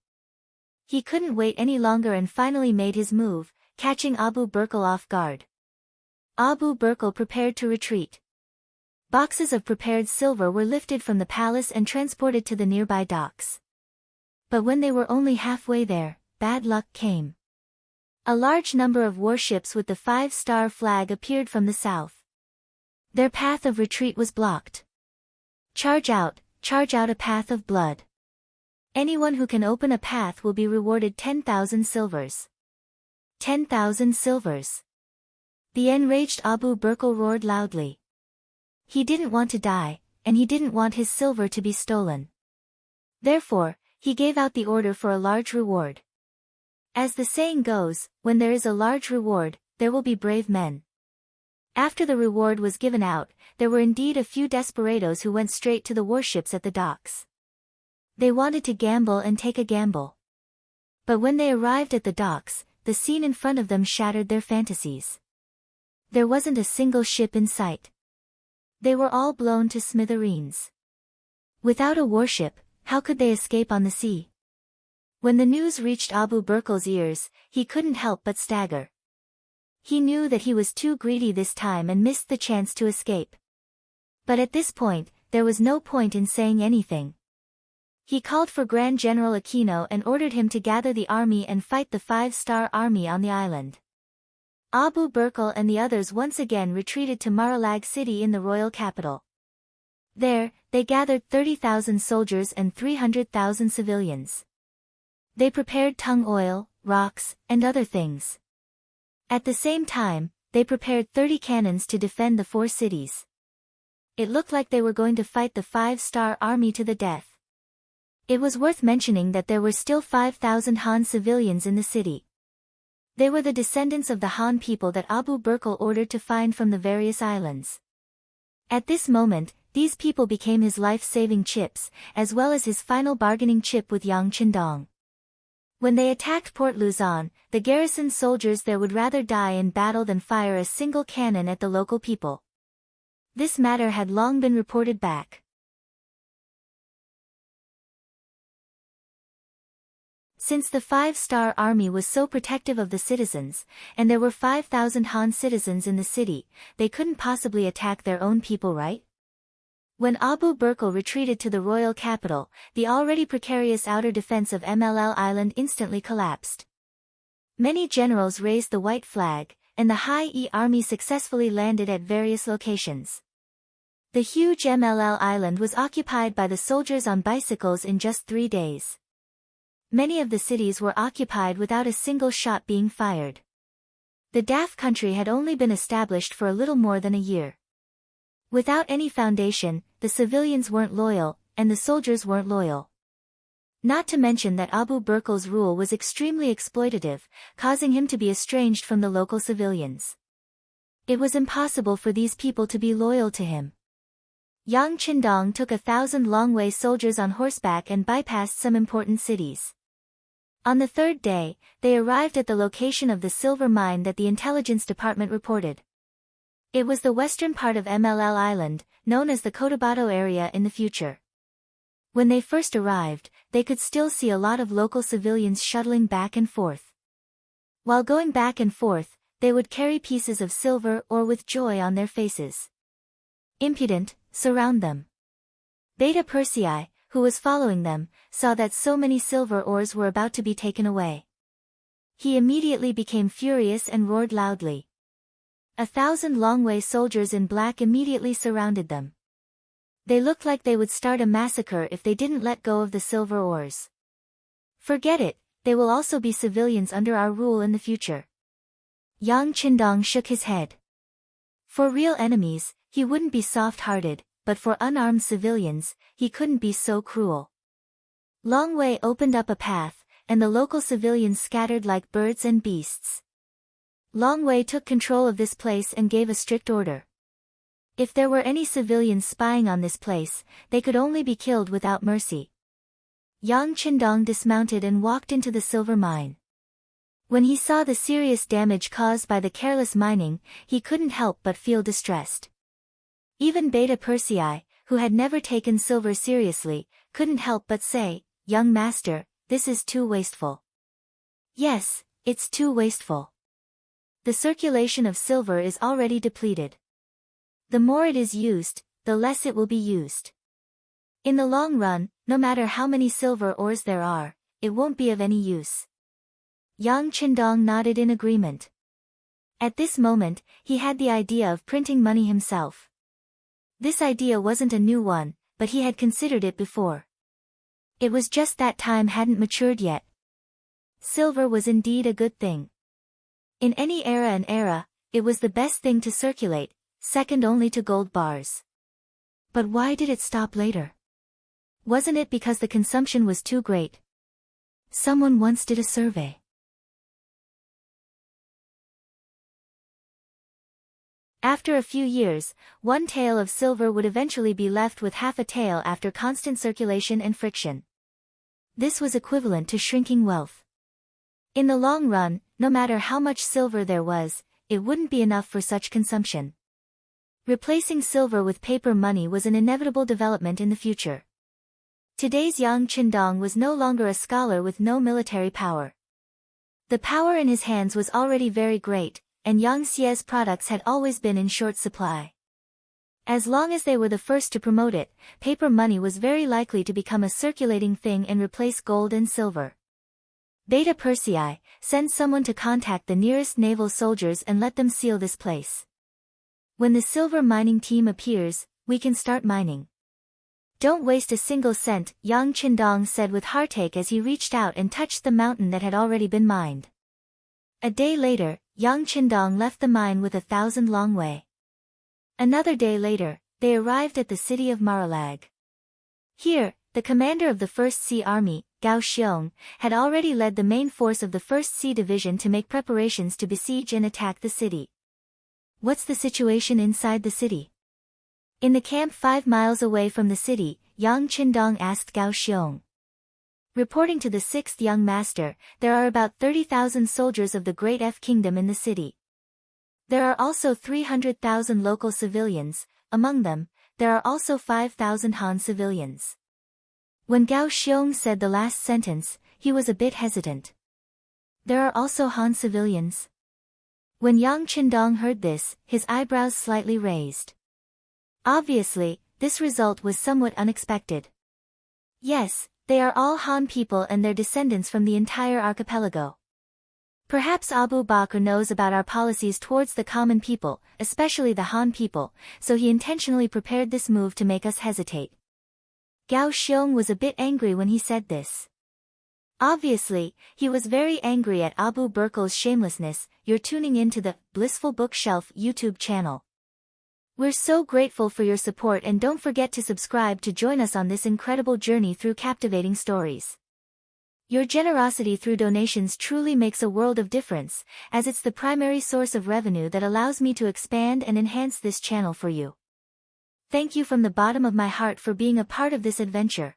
He couldn't wait any longer and finally made his move, catching Abu Burkle off guard. Abu Burkle prepared to retreat. Boxes of prepared silver were lifted from the palace and transported to the nearby docks. But when they were only halfway there, bad luck came. A large number of warships with the 5-star flag appeared from the south. Their path of retreat was blocked. Charge out a path of blood. Anyone who can open a path will be rewarded 10,000 silvers. 10,000 silvers. The enraged Abu Burkle roared loudly. He didn't want to die, and he didn't want his silver to be stolen. Therefore, he gave out the order for a large reward. As the saying goes, when there is a large reward, there will be brave men. After the reward was given out, there were indeed a few desperados who went straight to the warships at the docks. They wanted to gamble and take a gamble. But when they arrived at the docks, the scene in front of them shattered their fantasies. There wasn't a single ship in sight. They were all blown to smithereens. Without a warship, how could they escape on the sea? When the news reached Abu Burkle's ears, he couldn't help but stagger. He knew that he was too greedy this time and missed the chance to escape. But at this point, there was no point in saying anything. He called for Grand General Aquino and ordered him to gather the army and fight the 5-star army on the island. Abu Burkle and the others once again retreated to Marilag city in the royal capital. There, they gathered 30,000 soldiers and 300,000 civilians. They prepared tung oil, rocks, and other things. At the same time, they prepared 30 cannons to defend the 4 cities. It looked like they were going to fight the 5-star army to the death. It was worth mentioning that there were still 5,000 Han civilians in the city. They were the descendants of the Han people that Abu Burkle ordered to find from the various islands. At this moment, these people became his life-saving chips, as well as his final bargaining chip with Yang Qindong. When they attacked Port Luzon, the garrison soldiers there would rather die in battle than fire a single cannon at the local people. This matter had long been reported back. Since the 5-star army was so protective of the citizens, and there were 5,000 Han citizens in the city, they couldn't possibly attack their own people, right? When Abu Burkle retreated to the royal capital, the already precarious outer defense of MLL Island instantly collapsed. Many generals raised the white flag, and the High E army successfully landed at various locations. The huge MLL Island was occupied by the soldiers on bicycles in just 3 days. Many of the cities were occupied without a single shot being fired. The Daf country had only been established for a little more than a year. Without any foundation, the civilians weren't loyal, and the soldiers weren't loyal. Not to mention that Abu Burkle's rule was extremely exploitative, causing him to be estranged from the local civilians. It was impossible for these people to be loyal to him. Yang Qindong took 1,000 Longwei soldiers on horseback and bypassed some important cities. On the 3rd day, they arrived at the location of the silver mine that the intelligence department reported. It was the western part of MLL Island, known as the Cotabato area in the future. When they first arrived, they could still see a lot of local civilians shuttling back and forth. While going back and forth, they would carry pieces of silver or with joy on their faces. Impudent, surround them. Beta Persei, who was following them, saw that so many silver ores were about to be taken away. He immediately became furious and roared loudly. 1,000 Longwei soldiers in black immediately surrounded them. They looked like they would start a massacre if they didn't let go of the silver ores. Forget it, they will also be civilians under our rule in the future. Yang Qindong shook his head. For real enemies, he wouldn't be soft-hearted, but for unarmed civilians, he couldn't be so cruel. Longwei opened up a path, and the local civilians scattered like birds and beasts. Longwei took control of this place and gave a strict order. If there were any civilians spying on this place, they could only be killed without mercy. Yang Qindong dismounted and walked into the silver mine. When he saw the serious damage caused by the careless mining, he couldn't help but feel distressed. Even Beta Persei, who had never taken silver seriously, couldn't help but say, "Young master, this is too wasteful." Yes, it's too wasteful. The circulation of silver is already depleted. The more it is used, the less it will be used. In the long run, no matter how many silver ores there are, it won't be of any use. Yang Qindong nodded in agreement. At this moment, he had the idea of printing money himself. This idea wasn't a new one, but he had considered it before. It was just that time hadn't matured yet. Silver was indeed a good thing. In any era and era, it was the best thing to circulate, second only to gold bars. But why did it stop later? Wasn't it because the consumption was too great? Someone once did a survey. After a few years, 1 tael of silver would eventually be left with half a tael after constant circulation and friction. This was equivalent to shrinking wealth. In the long run, no matter how much silver there was, it wouldn't be enough for such consumption. Replacing silver with paper money was an inevitable development in the future. Today's Yang Qindong was no longer a scholar with no military power. The power in his hands was already very great, and Yang Xie's products had always been in short supply. As long as they were the first to promote it, paper money was very likely to become a circulating thing and replace gold and silver. Beta Persei, send someone to contact the nearest naval soldiers and let them seal this place. When the silver mining team appears, we can start mining. Don't waste a single cent, Yang Qindong said with heartache as he reached out and touched the mountain that had already been mined. A day later, Yang Qindong left the mine with 1,000 long way. Another day later, they arrived at the city of Marilag. Here, the commander of the 1st Sea Army, Gao Xiong, had already led the main force of the 1st Sea Division to make preparations to besiege and attack the city. What's the situation inside the city? In the camp 5 miles away from the city, Yang Qindong asked Gao Xiong. Reporting to the 6th young master, there are about 30,000 soldiers of the Great F Kingdom in the city. There are also 300,000 local civilians, among them, there are also 5,000 Han civilians. When Gao Xiong said the last sentence, he was a bit hesitant. There are also Han civilians? When Yang Qindong heard this, his eyebrows slightly raised. Obviously, this result was somewhat unexpected. Yes, they are all Han people and their descendants from the entire archipelago. Perhaps Abu Bakr knows about our policies towards the common people, especially the Han people, so he intentionally prepared this move to make us hesitate. Gao Xiong was a bit angry when he said this. Obviously, he was very angry at Abu Bakr's shamelessness. You're tuning into the Blissful Bookshelf YouTube channel. We're so grateful for your support and don't forget to subscribe to join us on this incredible journey through captivating stories. Your generosity through donations truly makes a world of difference, as it's the primary source of revenue that allows me to expand and enhance this channel for you. Thank you from the bottom of my heart for being a part of this adventure.